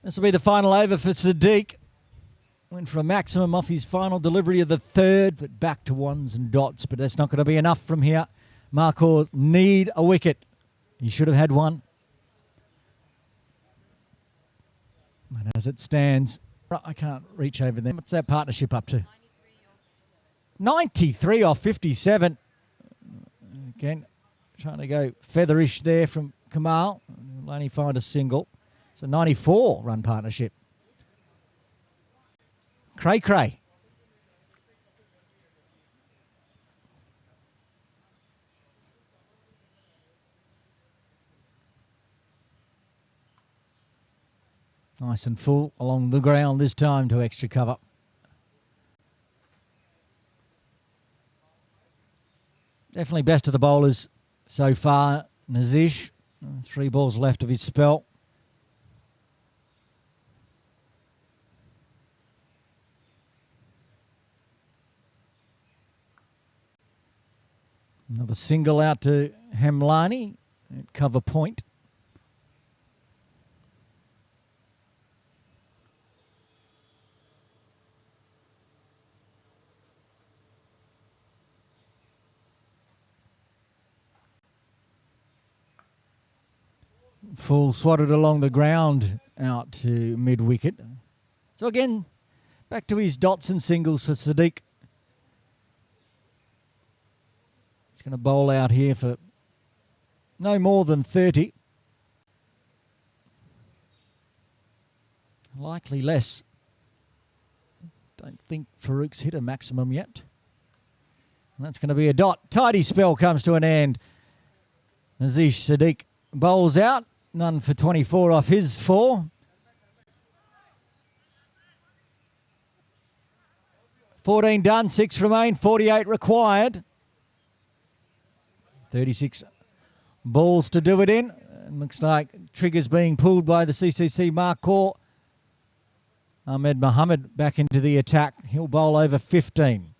This will be the final over for Sadiq. Went for a maximum off his final delivery of the 3rd, but back to 1s and dots. But that's not going to be enough from here. Markhor need a wicket. He should have had one. But as it stands, I can't reach over there. What's that partnership up to? 93 off 57. Again, trying to go featherish there from Kamal. Will only find a single. It's a 94 run partnership. Cray. Nice and full along the ground this time to extra cover. Definitely best of the bowlers so far. Nazish, 3 balls left of his spell. Another single out to Hemlani at cover point. Full swatted along the ground out to mid-wicket. So again, back to his dots and singles for Sadiq. He's going to bowl out here for no more than 30. Likely less. Don't think Farouk's hit a maximum yet. And that's going to be a dot. Tidy spell comes to an end. Nazish Sadiq bowls out. None for 24 off his 4. 14 done, 6 remain, 48 required. 36 balls to do it in. And looks like triggers being pulled by the CCC Markhor. Ahmed Mohammed back into the attack. He'll bowl over 15.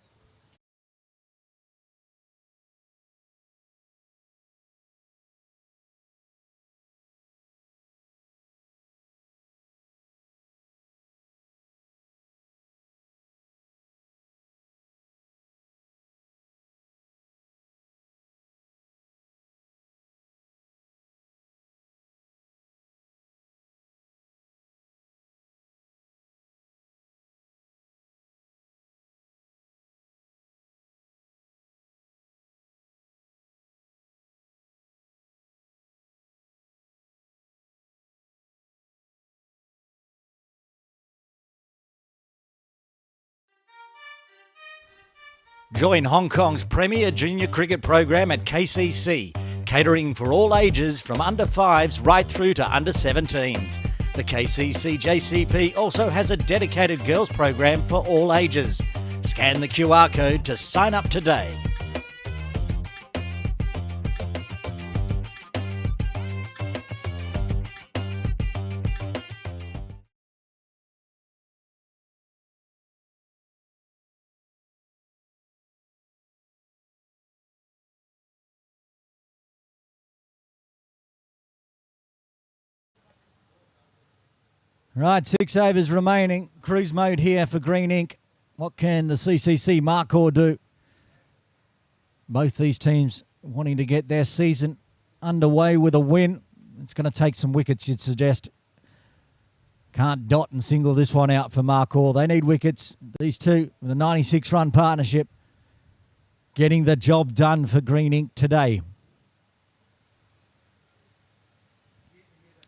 Join Hong Kong's premier junior cricket program at KCC, catering for all ages from under 5s right through to under 17s. The KCC JCP also has a dedicated girls program for all ages. Scan the QR code to sign up today. Right, 6 overs remaining. Cruise mode here for Green Ink. What can the CCC Markhor do? Both these teams wanting to get their season underway with a win. It's going to take some wickets, you'd suggest. Can't dot and single this one out for Markhor. They need wickets. These two, with a 96-run partnership, getting the job done for Green Ink today.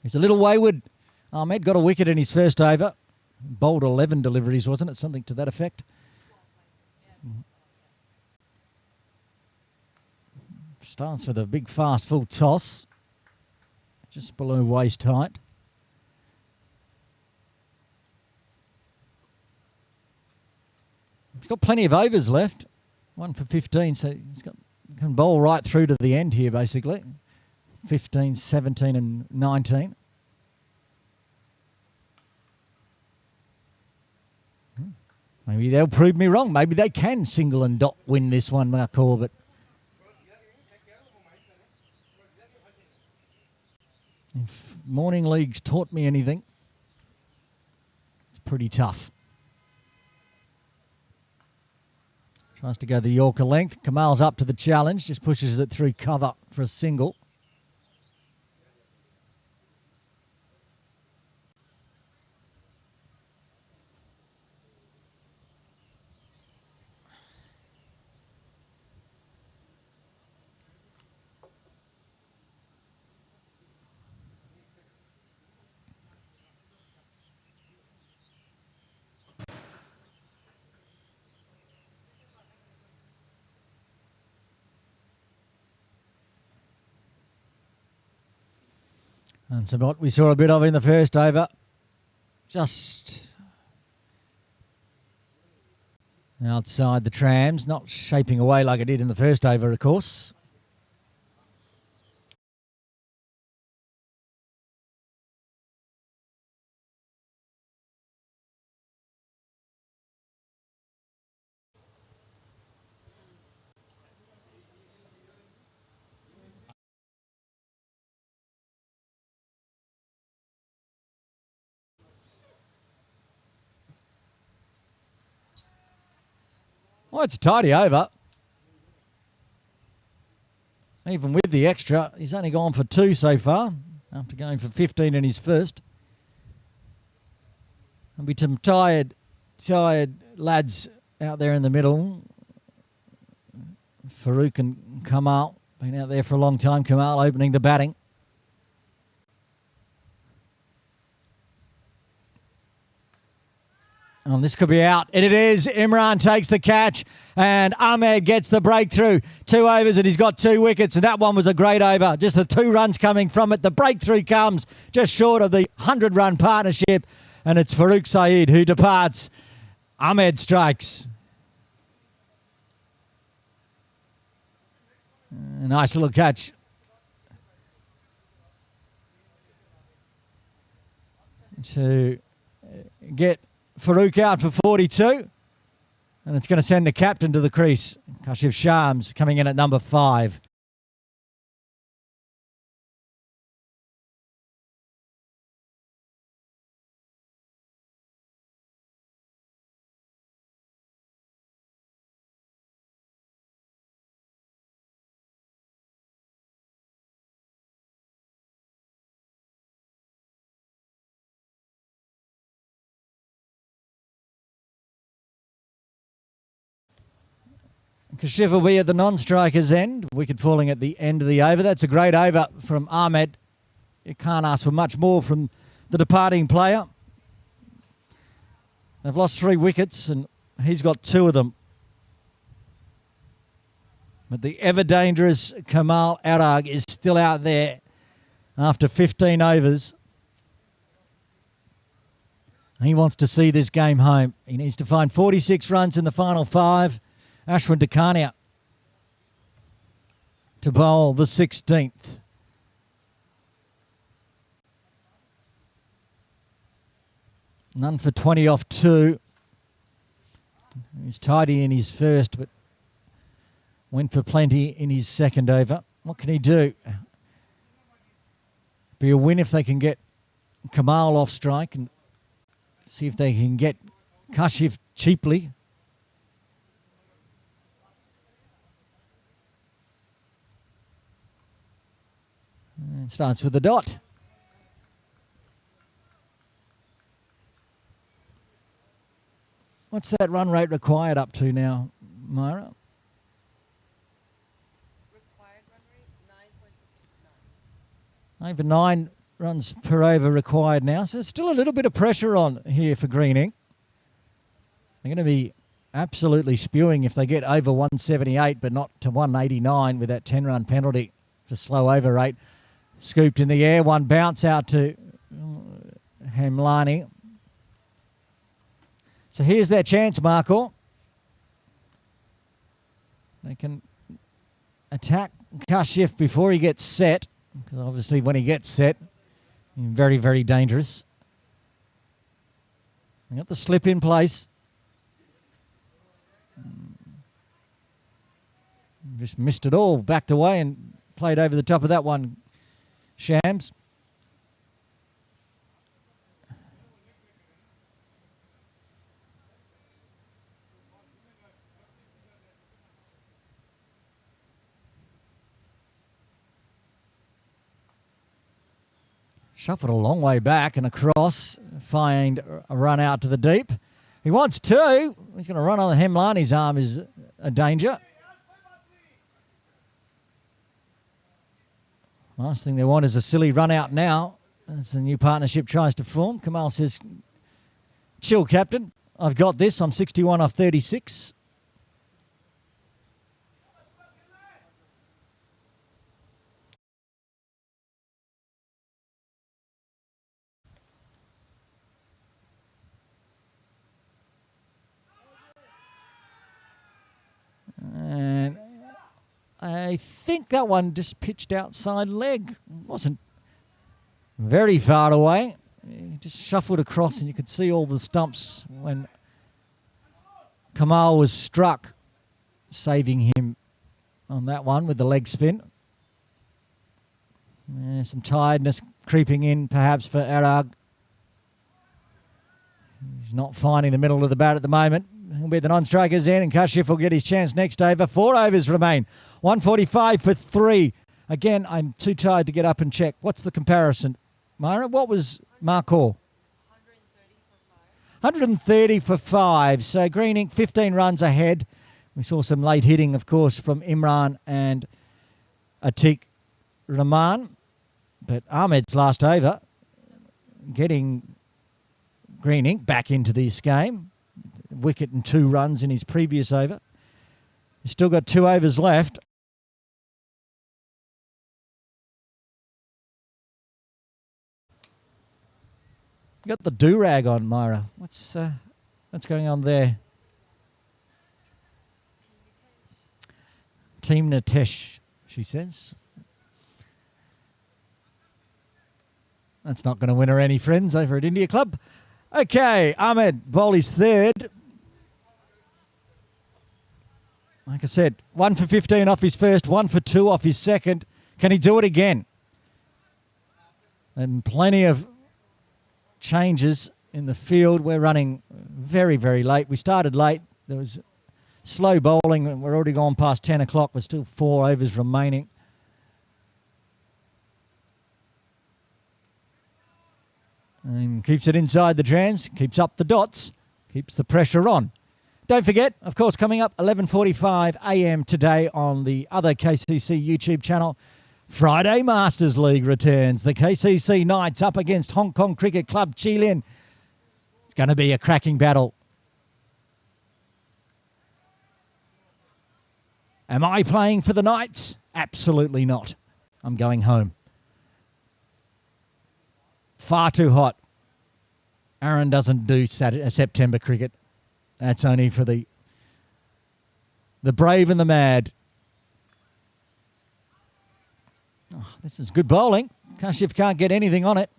It's a little wayward. Ahmed got a wicket in his first over. Bowled 11 deliveries, wasn't it? Something to that effect. Starts with a big, fast, full toss. Just below waist height. He's got plenty of overs left. 1 for 15, so can bowl right through to the end here, basically. 15, 17 and 19. Maybe they'll prove me wrong. Maybe they can single and dot win this one, Markhor, but if Morning League's taught me anything, it's pretty tough. Tries to go the Yorker length. Kamal's up to the challenge. Just pushes it through cover for a single. And so what we saw a bit of in the first over. Just outside the trams, not shaping away like it did in the first over, of course. Well, it's a tidy over. Even with the extra, he's only gone for 2 so far, after going for 15 in his first. There'll be some tired lads out there in the middle. Farouk and Kamal, been out there for a long time. Kamal opening the batting. And this could be out. And it is. Imran takes the catch and Ahmed gets the breakthrough. 2 overs and he's got 2 wickets, and that one was a great over. Just the 2 runs coming from it. The breakthrough comes just short of the 100-run partnership, and it's Farouk Saeed who departs. Ahmed strikes. A nice little catch. To get Farouk out for 42, and it's going to send the captain to the crease. Kashif Shams coming in at number 5. Kashif will be at the non-striker's end. Wicket falling at the end of the over. That's a great over from Ahmed. You can't ask for much more from the departing player. They've lost 3 wickets and he's got 2 of them. But the ever-dangerous Kamal Arag is still out there after 15 overs. He wants to see this game home. He needs to find 46 runs in the final 5. Ashwin Dakania to bowl the 16th. None for 20 off 2. He's tidy in his first, but went for plenty in his second over. What can he do? Be a win if they can get Kamal off strike and see if they can get Kashif cheaply. And starts with the dot. What's that run rate required up to now, Myra? Required run rate 9.69. Over 9 runs per over required now. So there's still a little bit of pressure on here for Greening. They're going to be absolutely spewing if they get over 178, but not to 189 with that 10-run penalty for slow over rate. Scooped in the air, one bounce out to Hamlani. So here's their chance, Markhor. They can attack Kashif before he gets set, because obviously when he gets set, he's very, very dangerous. They got the slip in place. Just missed it all, backed away and played over the top of that one. Shams. Shuffled a long way back and across. Find a run out to the deep. He wants two. He's going to run on the hemline. His arm is a danger. Last thing they want is a silly run out now. As the new partnership tries to form. Kamal says, chill, captain. I've got this. I'm 61 off 36. And I think that one just pitched outside leg. Wasn't very far away. He just shuffled across and you could see all the stumps when Kamal was struck, saving him on that one with the leg spin. Some tiredness creeping in perhaps for Arag. He's not finding the middle of the bat at the moment. He'll be the non-strikers in, and Kashif will get his chance next over. 4 overs remain. 145 for 3. Again, I'm too tired to get up and check. What's the comparison? Myra, what was Markhor? 130 for 5. So Green Ink 15 runs ahead. We saw some late hitting, of course, from Imran and Atiq Rahman. But Ahmed's last over, getting Green Ink back into this game. Wicket and 2 runs in his previous over. He's still got 2 overs left. You got the do-rag on, Myra. What's going on there? Team Natesh, she says. That's not going to win her any friends over at India Club. Okay, Ahmed bowled his third. Like I said, 1 for 15 off his first, 1 for 2 off his second. Can he do it again? And plenty of changes in the field. We're running very, very late. We started late. There was slow bowling, and we're already gone past 10 o'clock. We're still 4 overs remaining. And keeps it inside the drams, keeps up the dots, keeps the pressure on. Don't forget, of course, coming up 11:45 a.m. today on the other KCC YouTube channel, Friday Masters League returns. The KCC Knights up against Hong Kong Cricket Club Chilin. It's going to be a cracking battle. Am I playing for the Knights? Absolutely not. I'm going home. Far too hot. Aaron doesn't do September cricket. That's only for the brave and the mad. Oh, this is good bowling. Kashif can't get anything on it.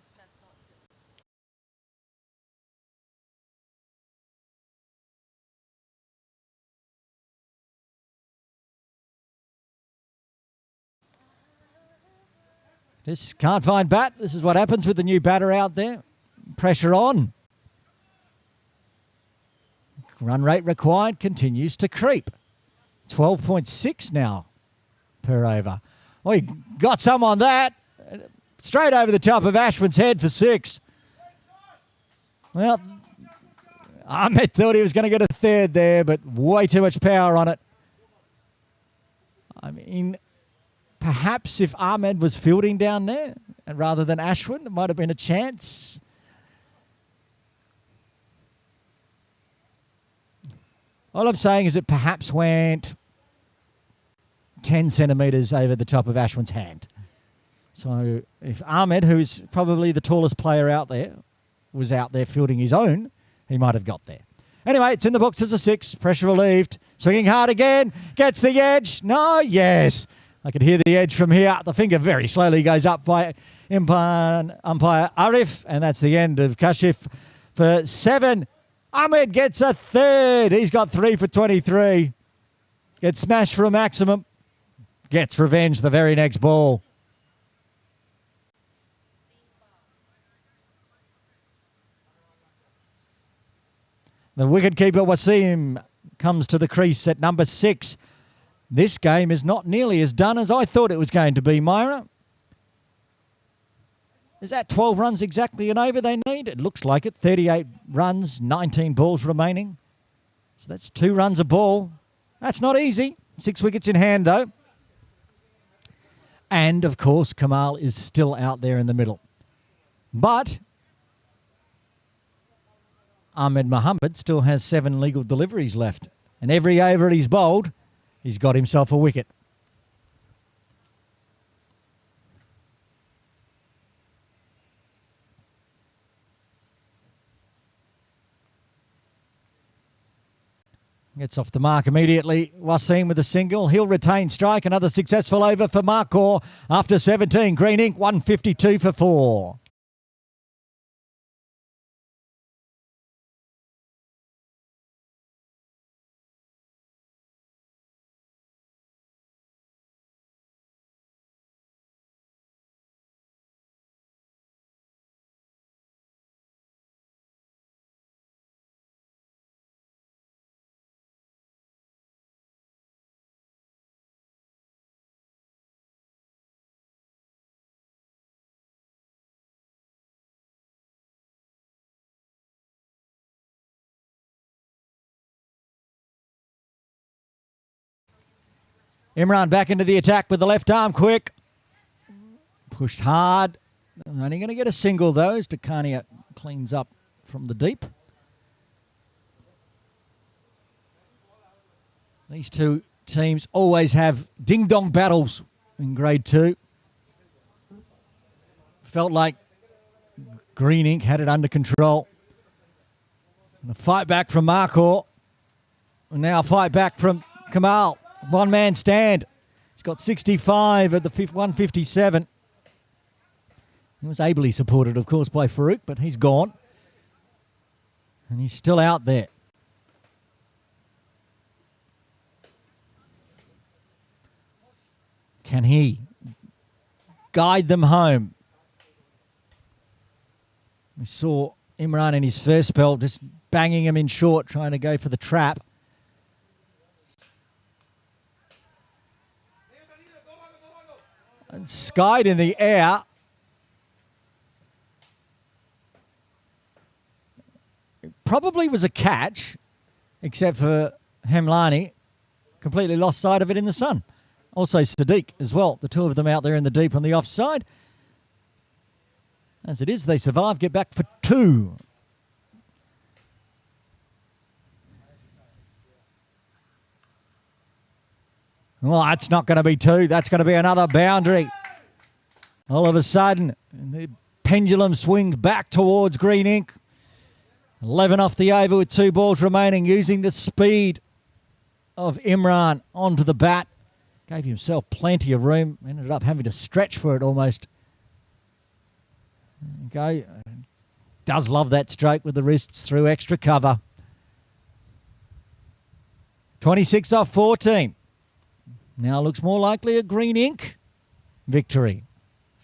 Just can't find bat. This is what happens with the new batter out there. Pressure on. Run rate required continues to creep. 12.6 now per over. Well, he got some on that. Straight over the top of Ashwin's head for 6. Well, Ahmed thought he was going to get a third there, but way too much power on it. I mean, perhaps if Ahmed was fielding down there rather than Ashwin, it might have been a chance. All I'm saying is it perhaps went 10 centimetres over the top of Ashwin's hand. So if Ahmed, who is probably the tallest player out there, was out there fielding his own, he might have got there. Anyway, it's in the books as a 6. Pressure relieved. Swinging hard again. Gets the edge. No, yes. I could hear the edge from here. The finger very slowly goes up by umpire Arif. And that's the end of Kashif for 7. Ahmed gets a third. He's got 3 for 23. Gets smashed for a maximum. Gets revenge the very next ball. The wicketkeeper Wasim comes to the crease at number 6. This game is not nearly as done as I thought it was going to be, Myra. Is that 12 runs exactly an over they need? It looks like it. 38 runs, 19 balls remaining. So that's 2 runs a ball. That's not easy. 6 wickets in hand, though. And, of course, Kamal is still out there in the middle. But Ahmed Mohammed still has 7 legal deliveries left. And every over he's bowled, he's got himself a wicket. Gets off the mark immediately. Wasim with a single. He'll retain strike. Another successful over for Markhor after 17. Green ink, 152 for 4. Imran back into the attack with the left arm quick. Pushed hard. Only going to get a single, though, as Dakania cleans up from the deep. These two teams always have ding-dong battles in grade 2. Felt like Green Ink had it under control. And a fight back from Markhor. And now a fight back from Kamal. One-man stand. He's got 65 at the 157. He was ably supported, of course, by Farouk, but he's gone. And he's still out there. Can he guide them home? We saw Imran in his first spell just banging him in short, trying to go for the trap. And skied in the air. It probably was a catch, except for Hemlani. Completely lost sight of it in the sun. Also Sadiq as well. The two of them out there in the deep on the offside. As it is, they survive, get back for 2. Well, that's not going to be 2. That's going to be another boundary. All of a sudden, the pendulum swings back towards Green Ink. 11 off the over with 2 balls remaining, using the speed of Imran onto the bat. Gave himself plenty of room. Ended up having to stretch for it almost. Okay. Does love that stroke with the wrists through extra cover. 26 off 14. Now looks more likely a Green Ink victory.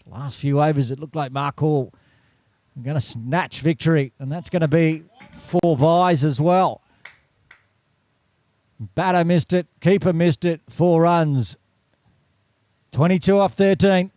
Last few overs, it looked like Markhor were going to snatch victory, and that's going to be 4 byes as well. Batter missed it, keeper missed it, 4 runs. 22 off 13.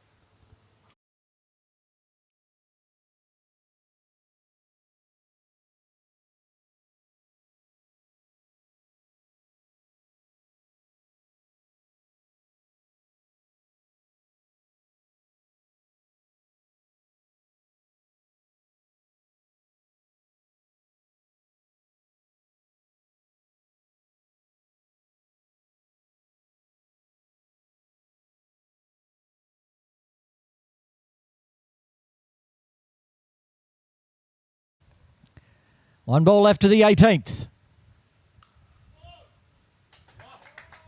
One ball left to the 18th.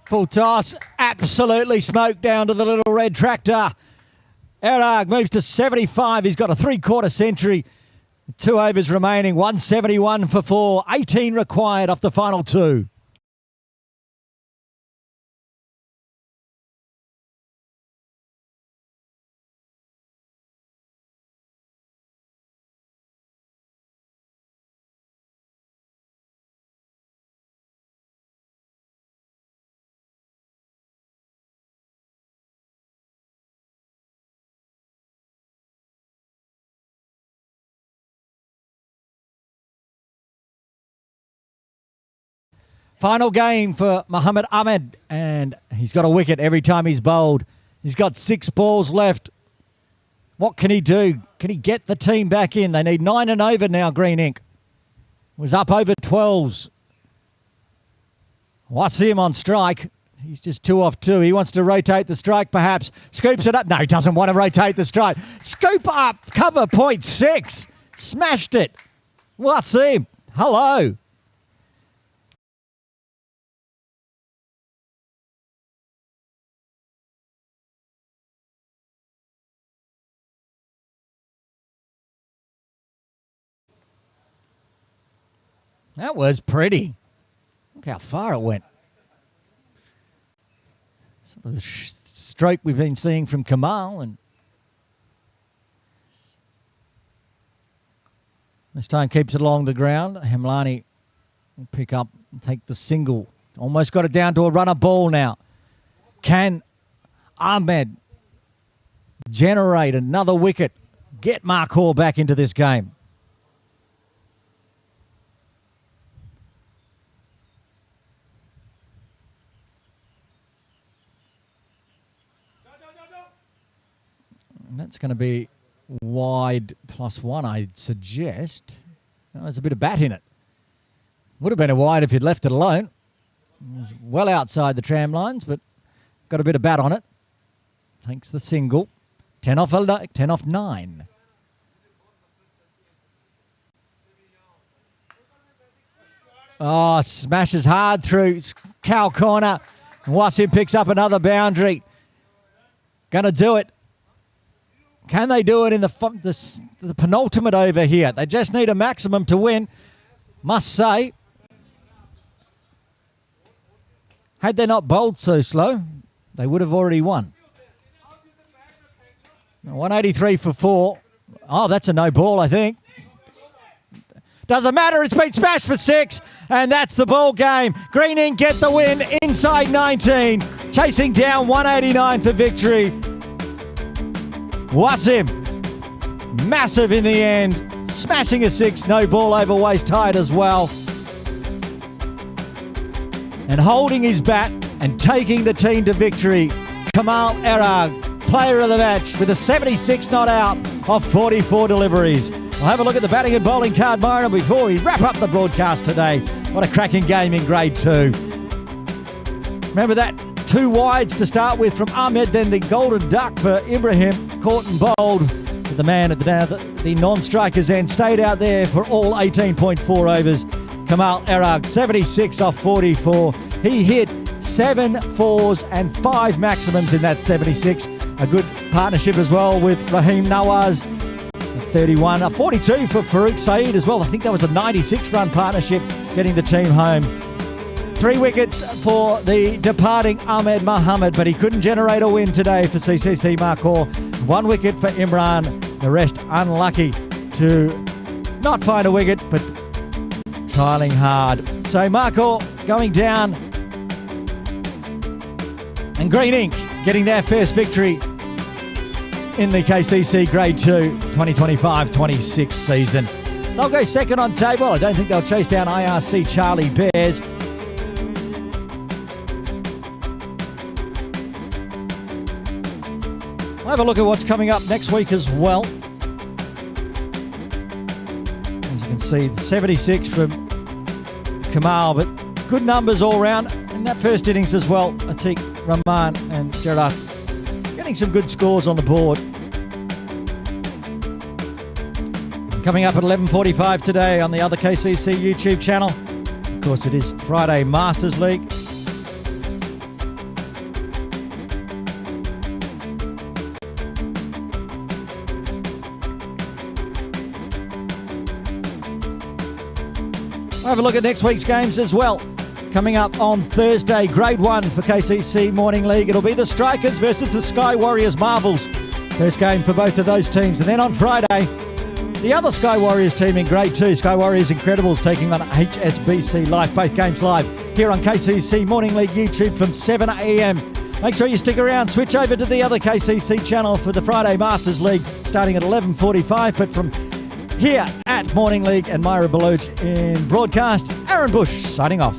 Full toss, absolutely smoked down to the little red tractor. Erag moves to 75. He's got a 3/4 century. 2 overs remaining, 171 for 4. 18 required off the final 2. Final game for Muhammad Ahmed, and he's got a wicket every time he's bowled. He's got 6 balls left. What can he do? Can he get the team back in? They need 9 and over now, Green Ink. Was up over 12s. Wasim on strike. He's just 2 off 2. He wants to rotate the strike, perhaps. Scoops it up. No, he doesn't want to rotate the strike. Scoop up. Cover point 6. Smashed it. Wasim. Hello. That was pretty. Look how far it went. Sort of the stroke we've been seeing from Kamal, and this time keeps it along the ground. Hemlani will pick up and take the single. Almost got it down to a runner ball now. Can Ahmed generate another wicket? Get Markhor back into this game. And that's going to be wide +1, I'd suggest. Oh, there's a bit of bat in it. Would have been a wide if you'd left it alone. It was well outside the tram lines, but got a bit of bat on it. Takes the single. 10 off 9. Oh, smashes hard through cow corner. Wasim picks up another boundary. Going to do it. Can they do it in the penultimate over here? They just need a maximum to win, must say. Had they not bowled so slow, they would have already won. 183 for 4. Oh, that's a no ball, I think. Doesn't matter, it's been smashed for 6, and that's the ball game. Green Ink get the win inside 19, chasing down 189 for victory. Wasim, massive in the end, smashing a 6, no ball over waist height as well. And holding his bat and taking the team to victory, Kamal Erag, player of the match with a 76 not out of 44 deliveries. We'll have a look at the batting and bowling card, Myron, before we wrap up the broadcast today. What a cracking game in Grade 2. Remember that 2 wides to start with from Ahmed, then the golden duck for Ibrahim, caught and bowled. But the man at the non-strikers end stayed out there for all 18.4 overs. Kamal Erag, 76 off 44. He hit 7 4s and 5 maximums in that 76. A good partnership as well with Raheem Nawaz, 31. A 42 for Farouk Saeed as well. I think that was a 96-run partnership getting the team home. 3 wickets for the departing Ahmed Mohammed, but he couldn't generate a win today for CCC Markhor. 1 wicket for Imran, the rest unlucky to not find a wicket, but trialling hard. So Markhor going down, and Green Ink getting their first victory in the KCC Grade 2 2025-26 season. They'll go second on table. I don't think they'll chase down IRC Charlie Bears. We'll have a look at what's coming up next week as well. As you can see, the 76 from Kamal, but good numbers all round. In that first innings as well, Atiq Rahman and Gerard getting some good scores on the board. Coming up at 11:45 today on the other KCC YouTube channel. Of course, it is Friday Masters League. We'll have a look at next week's games as well. Coming up on Thursday, Grade 1 for KCC Morning League. It'll be the Strikers versus the Sky Warriors Marvels. First game for both of those teams. And then on Friday, the other Sky Warriors team in Grade 2, Sky Warriors Incredibles, taking on HSBC Live. Both games live here on KCC Morning League YouTube from 7 a.m. Make sure you stick around. Switch over to the other KCC channel for the Friday Masters League starting at 11:45. But from here at Morning League and Myra Baluch in broadcast, Aaron Bush signing off.